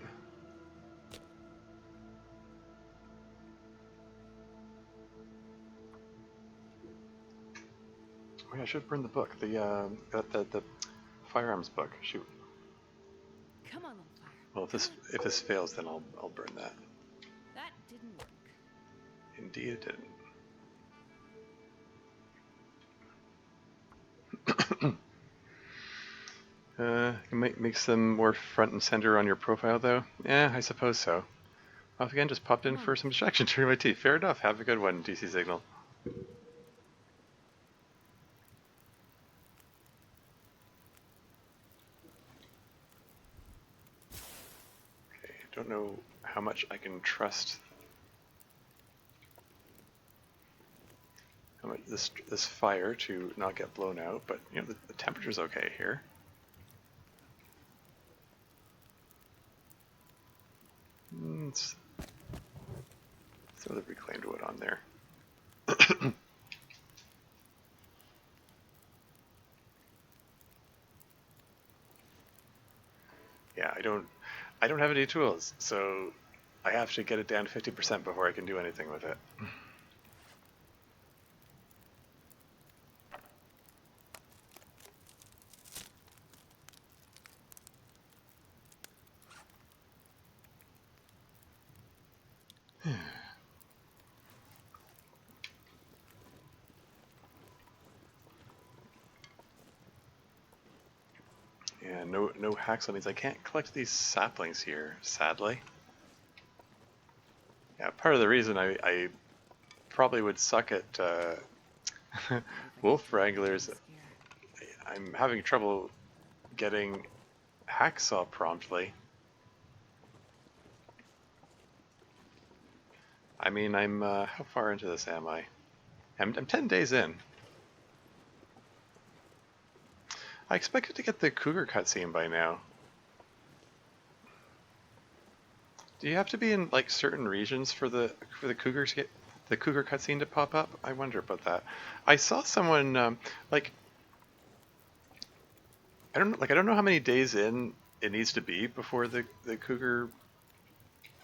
Oh yeah, I should burn the book. The firearms book. Shoot. Come on, fire. Well, if this fails, then I'll burn that. That didn't work. Indeed, it didn't. It makes them more front and center on your profile, though. Yeah, I suppose so. Off again, just popped in for some distraction during my tea. Fair enough. Have a good one, DC Signal. Okay, don't know how much I can trust this fire to not get blown out, but you know the temperature's okay here. Let's throw the reclaimed wood on there. Yeah, I don't have any tools, so I have to get it down 50% before I can do anything with it. And no hacksaw means I can't collect these saplings here, sadly. Yeah, part of the reason I probably would suck at wolf wranglers. I'm having trouble getting hacksaw promptly. I mean, I'm how far into this am I? I'm 10 days in. I expected to get the cougar cutscene by now. Do you have to be in like certain regions for the cougars to get the cougar cutscene to pop up? I wonder about that. I saw someone like I don't know how many days in it needs to be before the cougar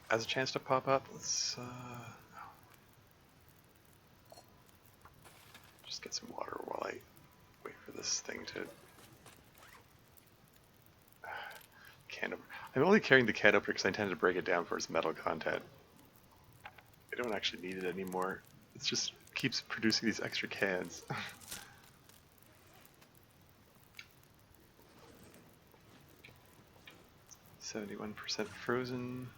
has a chance to pop up. Let's just get some water while I wait for this thing to can opener. I'm only carrying the can opener because I intended to break it down for its metal content. I don't actually need it anymore. It just keeps producing these extra cans. 71% frozen.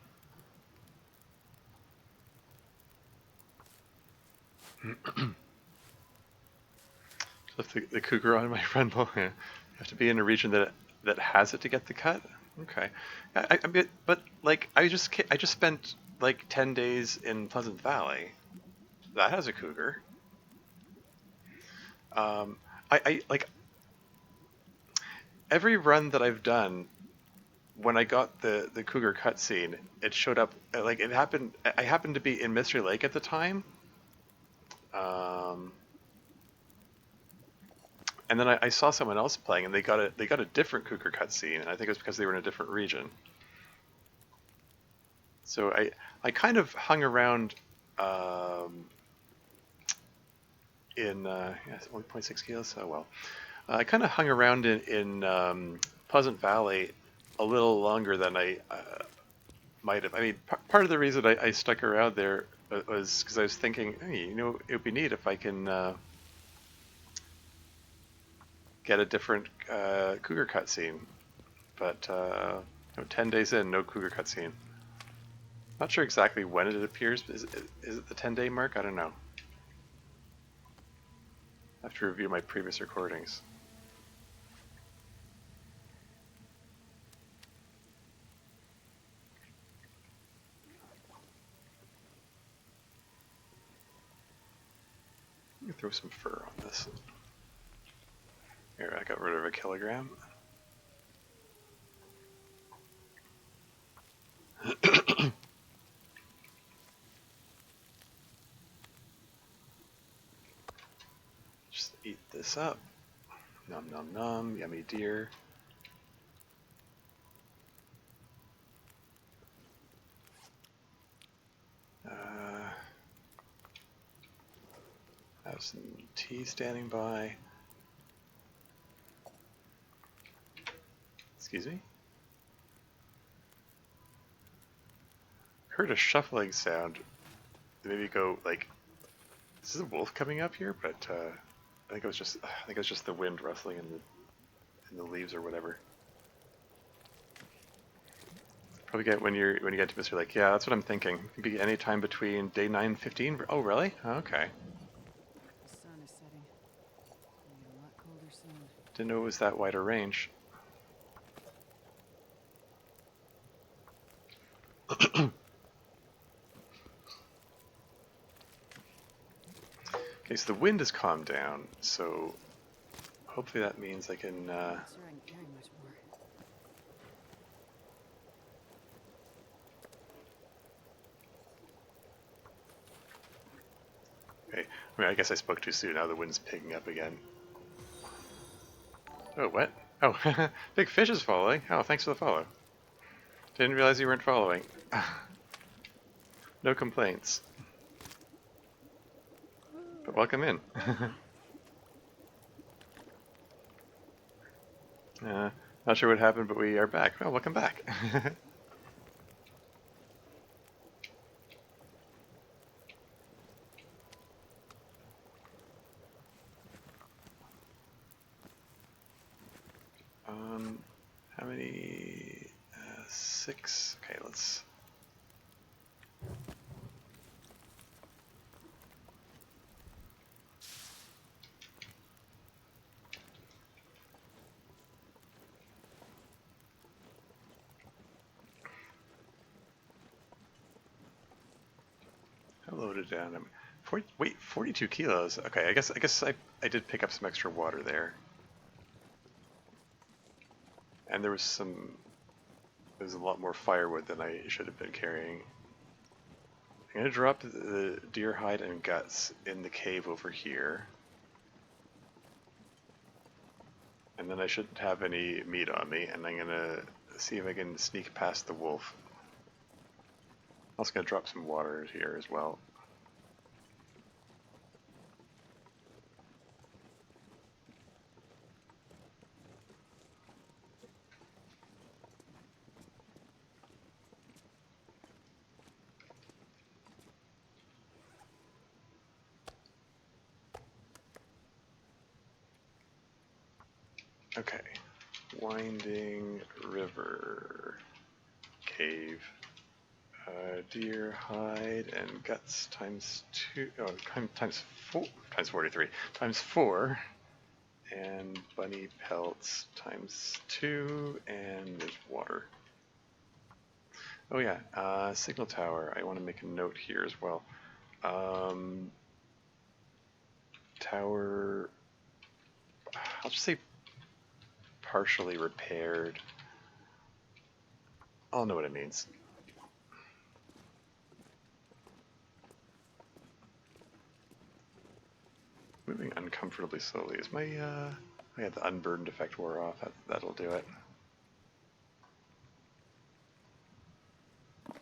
Left the cougar on my friend bowl. Yeah. You have to be in a region that has it to get the cut. Okay, I mean, but like I just spent like 10 days in Pleasant Valley. That has a cougar. I like every run that I've done. When I got the cougar cutscene, it showed up like it happened. I happened to be in Mystery Lake at the time. Um, And then I saw someone else playing, and they got a different cougar cutscene, and I think it was because they were in a different region. So I kind of hung around in yeah, 1.6 kilos. Oh well, I kind of hung around in Pleasant Valley a little longer than I might have. I mean, part of the reason I stuck around there was because I was thinking, hey, you know, it would be neat if I can get a different cougar cutscene. But 10 days in, no cougar cutscene. Not sure exactly when it appears. Is it the 10-day mark? I don't know. I have to review my previous recordings. Let me throw some fur on this. Here, I got rid of a kilogram. Just eat this up. Nom nom nom, yummy deer. Have some tea standing by. Excuse me? Heard a shuffling sound. Maybe go like, is this a wolf coming up here? But I think it was just the wind rustling in the leaves or whatever. Probably get when you get to this, you're like, yeah, that's what I'm thinking. It could be any time between day 9 and 15. Oh, really? Okay. The sun is setting. It'll get a lot colder soon. Didn't know it was that wide a range. Okay, so the wind has calmed down, so hopefully that means I can. Not sure I'm carrying much more. Okay, I mean, I guess I spoke too soon. Now the wind's picking up again. Oh, what? Oh, big fish is following. Oh, thanks for the follow. Didn't realize you weren't following. No complaints. But welcome in. Not sure what happened, but we are back. Oh, welcome back. 6. Okay, let's... I loaded down. 42 kilos. Okay, I guess I did pick up some extra water there. And there was a lot more firewood than I should have been carrying. I'm gonna drop the deer hide and guts in the cave over here. And then I shouldn't have any meat on me, and I'm gonna see if I can sneak past the wolf. I'm also gonna drop some water here as well. Okay, winding river, cave, deer hide and guts times 2, oh, times 4, times 43, times 4, and bunny pelts times 2, and there's water. Oh yeah, signal tower, I want to make a note here as well. Tower, I'll just say partially repaired. I'll know what it means. Moving uncomfortably slowly. Is my, yeah, the unburdened effect wore off. That'll do it. Uh,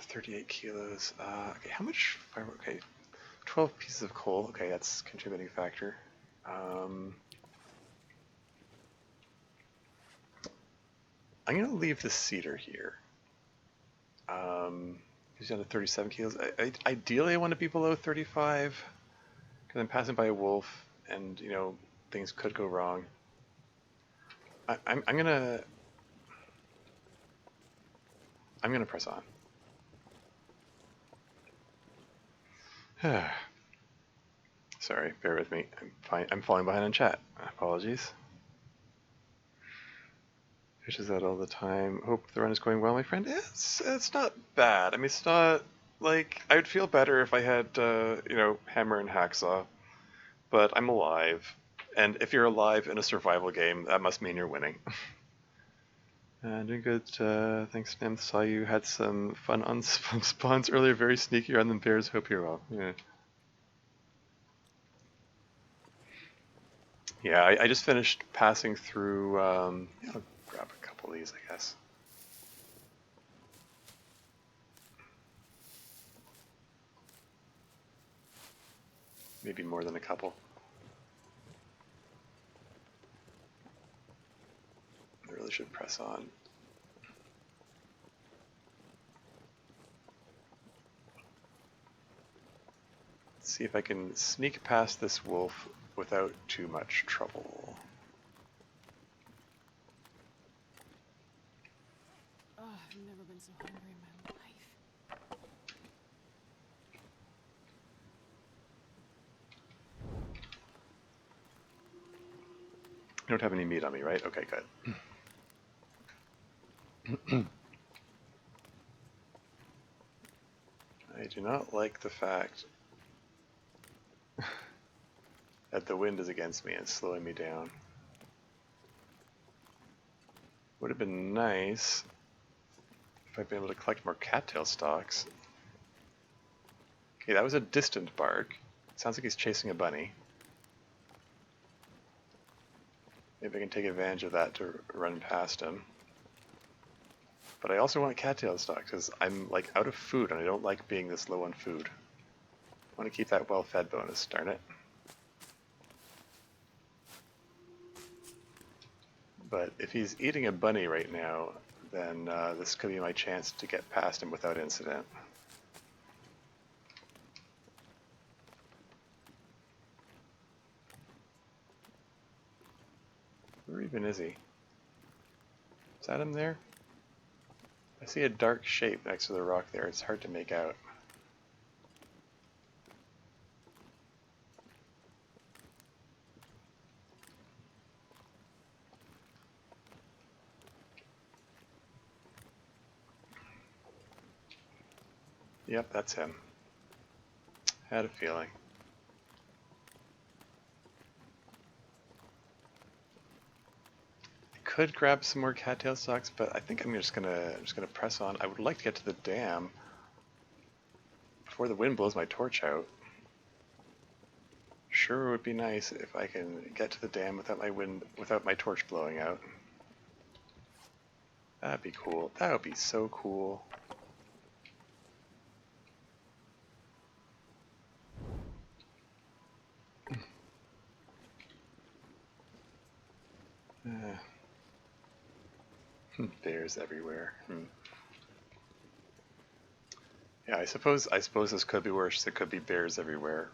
38 kilos. Okay, how much firewood? Okay, 12 pieces of coal. Okay, that's a contributing factor. I'm going to leave the cedar here. He's down to 37 kilos. Ideally, I want to be below 35 because I'm passing by a wolf and, you know, things could go wrong. I'm gonna press on. Sorry, bear with me. I'm falling behind on chat. Apologies. Fishes out all the time. Hope the run is going well, my friend. It's not bad. I mean, it's not like I would feel better if I had you know, hammer and hacksaw. But I'm alive, and if you're alive in a survival game, that must mean you're winning. Doing good. Thanks, Nim. Saw you had some fun on spawns earlier. Very sneaky on the bears. Hope you're well. Yeah. Yeah, I just finished passing through. Yeah, I'll grab a couple of these, I guess. Maybe more than a couple. I really should press on. Let's see if I can sneak past this wolf without too much trouble. Oh, I've never been so hungry in my life. You don't have any meat on me, right? Okay, good. I do not like the fact that the wind is against me and slowing me down. Would have been nice if I'd been able to collect more cattail stalks. Okay, that was a distant bark. Sounds like he's chasing a bunny. Maybe I can take advantage of that to run past him. But I also want cattail stalks because I'm like out of food and I don't like being this low on food. I want to keep that well-fed bonus, darn it. But if he's eating a bunny right now, then this could be my chance to get past him without incident. Where even is he? Is that him there? see a dark shape next to the rock there. It's hard to make out. Yep, that's him. Had a feeling. I could grab some more cattail stalks, but I think I'm just gonna press on. I would like to get to the dam before the wind blows my torch out. Sure would be nice if I can get to the dam without my torch blowing out. That'd be cool. That would be so cool. Bears everywhere. Yeah, I suppose this could be worse. There could be bears everywhere.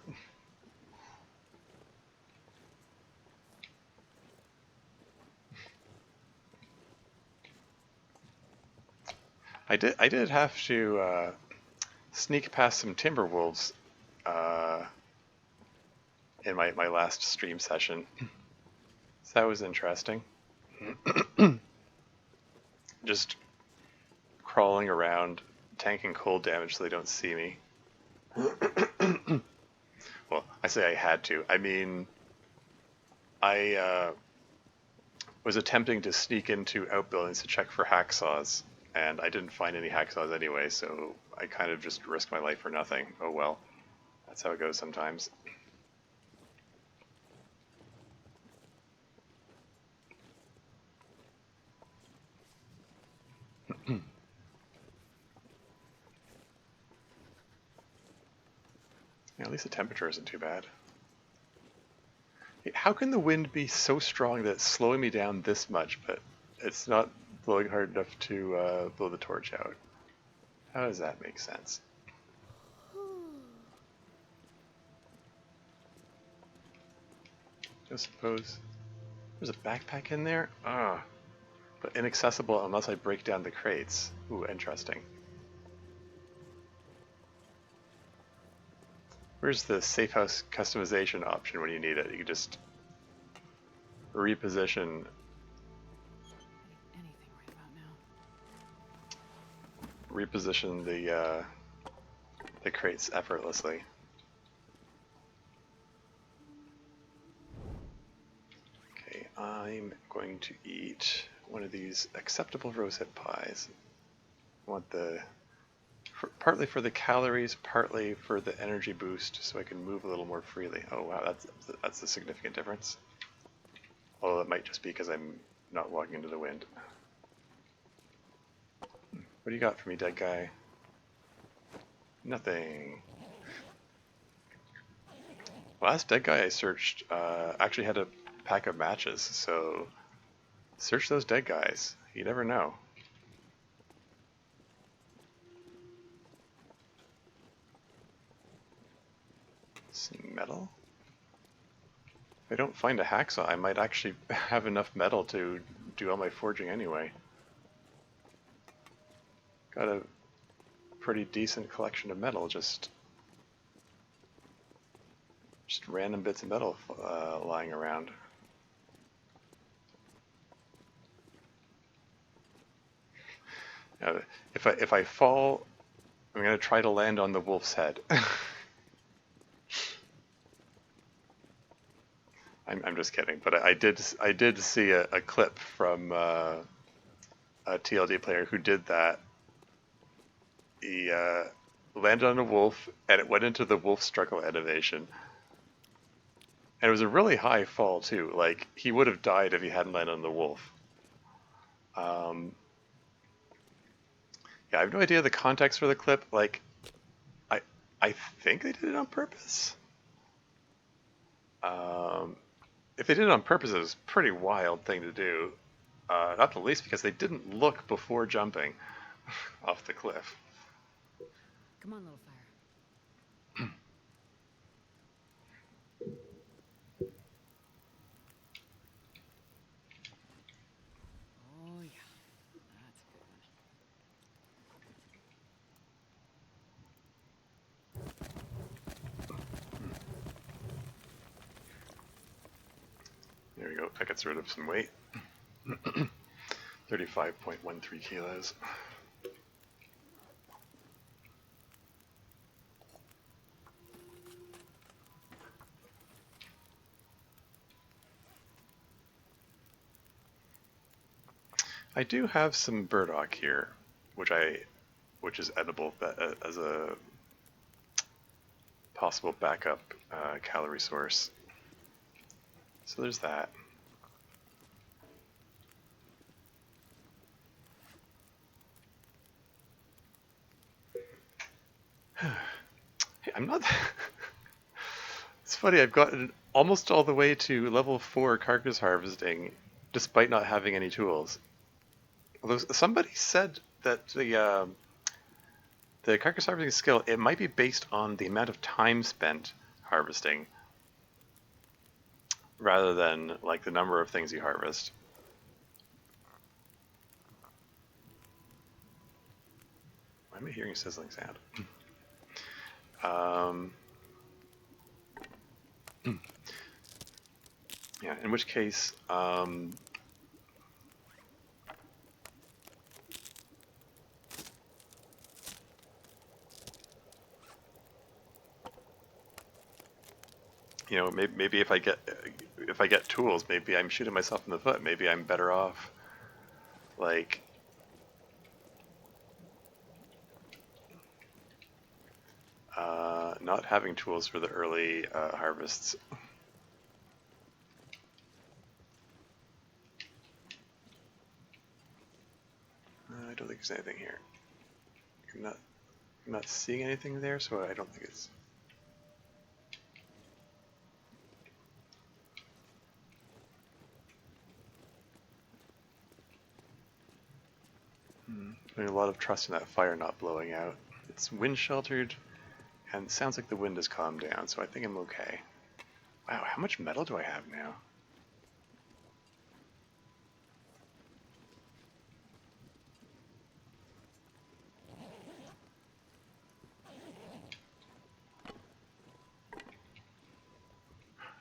I did have to sneak past some timber wolves in my last stream session. So that was interesting. Just crawling around, tanking cold damage so they don't see me. Well, I say I had to. I mean, I was attempting to sneak into outbuildings to check for hacksaws, and I didn't find any hacksaws anyway, so I kind of just risked my life for nothing. Oh well. That's how it goes sometimes. Yeah, at least the temperature isn't too bad. How can the wind be so strong that it's slowing me down this much, but it's not blowing hard enough to blow the torch out? How does that make sense? I suppose there's a backpack in there? Ah, but inaccessible unless I break down the crates. Ooh, interesting. Where's the safe house customization option when you need it? You can just reposition. Anything right about now. Reposition the crates effortlessly. Okay, I'm going to eat one of these acceptable rosehip pies. I want partly for the calories, partly for the energy boost, so I can move a little more freely. Oh wow, that's a significant difference. Although it might just be because I'm not walking into the wind. What do you got for me, dead guy? Nothing. Last dead guy I searched actually had a pack of matches, so search those dead guys. You never know. Some metal? If I don't find a hacksaw, I might actually have enough metal to do all my forging anyway. Got a pretty decent collection of metal, just random bits of metal lying around. If I fall, I'm gonna try to land on the wolf's head. I'm just kidding, but I did see a clip from a TLD player who did that. He landed on a wolf, and it went into the wolf struggle animation. And it was a really high fall too. Like, he would have died if he hadn't landed on the wolf. Yeah, I have no idea the context for the clip. Like, I think they did it on purpose. If they did it on purpose, it was a pretty wild thing to do. Not the least because they didn't look before jumping off the cliff. Come on, little fire. Oh yeah, that's a good one. that gets rid of some weight. 35.13 kilos. I do have some burdock here, which is edible as a possible backup calorie source. So there's that. Hey, I'm not. It's funny. I've gotten almost all the way to level 4 carcass harvesting, despite not having any tools. Although somebody said that the carcass harvesting skill, it might be based on the amount of time spent harvesting, rather than like the number of things you harvest. Why am I hearing a sizzling sound? Yeah, in which case, you know, maybe if I get tools, maybe I'm shooting myself in the foot. Maybe I'm better off, like, not having tools for the early harvests. I don't think there's anything here. I'm not seeing anything there, so I don't think it's. Putting a lot of trust in that fire not blowing out. It's wind sheltered, and it sounds like the wind has calmed down, so I think I'm okay. Wow, how much metal do I have now?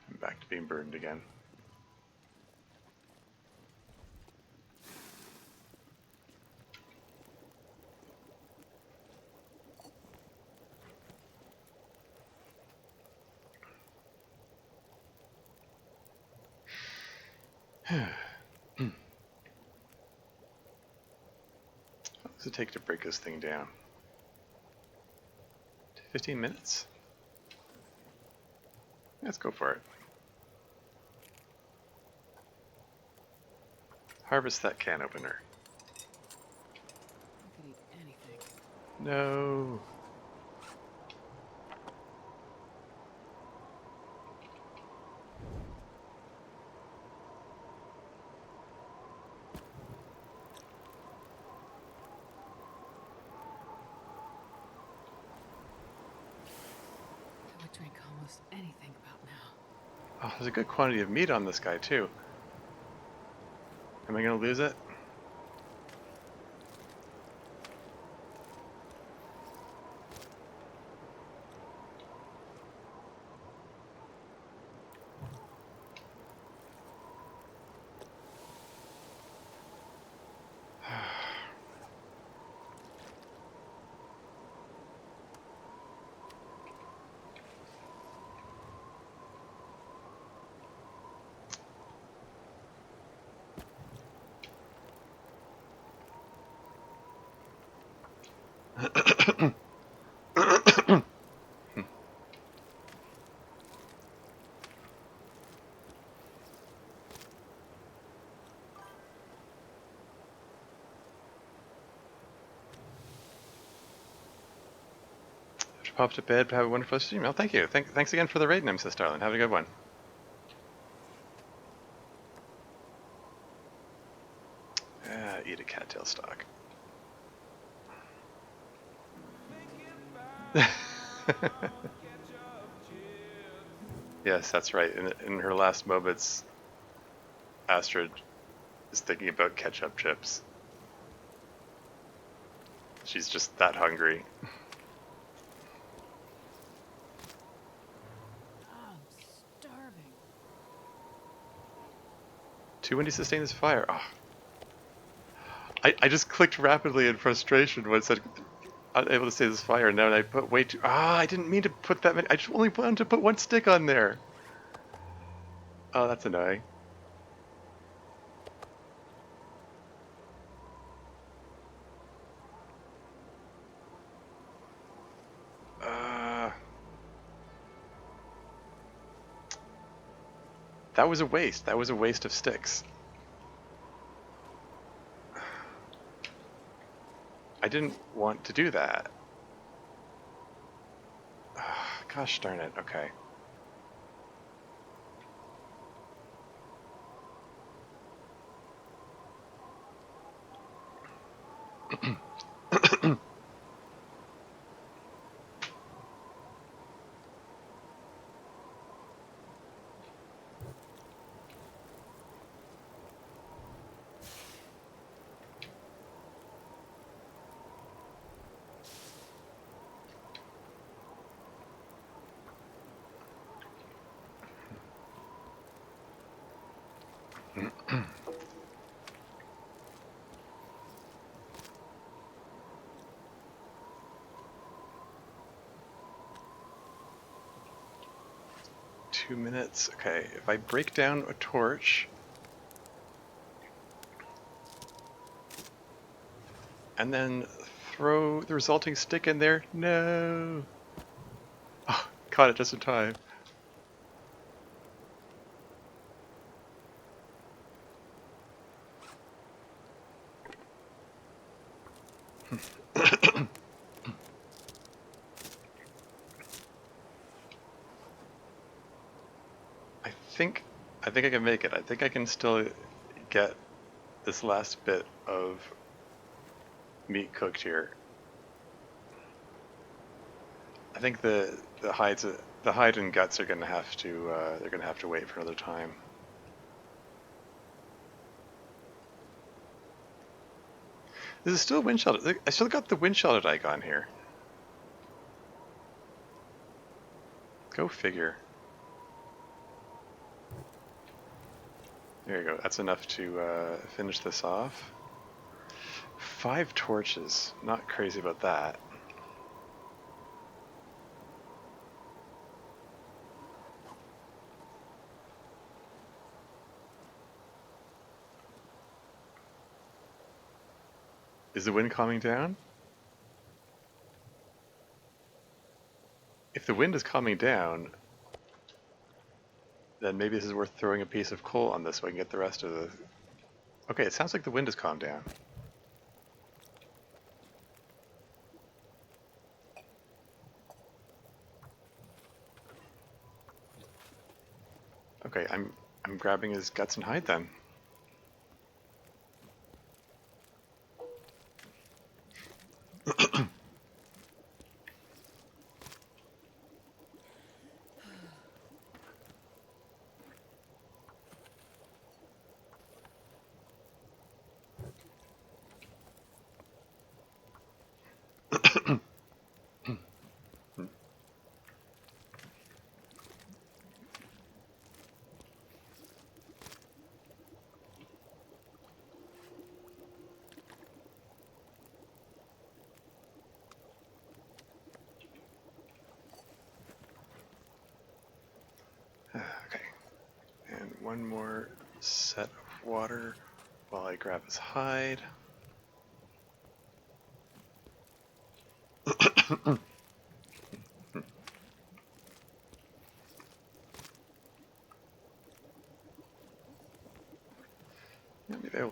I'm back to being burned again. What does it take to break this thing down? 15 minutes? Let's go for it. Harvest that can opener. I could eat anything. No. I would drink almost anything about now. Oh, there's a good quantity of meat on this guy too. Am I gonna lose it? Pop to bed, have a wonderful stream. Oh, thank you. Thanks again for the raid, Nemesis Darling. Have a good one. Eat a cattail stalk. Yes, that's right. In her last moments, Astrid is thinking about ketchup chips. She's just that hungry. I'm starving. 2 when he sustains fire. Oh. I just clicked rapidly in frustration when it said unable to stay this fire, and now I put way too. Ah, I didn't mean to put that many. I just only wanted to put one stick on there. Oh, that's annoying. Uh, that was a waste. That was a waste of sticks. I didn't want to do that. Gosh darn it. Okay. Two minutes. Okay, if I break down a torch and then throw the resulting stick in there, no. Oh, caught it just in time. I think I think I can make it. I think I can still get this last bit of meat cooked here. I think the hides the hide and guts are gonna have to they're gonna have to wait for another time. This is still wind shelter. I still got the wind sheltered icon here. Go figure. There you go. That's enough to finish this off. 5 torches. Not crazy about that. Is the wind calming down? If the wind is calming down, then maybe this is worth throwing a piece of coal on this so I can get the rest of the... Okay, it sounds like the wind has calmed down. Okay, I'm grabbing his guts and hide then. Okay, and one more set of water while I grab his hide. Yeah,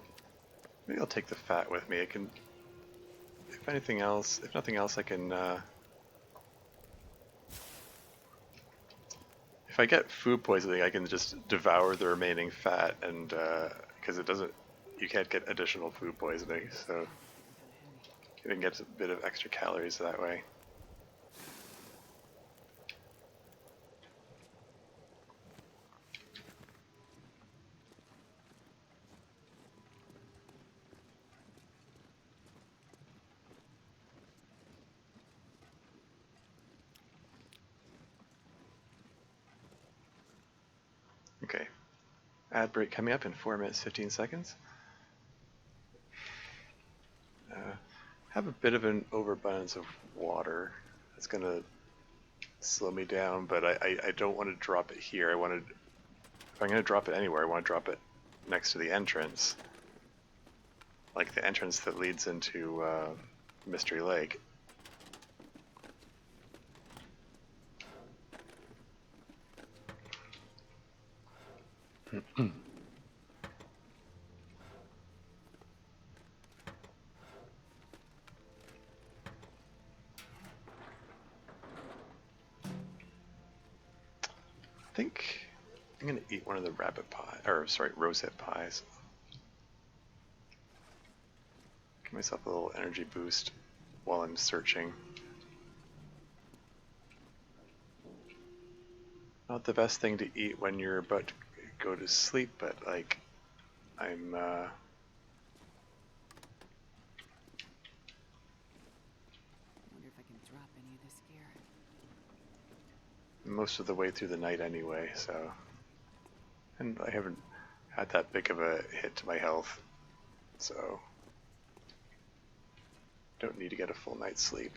maybe I'll take the fat with me. I can, if anything else, if nothing else, I can. If I get food poisoning, I can just devour the remaining fat, and because it doesn't, you can't get additional food poisoning, so you can get a bit of extra calories that way. Okay, Ad break coming up in 4 minutes 15 seconds. Have a bit of an overabundance of water. That's gonna slow me down, but I don't want to drop it here. If I'm gonna drop it anywhere, I want to drop it next to the entrance, like the entrance that leads into Mystery Lake. I think I'm gonna eat one of the rabbit pie, or sorry, rosehip pies. Give myself a little energy boost while I'm searching. Not the best thing to eat when you're about to go to sleep, but like, I'm Wonder if I can drop any of this gear. most of the way through the night anyway, so. And I haven't had that big of a hit to my health, so don't need to get a full night's sleep.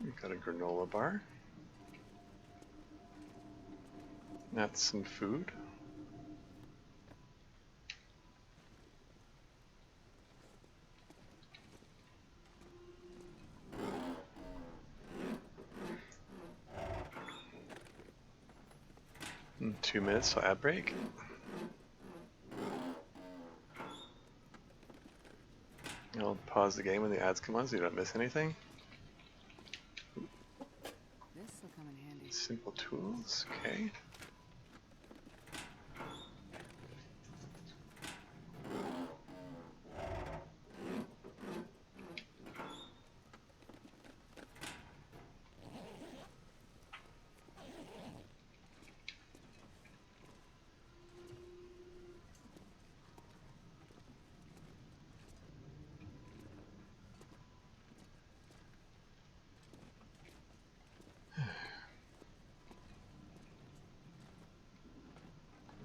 We've got a granola bar. That's some food. In 2 minutes till ad break. I'll pause the game when the ads come on so you don't miss anything. This'll come in handy. Simple tools, okay.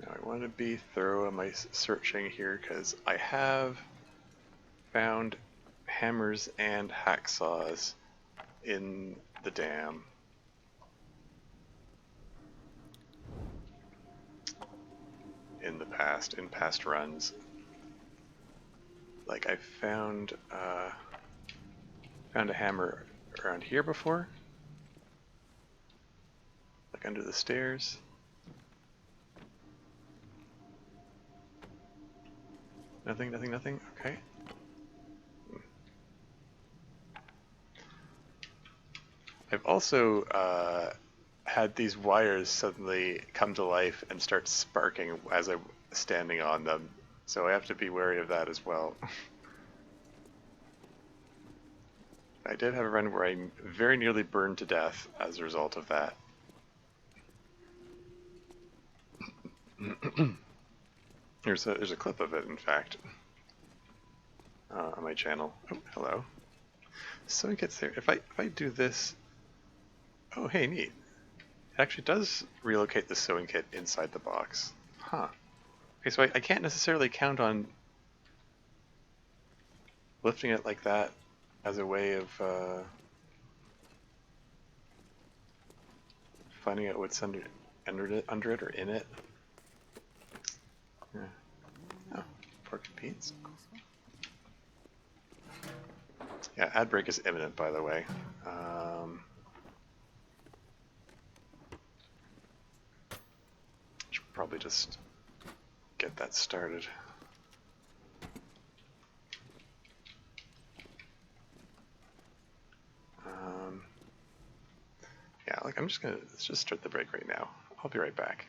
Now I want to be thorough in my searching here because I have found hammers and hacksaws in the dam. In past runs. Like I found a hammer around here before. Like under the stairs. Nothing, nothing, nothing. Okay. I've also had these wires suddenly come to life and start sparking as I'm standing on them, so I have to be wary of that as well. I did have a run where I very nearly burned to death as a result of that. There's a clip of it, in fact, on my channel. Oh, hello. So it gets there. If I do this, oh hey, neat. It actually does relocate the sewing kit inside the box. Huh. Okay, so I can't necessarily count on lifting it like that as a way of finding out what's under it or in it. Yeah. Oh, pork and beans. Yeah, ad break is imminent, by the way. Should probably just get that started. Yeah, like let's just start the break right now. I'll be right back.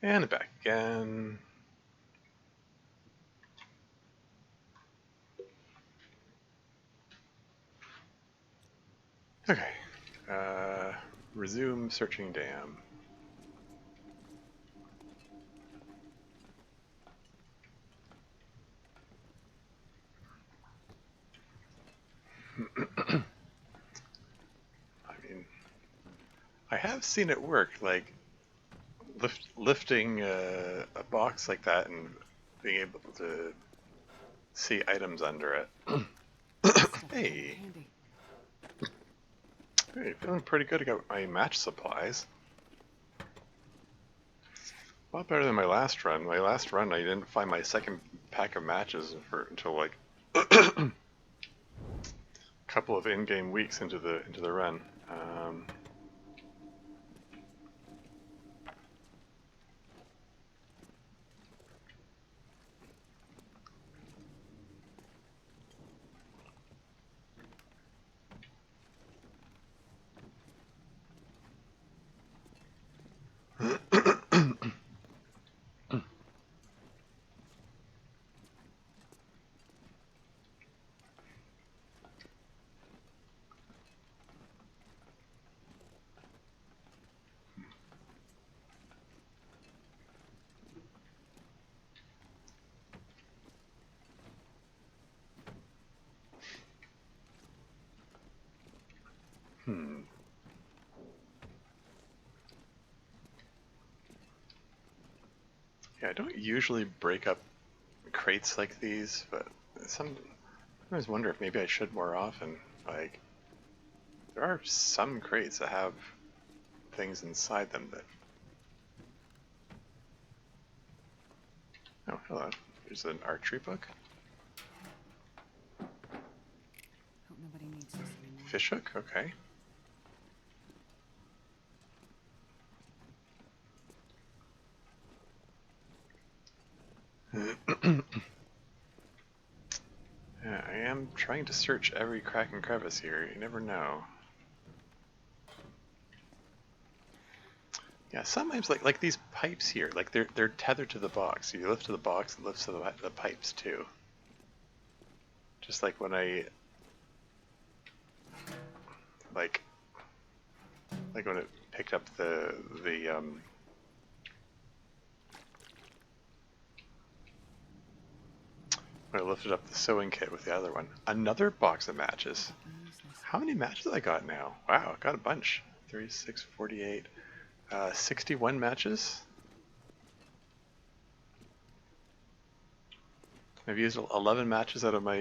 And back again. Okay. Resume searching dam. I mean, I have seen it work, like lifting a box like that and being able to see items under it. Stuff come in Hey, handy. hey, feeling pretty good about my match supplies. A lot better than my last run. My last run, I didn't find my second pack of matches until like a couple of in-game weeks into the run. Hmm. Yeah, I don't usually break up crates like these, but sometimes wonder if maybe I should more often. Like, there are some crates that have things inside them that. Oh, hello. There's an archery book. Hope nobody needs this anymore. Fishhook, okay. Yeah, I am trying to search every crack and crevice here. You never know. Yeah, sometimes like these pipes here, like they're tethered to the box. So you lift to the box, it lifts to the pipes too. Just like when I like when it picked up the when I lifted up the sewing kit with the other one. Another box of matches. Use this. How many matches I got now? Wow, I got a bunch. 36, 48, 61 matches. I've used 11 matches out of my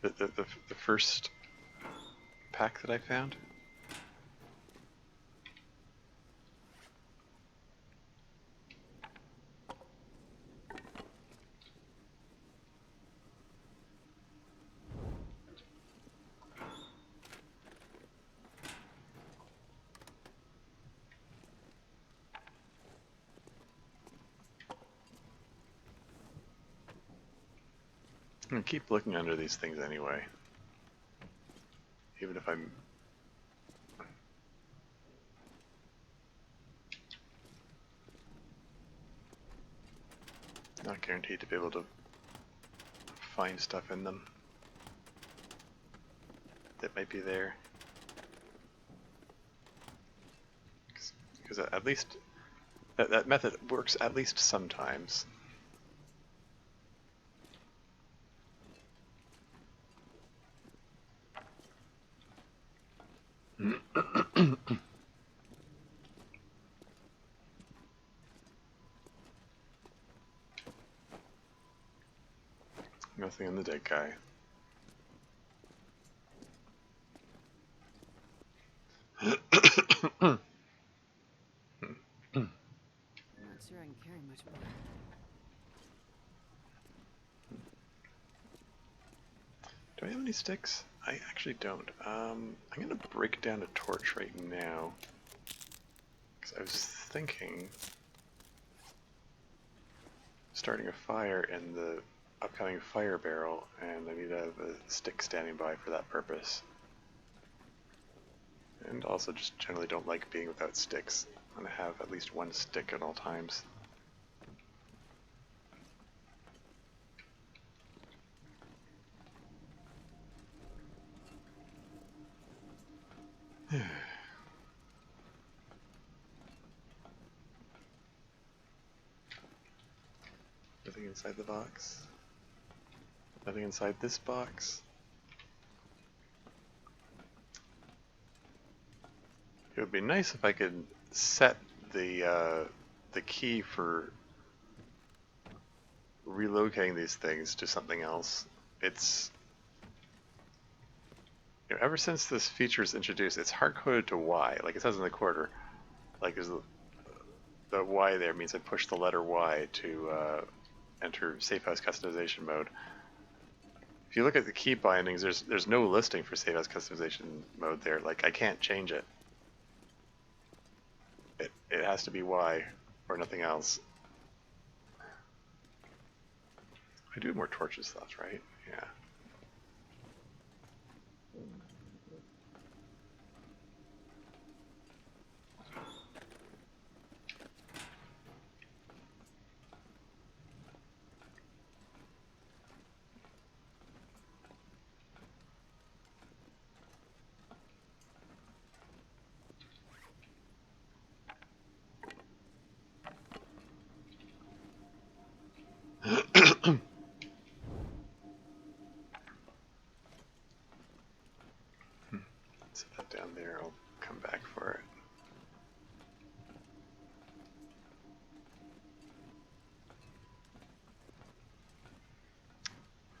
the first pack that I found. I'm gonna keep looking under these things anyway. Even if I'm not guaranteed to be able to find stuff in them that might be there. Because at least that method works at least sometimes. Nothing on the dead guy. I'm not sure I can carry much more. Do I have any sticks? I actually don't. I'm gonna break down a torch right now. Because I was thinking starting a fire in the upcoming fire barrel, and I need to have a stick standing by for that purpose. And also just generally don't like being without sticks. And have at least one stick at all times. Nothing inside the box. Nothing inside this box. It would be nice if I could set the key for relocating these things to something else. It's, you know, ever since this feature is introduced, it's hard coded to Y, like it says in the quarter. Like the Y there means I push the letter Y to enter Safe House customization mode. If you look at the key bindings, there's no listing for Safe House customization mode there. Like I can't change it. It has to be Y or nothing else. I do have more torches left, right? Yeah. Set that down there, I'll come back for it.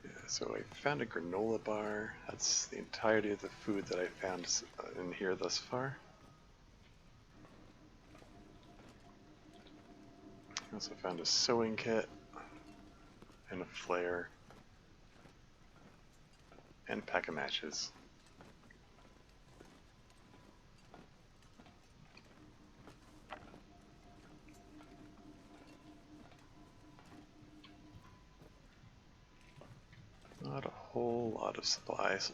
Yeah, so I found a granola bar. That's the entirety of the food that I found in here thus far. I also found a sewing kit and a flare and a pack of matches. Not a whole lot of supplies.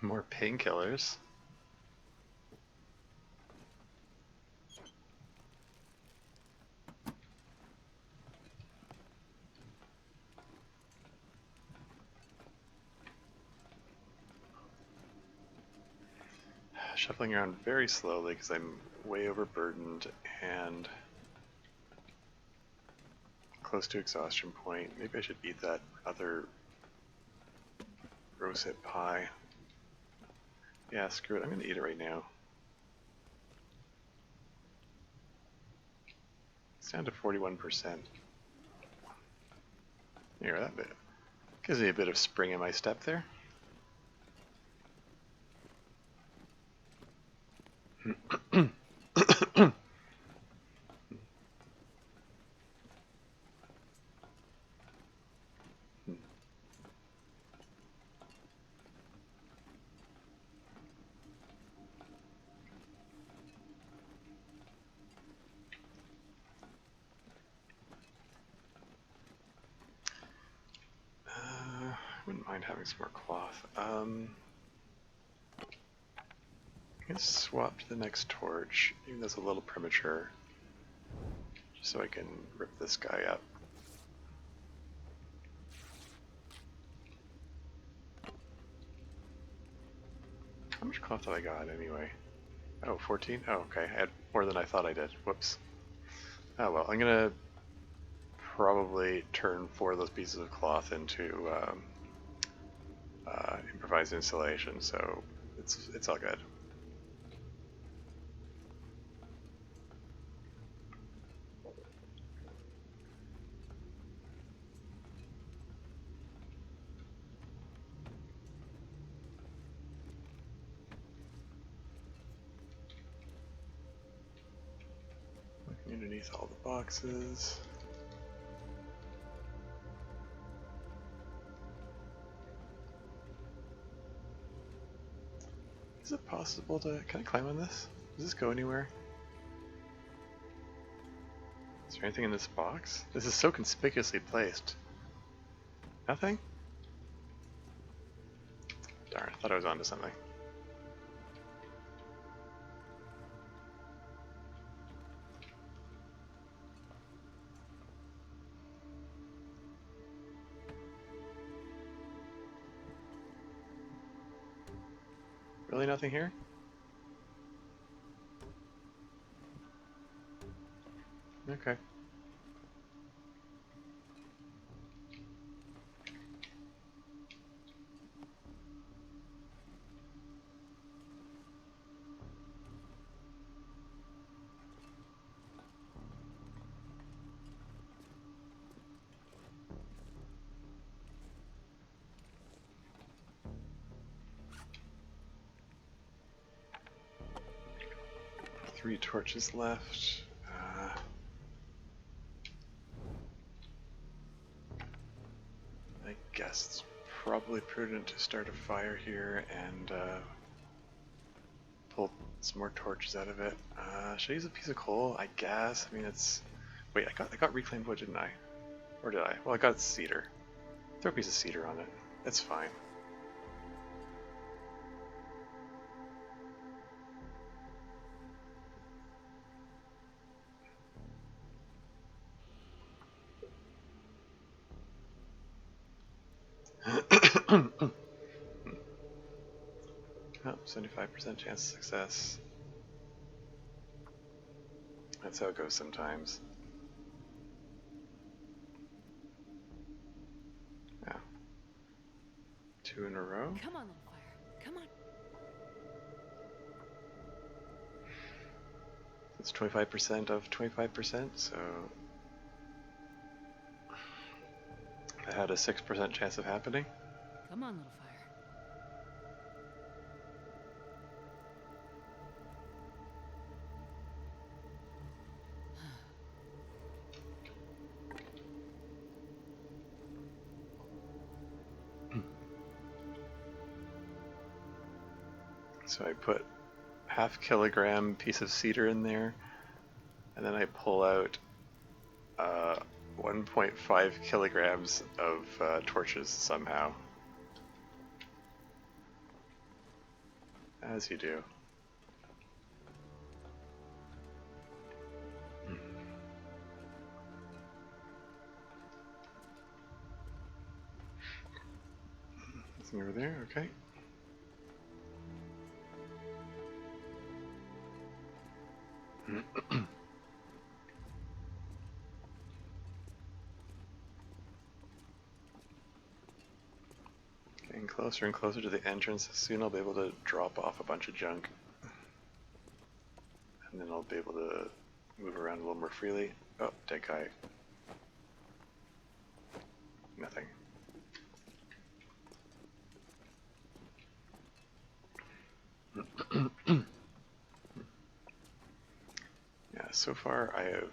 More painkillers. Shuffling around very slowly because I'm way overburdened and close to exhaustion point. Maybe I should eat that other rosehip pie. Yeah, screw it. I'm going to eat it right now. It's down to 41%. Here, that bit gives me a bit of spring in my step there. Wouldn't mind having some more cloth. I can swap to the next torch, even though it's a little premature, just so I can rip this guy up. How much cloth have I got anyway? Oh, 14? Oh, okay. I had more than I thought I did. Whoops. Oh well, I'm gonna probably turn 4 of those pieces of cloth into improvised installation, so it's all good. Looking underneath all the boxes. Is it possible to... Can I climb on this? Does this go anywhere? Is there anything in this box? This is so conspicuously placed. Nothing? Darn, I thought I was onto something. Really nothing here? Okay. Three torches left. I guess it's probably prudent to start a fire here and pull some more torches out of it. Should I use a piece of coal? I guess. I mean, it's. Wait, I got reclaimed wood, didn't I? Or did I? Well, I got cedar. Throw a piece of cedar on it. It's fine. Oh, 75% chance of success. That's how it goes sometimes. Yeah. 2 in a row. Come on, little fire. Come on. It's 25% of 25%, so I had a 6% chance of happening. Come on, little fire. So I put half kilogram piece of cedar in there, and then I pull out 1.5 kilograms of torches somehow. As you do. Nothing over there, okay. Getting closer and closer to the entrance. Soon I'll be able to drop off a bunch of junk. And then I'll be able to move around a little more freely. Oh, dead guy. Nothing. Yeah, so far I have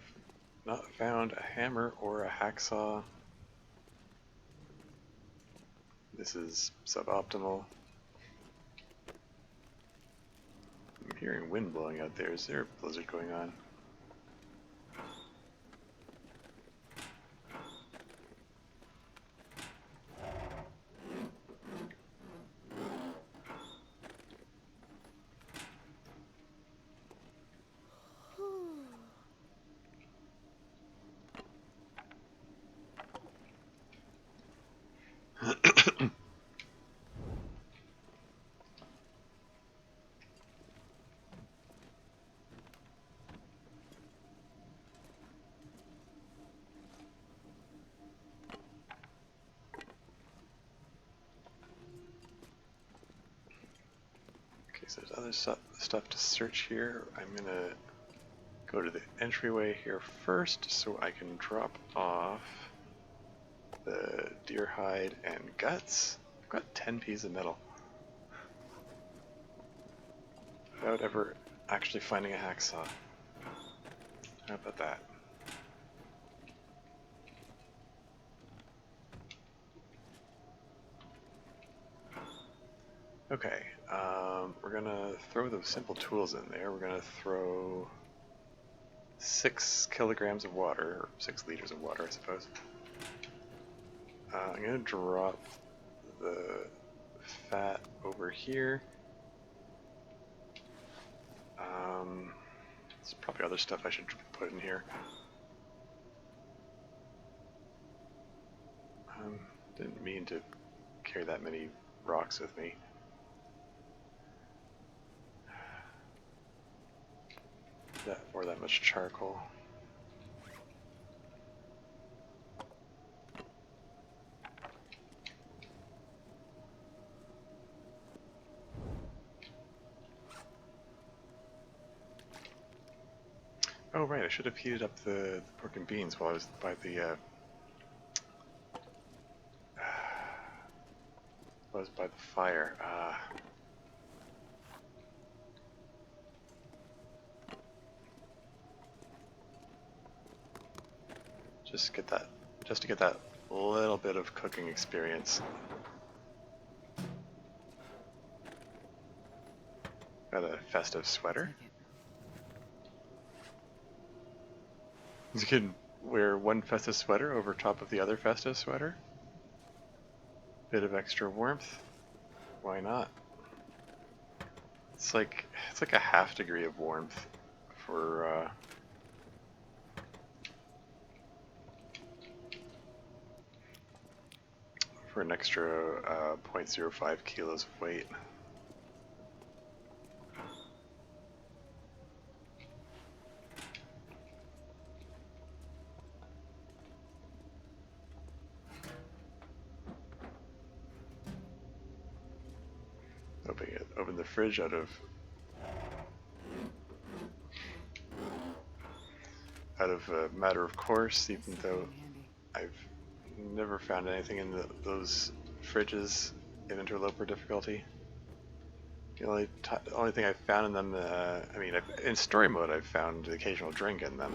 not found a hammer or a hacksaw. This is suboptimal. I'm hearing wind blowing out there. Is there a blizzard going on? Okay, so there's other stuff to search here. I'm gonna go to the entryway here first so I can drop off the deer hide and guts. I've got 10 pieces of metal. Without ever actually finding a hacksaw. How about that? Okay, we're gonna throw those simple tools in there. We're gonna throw 6 kilograms of water, or 6 liters of water, I suppose. I'm gonna drop the fat over here. There's probably other stuff I should put in here. Didn't mean to carry that many rocks with me. Or that much charcoal. Oh right, I should have heated up the pork and beans while I was by the fire. Just to get that little bit of cooking experience. Got a festive sweater. You can wear one festive sweater over top of the other festive sweater. Bit of extra warmth. Why not? It's like a half degree of warmth for an extra 0.05 kilos of weight. Open the fridge out of a matter of course, even though I've never found anything in those fridges in Interloper difficulty. The only thing I've found in them, I mean, in story mode, I've found the occasional drink in them.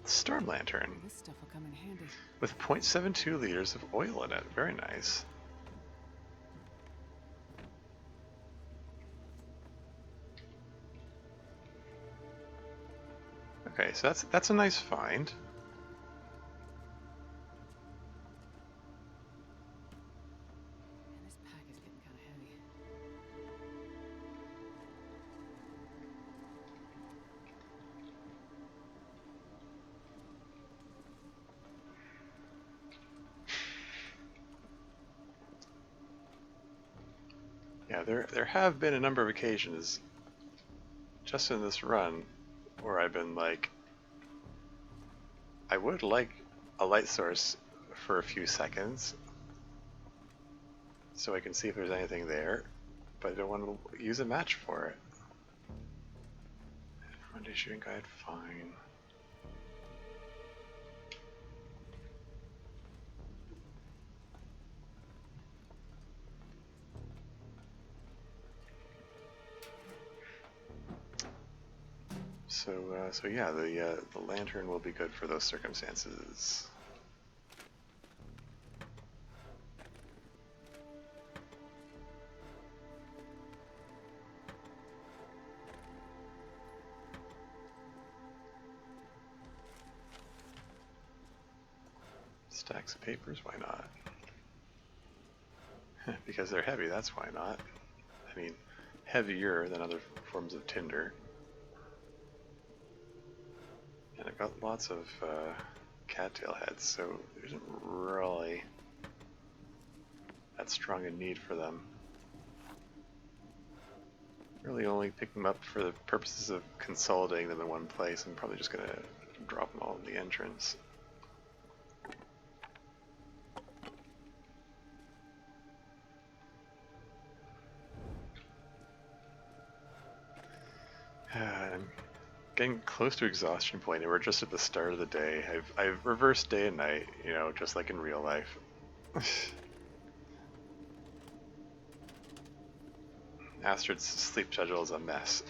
Storm lantern. This stuff will come in handy. With 0.72 liters of oil in it. Very nice. Okay, so that's a nice find. And this pack is getting kind of heavy. Yeah, there have been a number of occasions just in this run where I've been like, I would like a light source for a few seconds so I can see if there's anything there, but I don't want to use a match for it. Monday shooting guide, fine. So yeah, the lantern will be good for those circumstances. Stacks of papers, why not? Because they're heavy, that's why not. I mean, heavier than other forms of tinder. And I've got lots of cattail heads, so there isn't really that strong a need for them. Really only pick them up for the purposes of consolidating them in one place. I'm probably just going to drop them all in the entrance. I'm getting close to exhaustion point, and we're just at the start of the day. I've reversed day and night, you know, just like in real life. Astrid's sleep schedule is a mess.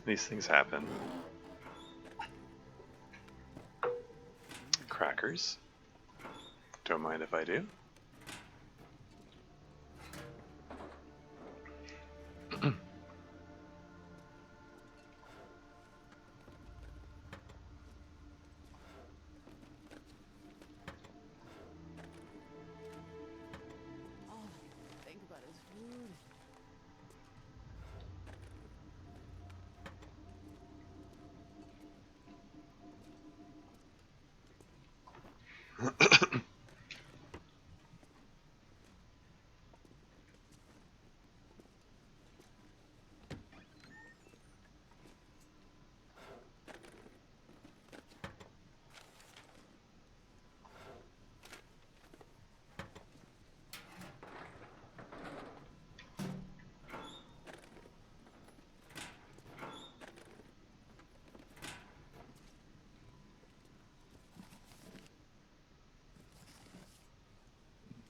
These things happen. Crackers. Don't mind if I do. All I can think about is food.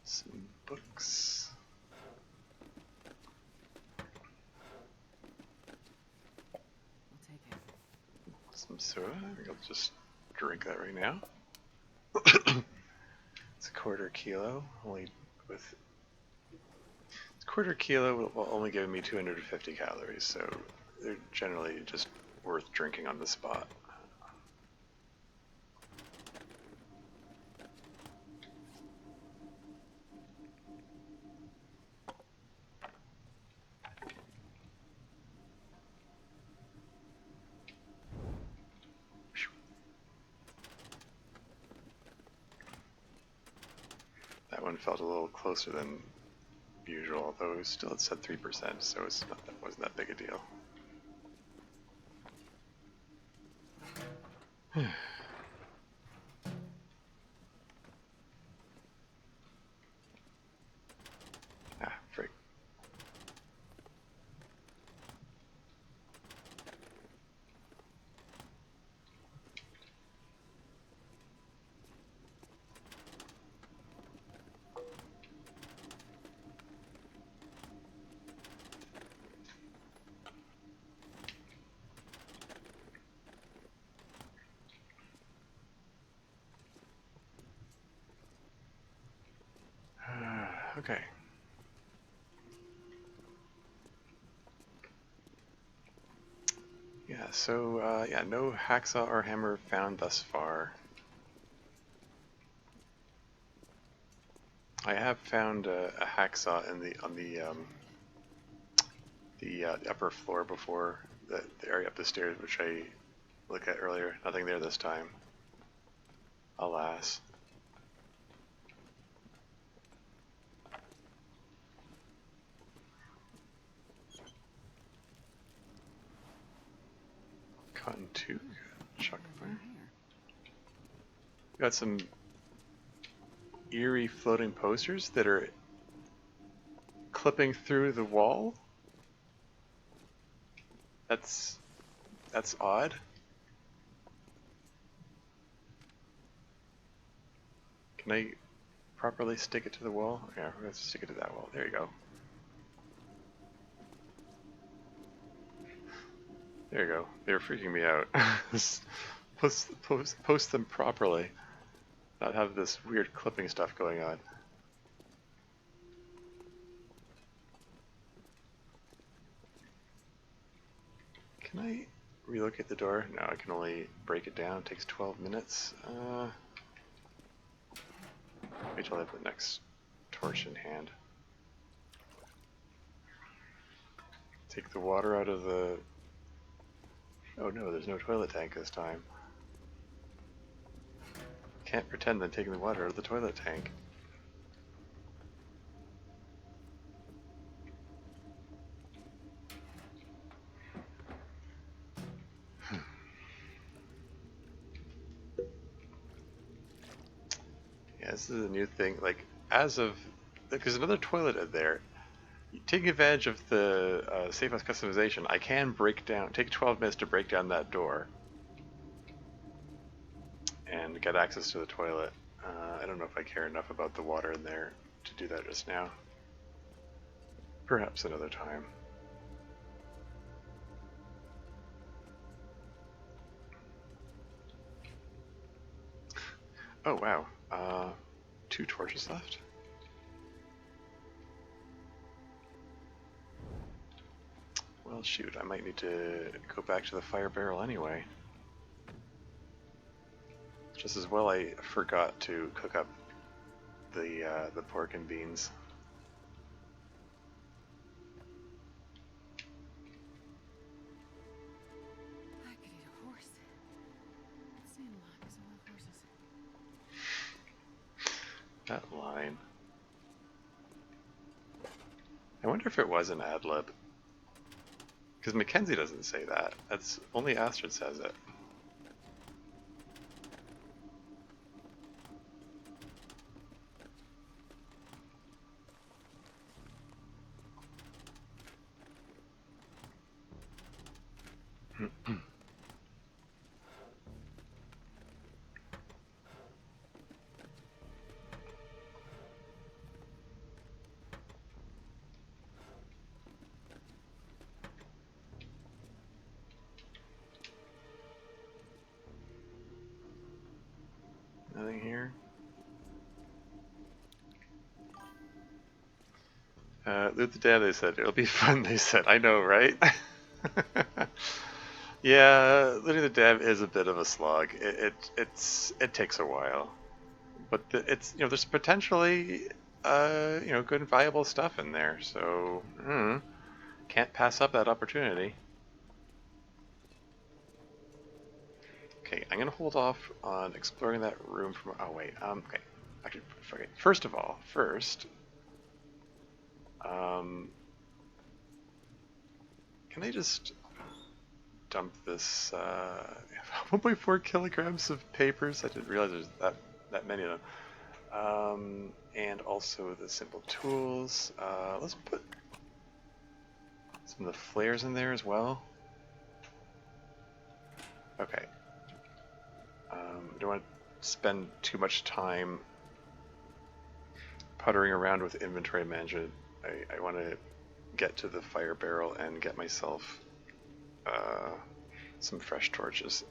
Some books. I'll take it. Some soda. I think I'll just drink that right now. It's a quarter kilo. Only with it's a quarter kilo will only give me 250 calories, so they're generally just worth drinking on the spot. That one felt a little closer than usual, although it still it said 3%, so it's not, that wasn't that big a deal. Ah, frick. Okay. Yeah, so yeah, no hacksaw or hammer found thus far. I have found a hacksaw in the upper floor before, the area up the stairs, which I looked at earlier. Nothing there this time. Alas. Cotton tube, chocolate bar. Got some eerie floating posters that are clipping through the wall. That's odd. Can I properly stick it to the wall? Yeah, we're gonna stick it to that wall. There you go. There you go. They were freaking me out. Post them properly. Not have this weird clipping stuff going on. Can I relocate the door? No, I can only break it down. It takes 12 minutes. Wait till I have the next torch in hand. Take the water out of the... Oh no, there's no toilet tank this time. Can't pretend I'm taking the water out of the toilet tank. Yeah, this is a new thing. Like, as of... There's another toilet in there. Taking advantage of the safe house customization, I can break down... Take 12 minutes to break down that door. and get access to the toilet. I don't know if I care enough about the water in there to do that just now. Perhaps another time. Oh wow, 2 torches left? Well shoot, I might need to go back to the fire barrel anyway. Just as well I forgot to cook up the pork and beans. I could eat a horse. I'd stand a lot because I love horses. That line. I wonder if it was an ad lib. Because Mackenzie doesn't say that. That's only Astrid says it. Nothing here. Loot the dam, they said. It'll be fun, they said. I know, right? Yeah, looting the dam is a bit of a slog. It takes a while, but it's there's potentially good and valuable stuff in there. So can't pass up that opportunity. Okay, I'm gonna hold off on exploring that room from. Oh wait, okay. Actually, forget. First of all, can I just dump this 1.4 kilograms of papers? I didn't realize there's that many of them. And also the simple tools. Let's put some of the flares in there as well. Okay. Don't want to spend too much time puttering around with inventory management. I want to get to the fire barrel and get myself some fresh torches.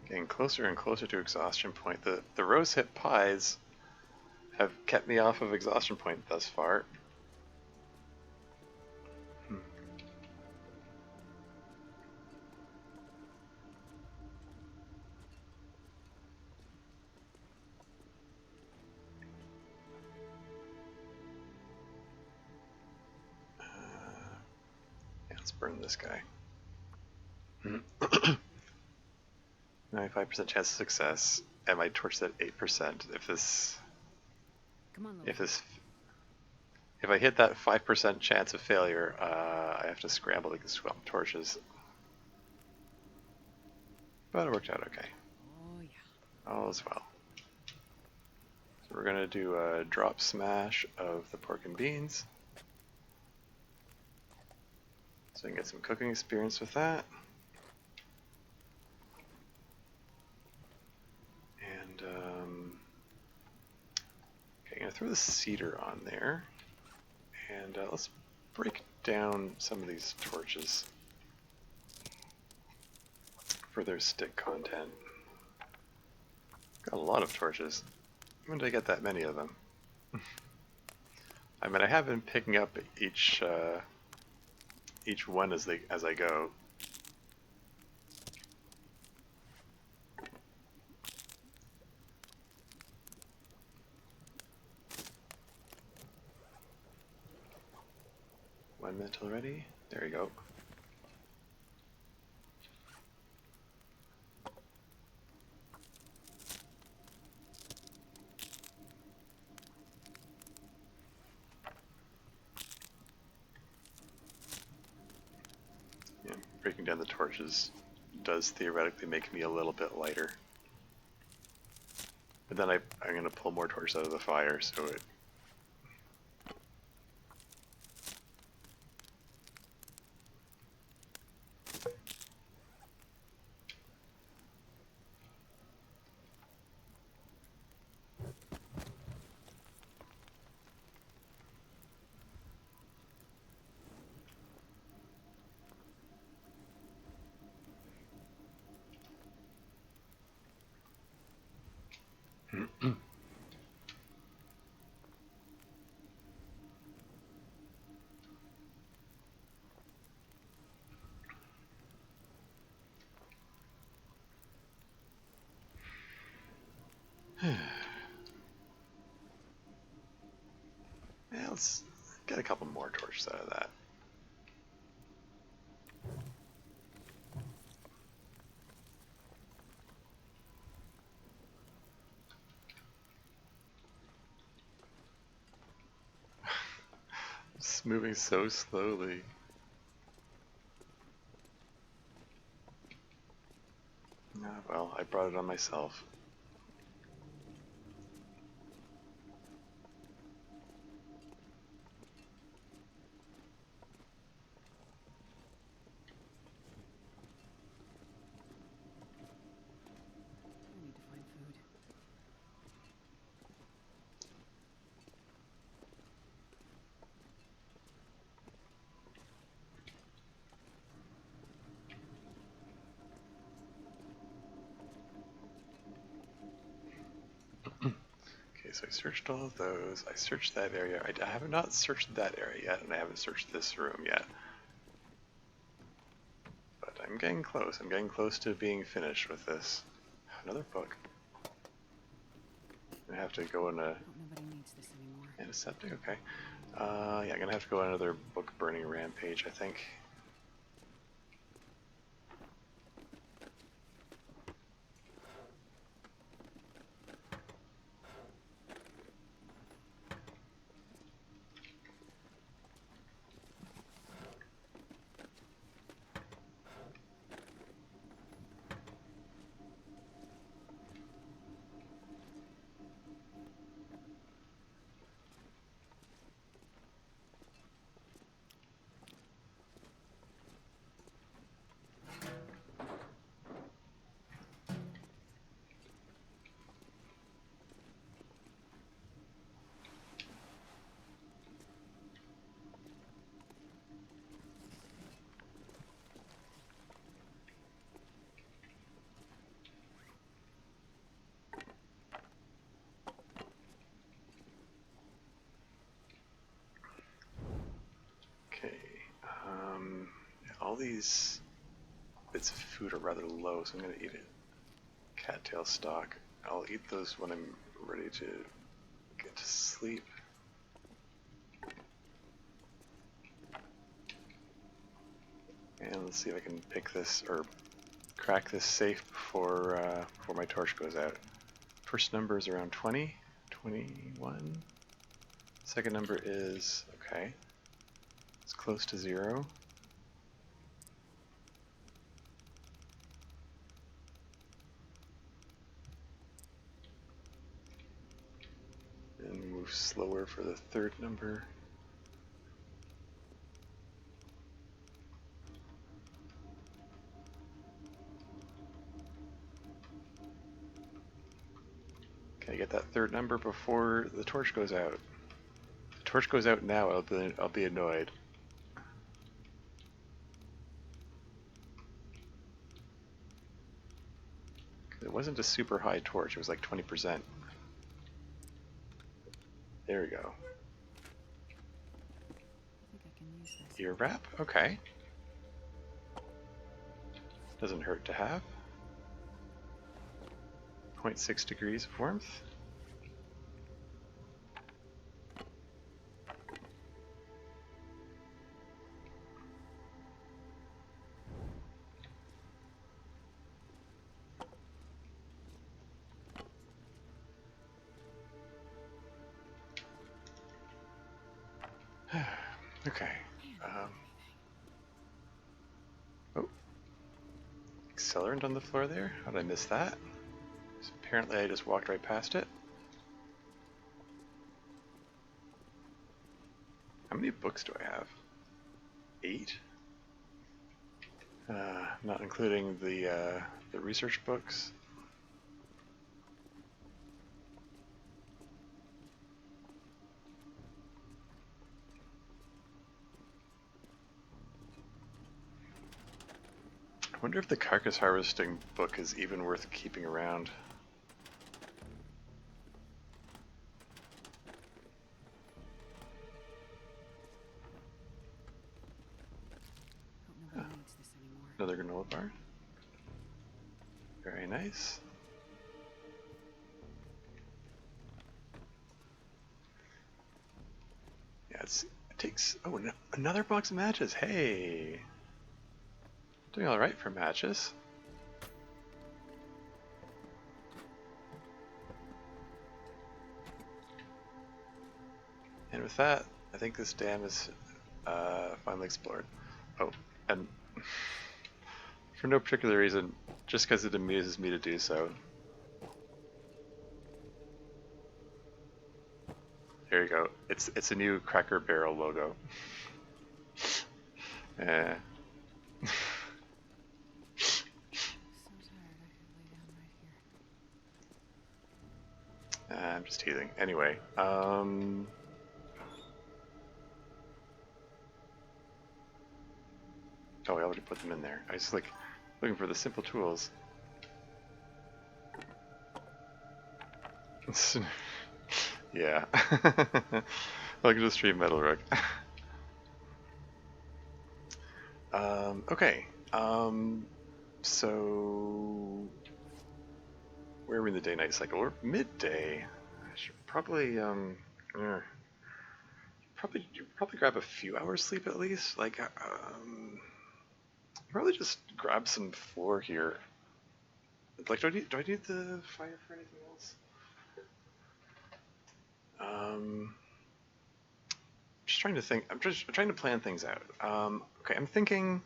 Getting closer and closer to exhaustion point. The rosehip pies have kept me off of exhaustion point thus far. Let's burn this guy. 95% chance of success, and my torch is at 8%. Come on, If I hit that 5% chance of failure, I have to scramble to swap torches. But it worked out okay. Oh yeah. All is well. So we're gonna do a drop smash of the pork and beans. So I can get some cooking experience with that. And okay, I'm gonna throw the cedar on there. And let's break down some of these torches for their stick content. Got a lot of torches. When did I get that many of them? I mean, I have been picking up each one as I go. One minute already. There we go. Yeah, breaking down the torches does theoretically make me a little bit lighter. But then I'm gonna pull more torches out of the fire, so it. Yeah, let's get a couple more torches out of that. It's moving so slowly. Ah, well, I brought it on myself. I need to find food. Okay, so I searched all of those. I searched that area. I have not searched that area yet, and I haven't searched this room yet. But I'm getting close. I'm getting close to being finished with this. Another book. I have to go in a Hope nobody needs this anymore. antiseptic. Okay. Yeah, I'm gonna have to go on another book burning rampage, I think. Okay. All these bits of food are rather low, so I'm gonna eat it. Cattail stock. I'll eat those when I'm ready to get to sleep. And let's see if I can pick this or crack this safe before my torch goes out. First number is around 20, 21. Second number is okay. It's close to 0. Then move slower for the third number. Can I get that third number before the torch goes out? If the torch goes out now, I'll be annoyed. It wasn't a super high torch, it was like 20%. There we go. I think I can use this. Ear wrap? Okay. Doesn't hurt to have. 0.6 degrees of warmth. Okay. Oh. Accelerant on the floor there? How did I miss that? There's a apparently I just walked right past it. How many books do I have? 8? Not including the research books. I wonder if the carcass harvesting book is even worth keeping around. Hope nobody needs this anymore. Another granola bar. Very nice. Yeah, it takes... Oh, another box of matches. Hey! Doing alright for matches. And with that, I think this dam is finally explored. Oh, and for no particular reason, just because it amuses me to do so. There you go. It's a new Cracker Barrel logo. Yeah. So tired I could lay down right here. I'm just teasing. Anyway, oh, I already put them in there. I was like looking for the simple tools. Yeah. Welcome to Stream Metal Rook. Okay. So where are we in the day-night cycle? We're midday. I should probably probably grab a few hours sleep at least. Like probably just grab some floor here. Like, do I need the fire for anything else? Just trying to think. I'm just trying to plan things out. Okay, I'm thinking.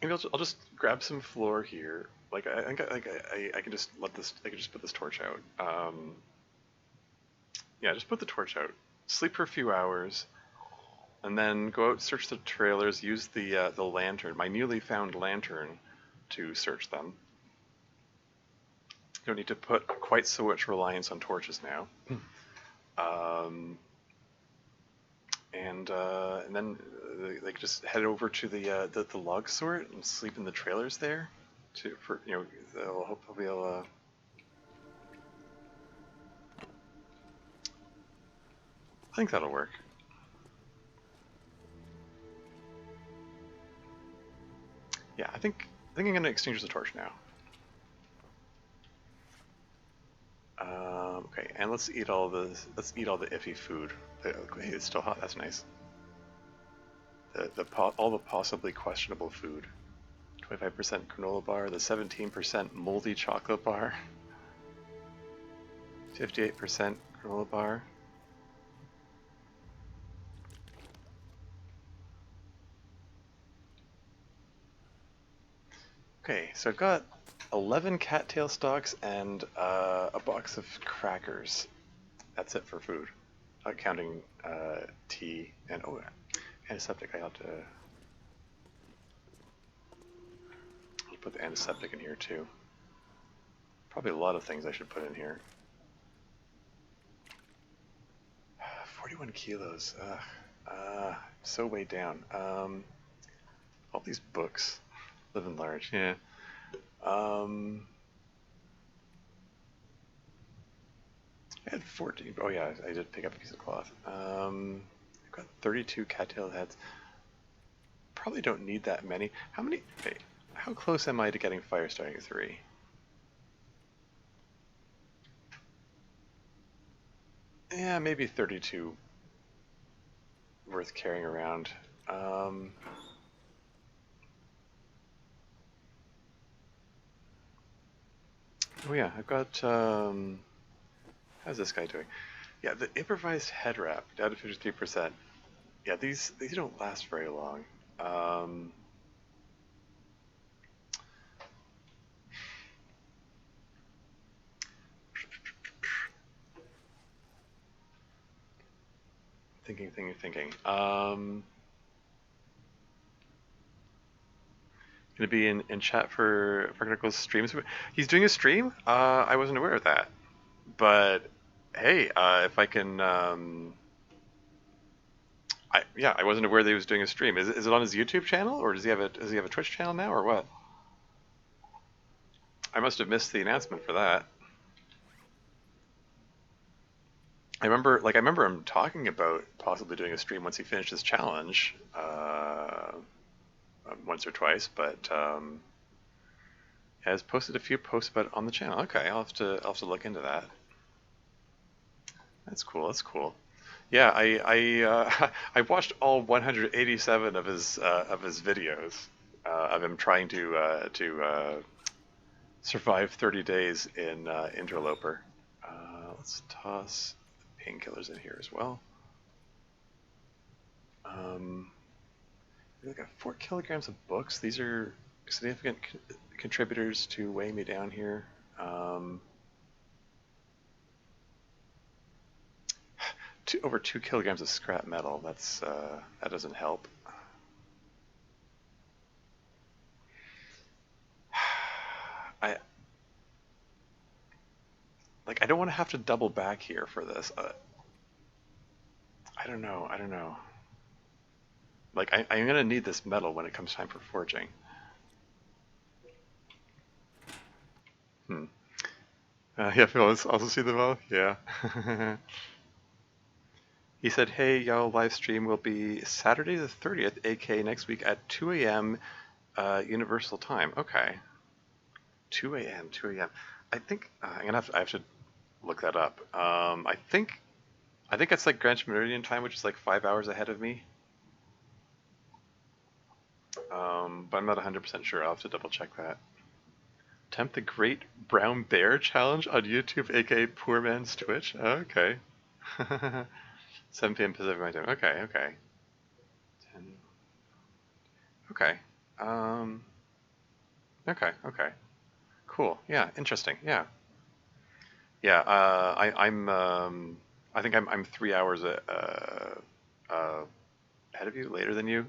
Maybe I'll just grab some floor here. Like I think I can just let this. I can just put this torch out. Yeah, just put the torch out. Sleep for a few hours, and then go out, search the trailers. Use the lantern, my newly found lantern, to search them. You don't need to put quite so much reliance on torches now. And then like just head over to the log sort and sleep in the trailers there. They'll hopefully I think that'll work. Yeah, I think I'm gonna extinguish the torch now. Okay, and let's eat all the iffy food. Hey, it's still hot. That's nice. All the possibly questionable food. 25% granola bar, the 17% moldy chocolate bar, 58% granola bar. Okay, so I've got 11 cattail stalks and a box of crackers. That's it for food. Not counting tea and antiseptic. I'll put the antiseptic in here too. Probably a lot of things I should put in here. 41 kilos. So weighed down. All these books. Living large, yeah. I had 14. Oh yeah, I did pick up a piece of cloth. I've got 32 cattail heads. Probably don't need that many. How many? Okay, how close am I to getting fire starting at 3? Yeah, maybe 32 worth carrying around. Oh yeah, I've got, how's this guy doing? Yeah, the improvised head wrap, down to 53%. Yeah, these don't last very long. Thinking. Gonna be in chat for Nicholas' streams. He's doing a stream. I wasn't aware of that. But hey, if I can, I wasn't aware that he was doing a stream. Is it on his YouTube channel, or does he have a Twitch channel now, or what? I must have missed the announcement for that. I remember him talking about possibly doing a stream once he finished his challenge, once or twice, but has posted a few posts about it on the channel. Okay, I'll have to look into that. That's cool. That's cool. Yeah, I watched all 187 of his videos of him trying to survive 30 days in Interloper. Let's toss painkillers in here as well. We've got 4 kilograms of books. These are significant contributors to weighing me down here. Over 2 kilograms of scrap metal. That doesn't help. I don't want to have to double back here for this. I don't know. I'm gonna need this metal when it comes time for forging. Yeah, Phil, also see the metal? Yeah. He said, hey, y'all, live stream will be Saturday the 30th, aka next week at 2 a.m. Universal Time. Okay. 2 a.m. I think I have to look that up. I think it's like Greenwich Meridian time, which is like 5 hours ahead of me. But I'm not 100% sure. I'll have to double check that. Attempt the Great Brown Bear Challenge on YouTube, aka Poor Man's Twitch. Okay. 7 p.m. Pacific my time. Okay. 10. Okay. Okay. Cool. Yeah. Interesting. Yeah. I think I'm 3 hours ahead of you, later than you.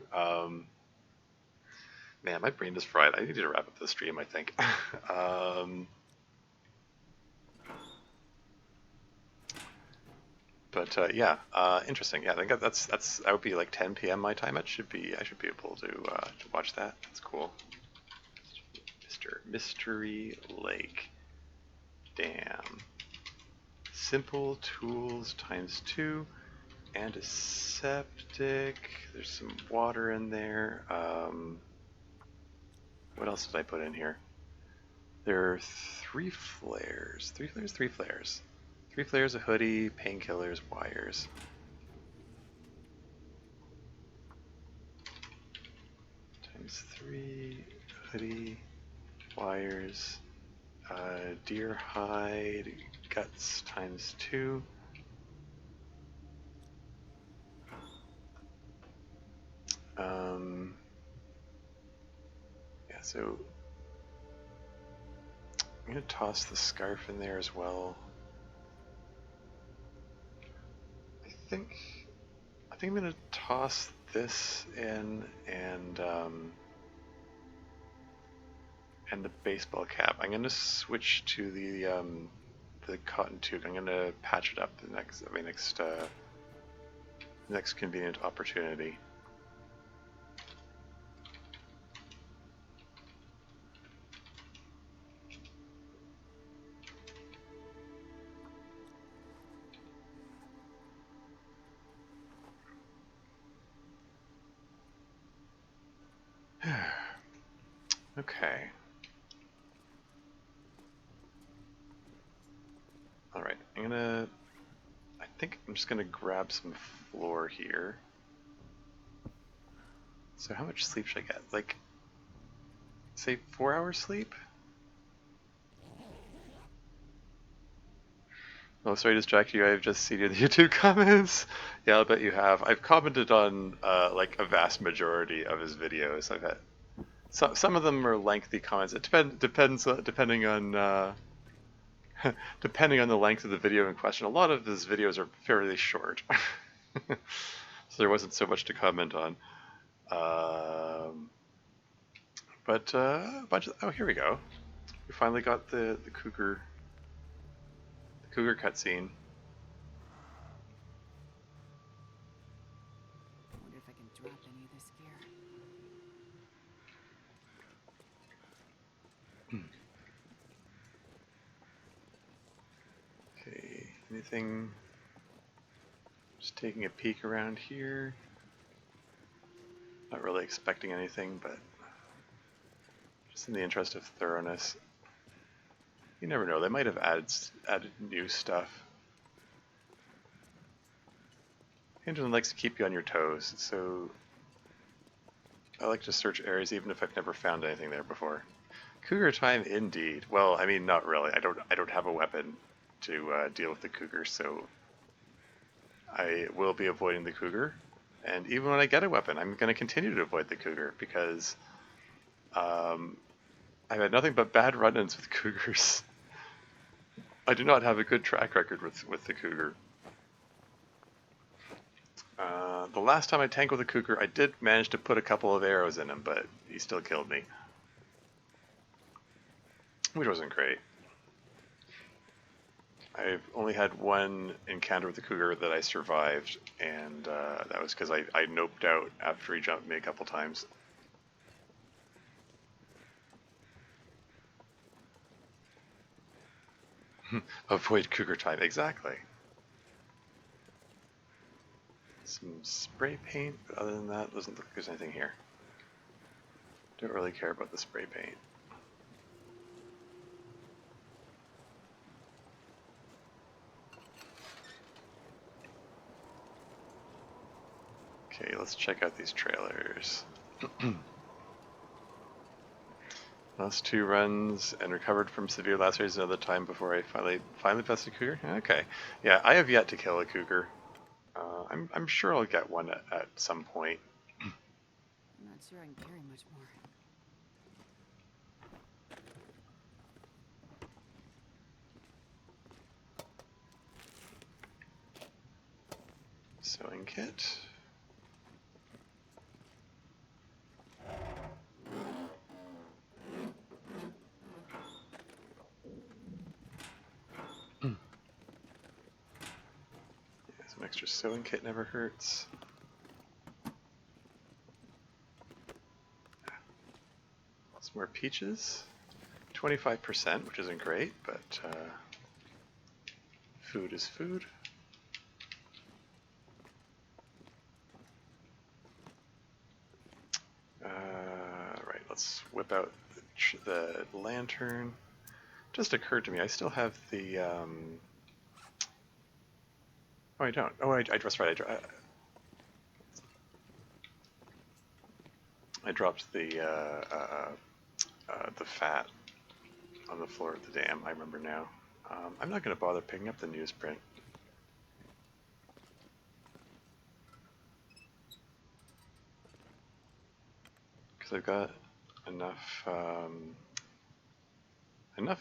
Man, my brain is fried. I need to wrap up the stream, I think. But yeah, interesting. Yeah, I think that would be like 10 p.m. my time. I should be able to watch that. That's cool. Mystery Lake Dam. Simple tools times 2, and a septic. There's some water in there. What else did I put in here? There are 3 flares. 3 flares. 3 flares, a hoodie, painkillers, wires. Times 3, hoodie, wires, deer hide, guts times 2. Yeah, so I'm gonna toss the scarf in there as well. I think I'm gonna toss this in and the baseball cap. I'm gonna switch to the cotton toque. I'm gonna patch it up the next convenient opportunity. Okay. Alright, I think I'm just gonna grab some floor here. So how much sleep should I get? Like, say 4 hours sleep? Oh, sorry to distract you. I've just seen you in the YouTube comments. Yeah, I'll bet you have. I've commented on like a vast majority of his videos. I've had some of them are lengthy comments. It depending on depending on the length of the video in question. A lot of his videos are fairly short. So there wasn't so much to comment on. Um, oh, here we go. We finally got the cougar cutscene. Wonder if I can drop any of this gear. Okay, anything? Just taking a peek around here. Not really expecting anything, but just in the interest of thoroughness. You never know, they might have added new stuff. Angel likes to keep you on your toes, so I like to search areas even if I've never found anything there before. Cougar time indeed. Well, I mean, not really. I don't have a weapon to deal with the cougar, so I will be avoiding the cougar. And even when I get a weapon, I'm going to continue to avoid the cougar because um, I've had nothing but bad run-ins with cougars. I do not have a good track record with the cougar. The last time I tanked with a cougar, I did manage to put a couple of arrows in him, but he still killed me, which wasn't great. I've only had one encounter with the cougar that I survived, and that was because I noped out after he jumped me a couple times. Avoid cougar time, exactly. Some spray paint, but other than that, doesn't look like there's anything here. Don't really care about the spray paint. Okay, let's check out these trailers. Last 2 runs and recovered from severe lacerations another time before I finally passed a cougar. Okay, yeah, I have yet to kill a cougar. I'm sure I'll get one at some point. I'm not sure I can carry much more. Sewing kit. Some extra sewing kit never hurts. Some more peaches. 25%, which isn't great, but food is food. Right, let's whip out the lantern. Just occurred to me, I still have the. Oh, I don't. Oh, I that's right. I dropped the fat on the floor of the dam. I remember now. I'm not going to bother picking up the newsprint. Because I've got enough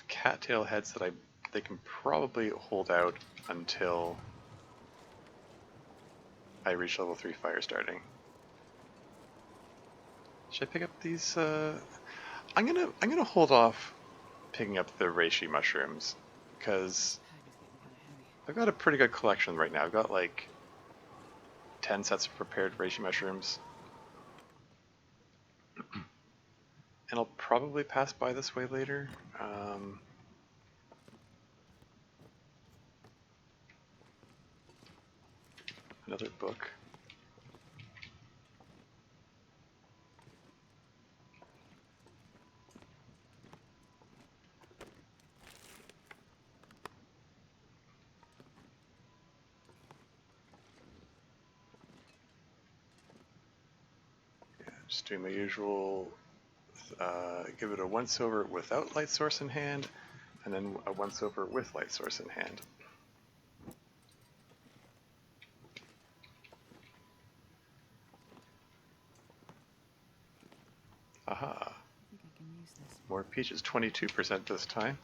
cattail heads that they can probably hold out until I reach level 3 fire starting. Should I pick up these? I'm gonna hold off picking up the reishi mushrooms because I've got a pretty good collection right now. I've got like 10 sets of prepared reishi mushrooms. And I'll probably pass by this way later. Another book. Yeah, just doing my usual. Give it a once over without light source in hand, and then a once over with light source in hand. Aha. I think I can use this. More peaches, 22% this time.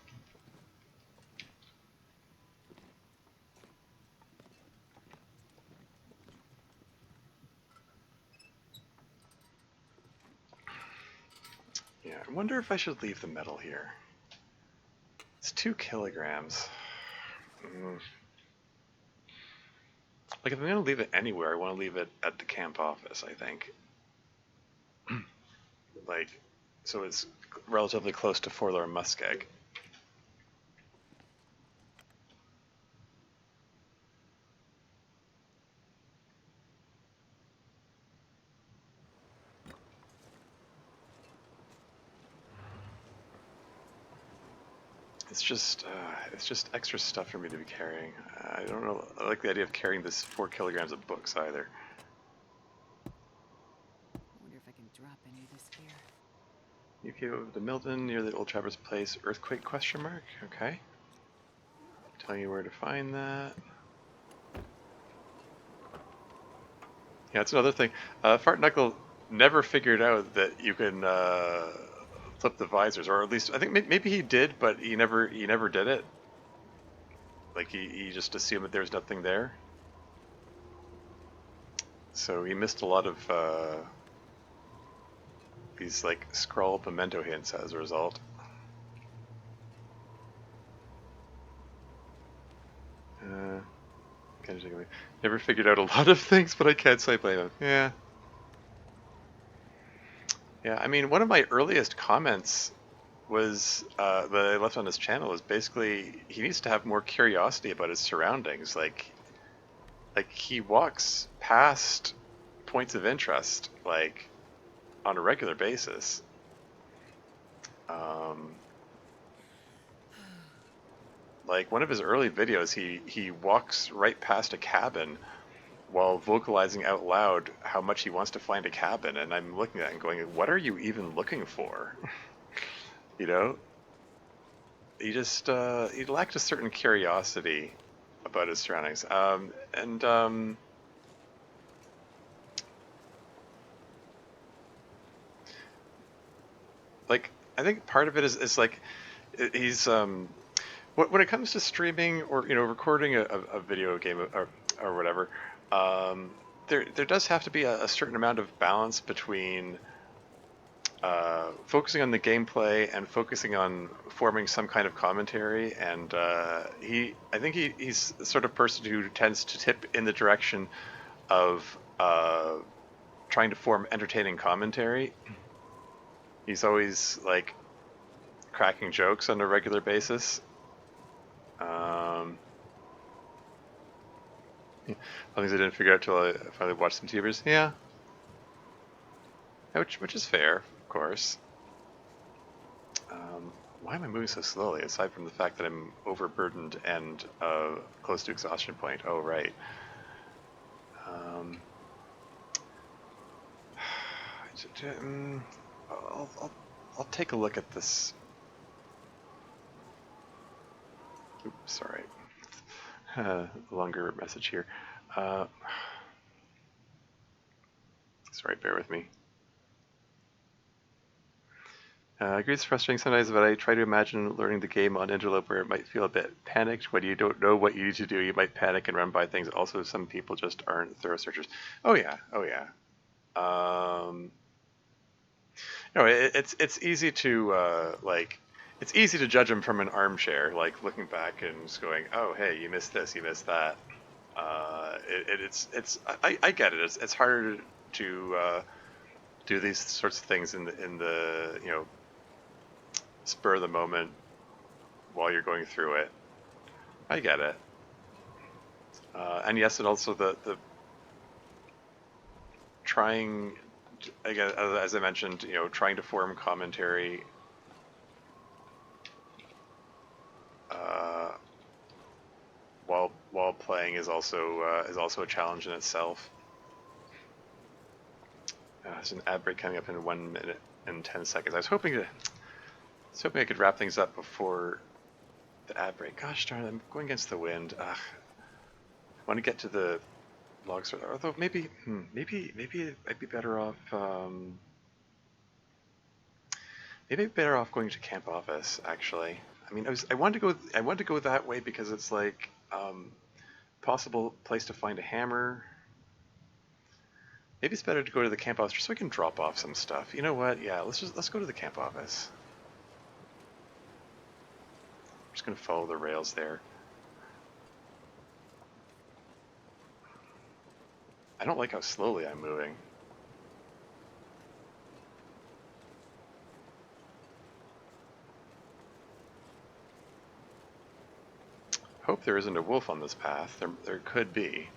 wonder if I should leave the metal here. It's 2 kilograms. Mm. Like, if I'm going to leave it anywhere, I want to leave it at the camp office, I think. Like, so it's relatively close to Forlorn Muskeg. It's just extra stuff for me to be carrying. I don't know. I like the idea of carrying this 4 kilograms of books either. I wonder if I can drop any of this gear. You came over to Milton near the old Traverse Place earthquake question mark. Okay. Tell you where to find that. Yeah, that's another thing. Fart Knuckle never figured out that you can flip the visors, or at least I think maybe he did, but he never did it. Like he just assumed that there was nothing there. So he missed a lot of these like scroll pimento hints as a result. Never figured out a lot of things, but I can't say blame him. Yeah. Yeah, I mean, one of my earliest comments was that I left on his channel was basically he needs to have more curiosity about his surroundings. Like he walks past points of interest like on a regular basis. Like one of his early videos, he walks right past a cabin while vocalizing out loud how much he wants to find a cabin, and I'm looking at it and going, "What are you even looking for?" You know, he lacked a certain curiosity about his surroundings, like I think part of it is like he's when it comes to streaming or recording a video game or whatever, there does have to be a certain amount of balance between focusing on the gameplay and focusing on forming some kind of commentary. And I think he's the sort of person who tends to tip in the direction of trying to form entertaining commentary. He's always like cracking jokes on a regular basis. Yeah, things I didn't figure out till I finally watched some TVers. Yeah, which is fair, of course. Why am I moving so slowly? Aside from the fact that I'm overburdened and close to exhaustion point. Oh right. Um, I'll take a look at this. Oops, sorry. Longer message here. Sorry, bear with me. I agree it's frustrating sometimes, but I try to imagine learning the game on Interloper. It might feel a bit panicked when you don't know what you need to do. You might panic and run by things. Also, some people just aren't thorough searchers. Oh yeah, oh yeah. It's easy to it's easy to judge them from an armchair, like looking back and just going, oh hey, you missed this, you missed that. I get it. It's harder to do these sorts of things in the spur of the moment while you're going through it. I get it. And yes, and also the trying, again, as I mentioned, trying to form commentary while playing is also a challenge in itself. There's an ad break coming up in 1 minute and 10 seconds. I was hoping I could wrap things up before the ad break. Gosh darn it, I'm going against the wind. Ugh. I want to get to the log store, although maybe I'd be better off. Maybe I'd be better off going to camp office. Actually, I mean, I wanted to go that way because it's like possible place to find a hammer. Maybe it's better to go to the camp office just so we can drop off some stuff. You know what? Yeah, let's go to the camp office. I'm just gonna follow the rails there. I don't like how slowly I'm moving. Hope there isn't a wolf on this path. There could be.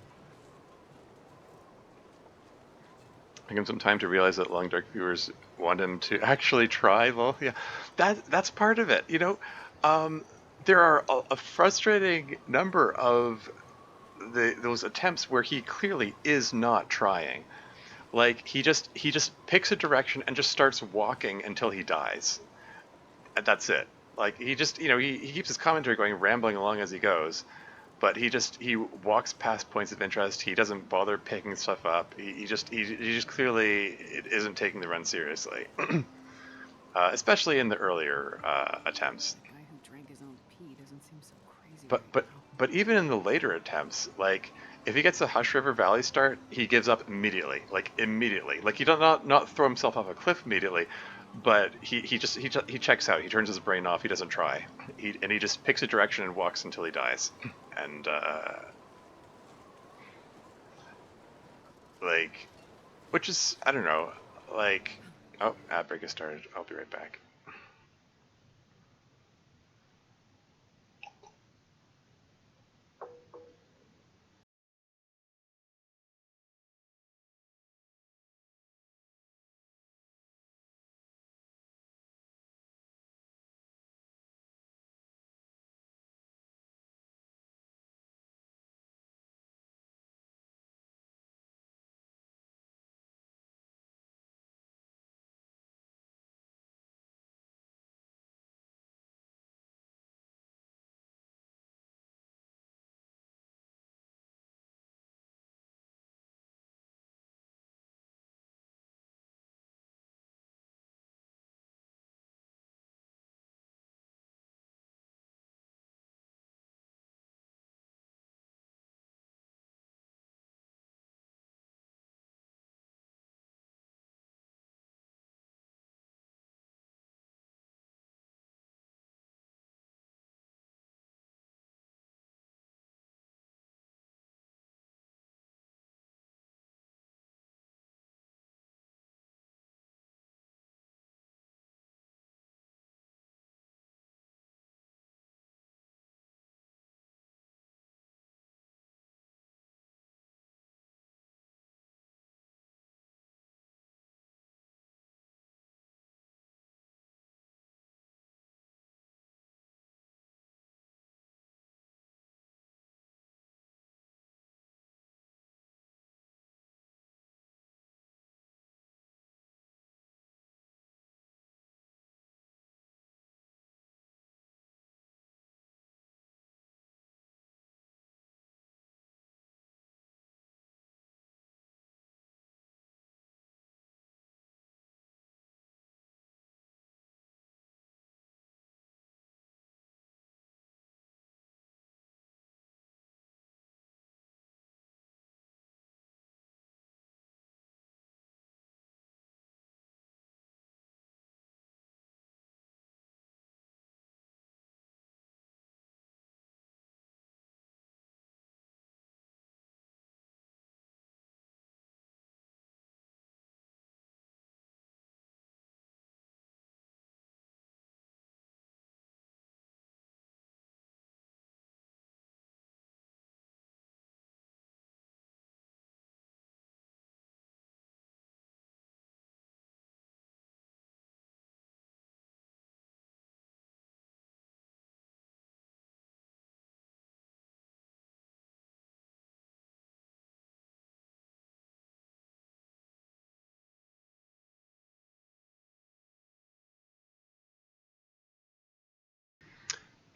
Give him some time to realize that Long Dark viewers want him to actually try. Well, yeah, that's part of it. There are a frustrating number of those attempts where he clearly is not trying. Like he just picks a direction and just starts walking until he dies. And that's it. Like he just he keeps his commentary going, rambling along as he goes, but he walks past points of interest. He doesn't bother picking stuff up. He just clearly isn't taking the run seriously, especially in the earlier attempts. The guy who drank his own pee doesn't seem so crazy But right but now. but even in the later attempts, like if he gets a Hush River Valley start, he gives up immediately. Like immediately. Like he does not throw himself off a cliff immediately, but he checks out. He turns his brain off. He doesn't try. He just picks a direction and walks until he dies. And like, which is, I don't know, like, oh, ad break has started. I'll be right back.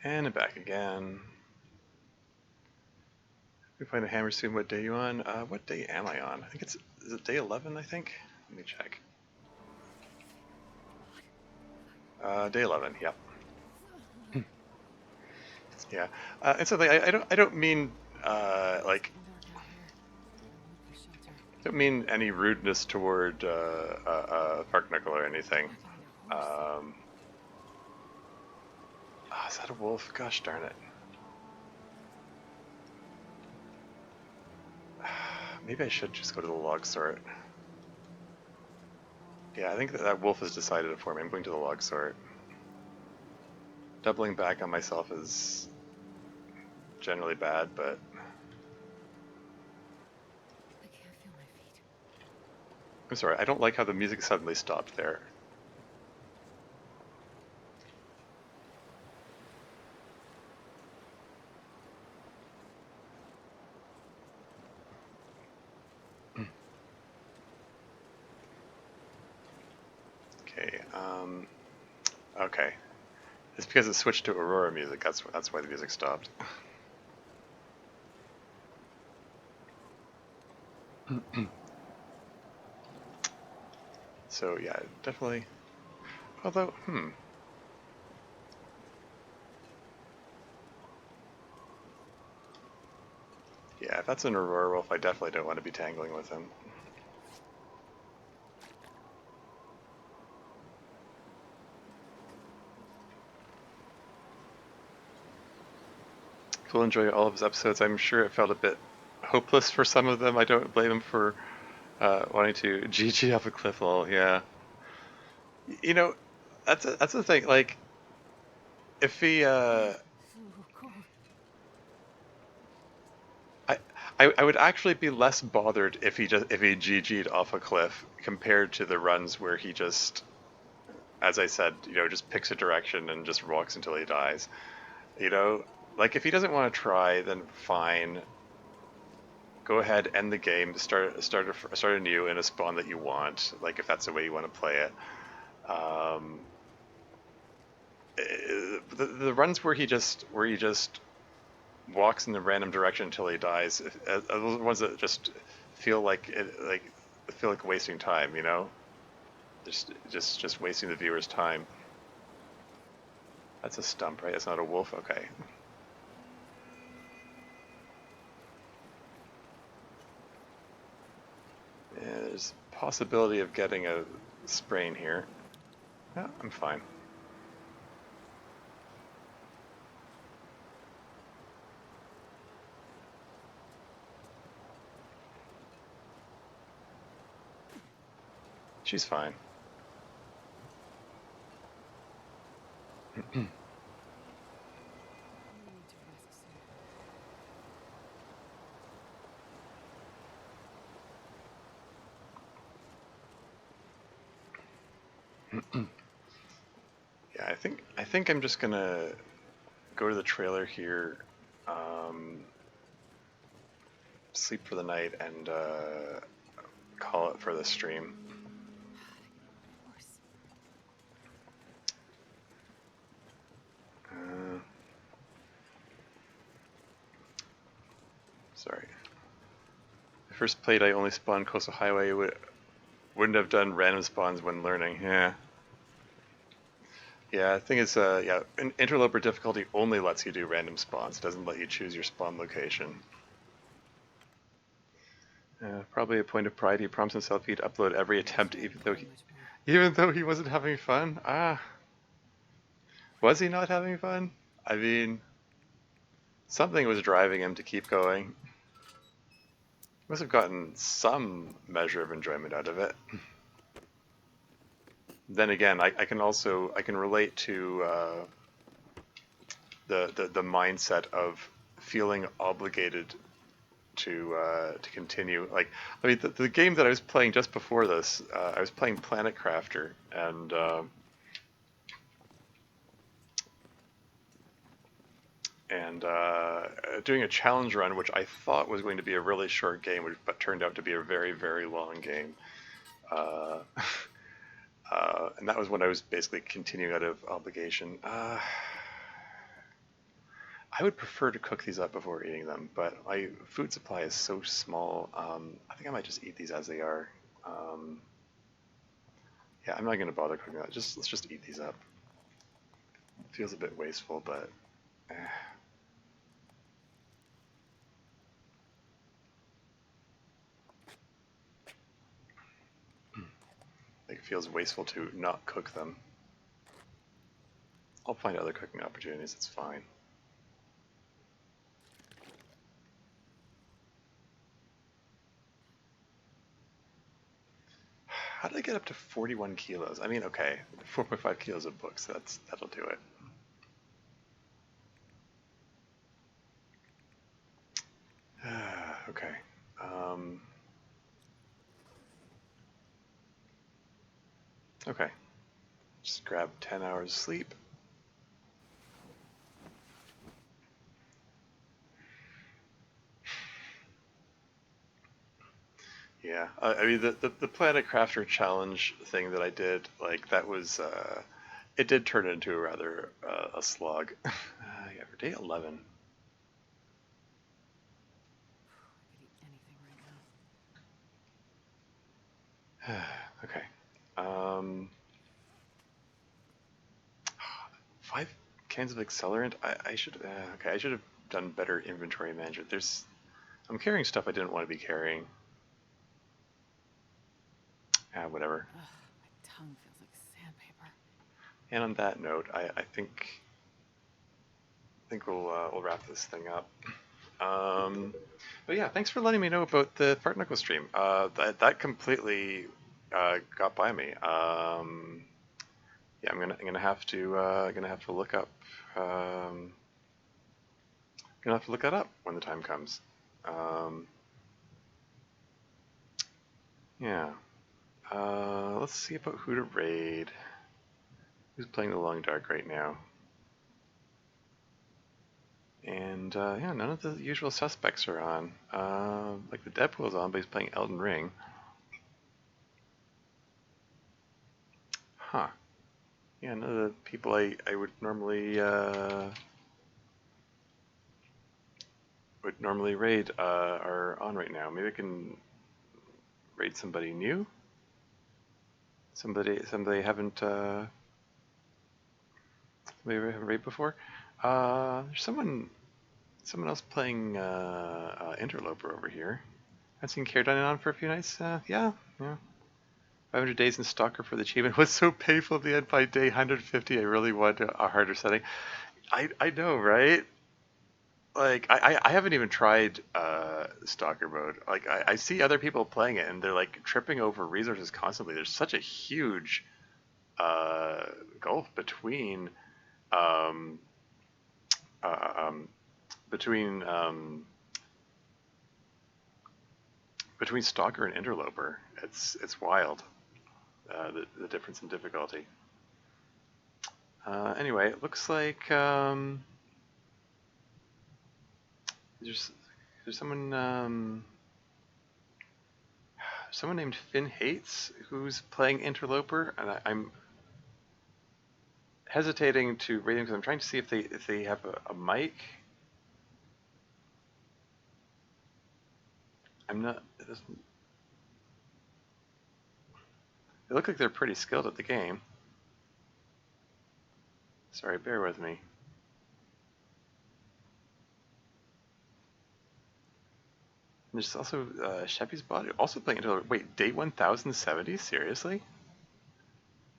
And I'm back again. We find a hammer soon. What day are you on? What day am I on? I think is it day 11, I think? Let me check. Day 11, yep. Yeah. And so I don't mean, like, It's getting dark out here. Gotta move for shelter. Don't mean any rudeness toward Park Nickel or anything. Not getting a horse. Is that a wolf? Gosh darn it. Maybe I should just go to the log sort. Yeah, I think that wolf has decided it for me. I'm going to the log sort. Doubling back on myself is generally bad, but I can't feel my feet. I'm sorry. I don't like how the music suddenly stopped there. Okay. Okay. It's because it switched to Aurora music. That's why the music stopped. So yeah, definitely. Although, yeah, if that's an Aurora wolf, I definitely don't want to be tangling with him. We'll enjoy all of his episodes. I'm sure it felt a bit hopeless for some of them. I don't blame him for wanting to GG off a cliff. Lol. Yeah, you know, that's the thing. Like, if he, Ooh, cold. I, I would actually be less bothered if he GG'd off a cliff compared to the runs where he just, as I said, just picks a direction and just walks until he dies. You know, like if he doesn't want to try, then fine. Go ahead, end the game, start anew in a spawn that you want. Like if that's the way you want to play it. Um, the runs where he just walks in the random direction until he dies are those ones that just feel like wasting time. Just wasting the viewer's time. That's a stump, right? That's not a wolf. Okay. Yeah, there's a possibility of getting a sprain here. No, I'm fine. She's fine. I'm gonna need to rest soon. Yeah, I think I'm just gonna go to the trailer here, um, sleep for the night, and call it for the stream. Horse. Uh, Sorry. The first played I only spawned Coastal Highway. Wouldn't have done random spawns when learning. Yeah. Yeah, I think it's Interloper difficulty only lets you do random spawns. It doesn't let you choose your spawn location. Probably a point of pride. He promised himself he'd upload every attempt, Can't even though play he, much more. even though he wasn't having fun. Was he not having fun? I mean, something was driving him to keep going. He must have gotten some measure of enjoyment out of it. Then again, I can relate to the mindset of feeling obligated to continue. Like, I mean, the game that I was playing just before this, I was playing Planet Crafter, and doing a challenge run, which I thought was going to be a really short game, but turned out to be a very, very long game. Uh, and that was when I was basically continuing out of obligation. I would prefer to cook these up before eating them, but my food supply is so small. I think I might just eat these as they are. Um, yeah, I'm not going to bother cooking that. Let's just eat these up. Feels a bit wasteful, but eh. feels wasteful to not cook them. I'll find other cooking opportunities, it's fine. How did I get up to 41 kilos? I mean, okay, 4.5 kilos of books, that'll do it. Okay. Okay. Just grab 10 hours of sleep. Yeah, I mean the Planet Crafter challenge thing that I did, like that was, it did turn into a rather a slog. Yeah, for day 11. I could eat anything right now. Okay. 5 cans of accelerant. I should okay. I should have done better inventory management. I'm carrying stuff I didn't want to be carrying. Whatever. Ugh, my tongue feels like sandpaper. And on that note, I think we'll wrap this thing up. But yeah, thanks for letting me know about the Fart Knuckle stream. That completely got by me. Yeah, I'm gonna have to look up. Gonna have to look that up when the time comes. Yeah. Let's see about who to raid. Who's playing the Long Dark right now? And yeah, none of the usual suspects are on. Like the Deadpool's on, but he's playing Elden Ring. Huh. Yeah, none of the people I would normally raid are on right now. Maybe I can raid somebody new. Somebody I haven't raid before. There's someone else playing Interloper over here. I've seen Care Done on for a few nights. Yeah. 500 days in Stalker for the achievement was so painful at the end. By day 150, I really want a harder setting. I know, right? Like, I haven't even tried Stalker mode. Like, I see other people playing it, and they're, like, tripping over resources constantly. There's such a huge gulf between um, between between Stalker and Interloper. It's wild, the difference in difficulty. Anyway, it looks like there's someone named Finn Hates who's playing Interloper, and I'm hesitating to rate them because I'm trying to see if they have a mic. I'm not. They look like they're pretty skilled at the game. Sorry, bear with me. And there's also Sheppy's body also playing Interloper. Wait, day 1070? Seriously?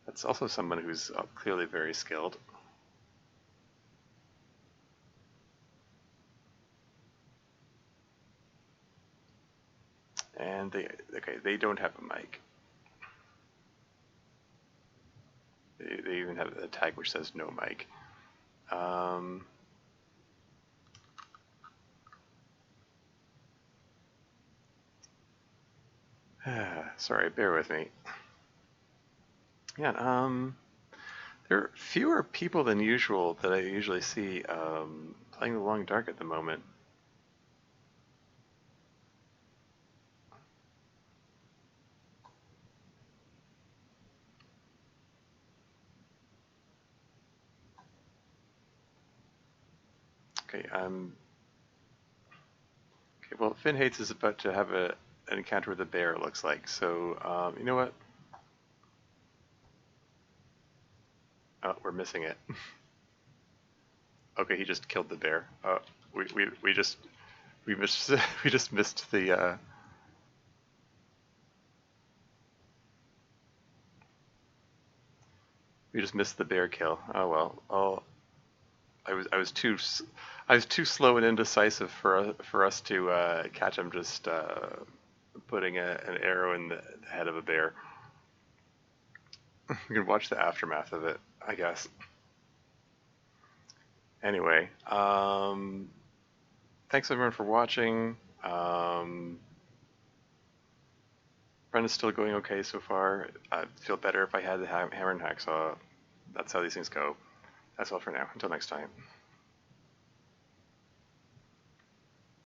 That's also someone who's clearly very skilled. And they don't have a mic. They even have a tag which says no mic. Sorry, bear with me. Yeah, there are fewer people than usual that I usually see playing the Long Dark at the moment. Okay, okay, well, Finn Hates is about to have an encounter with a bear, it looks like. So, you know what? Oh, we're missing it. Okay, he just killed the bear. We just we just missed the We just missed the bear kill. Oh well. I was too slow and indecisive for us to catch him. Just putting an arrow in the head of a bear. We can watch the aftermath of it, I guess. Anyway, thanks everyone for watching. Run is still going okay so far. I'd feel better if I had the hammer and hacksaw. That's how these things go. That's all for now. Until next time.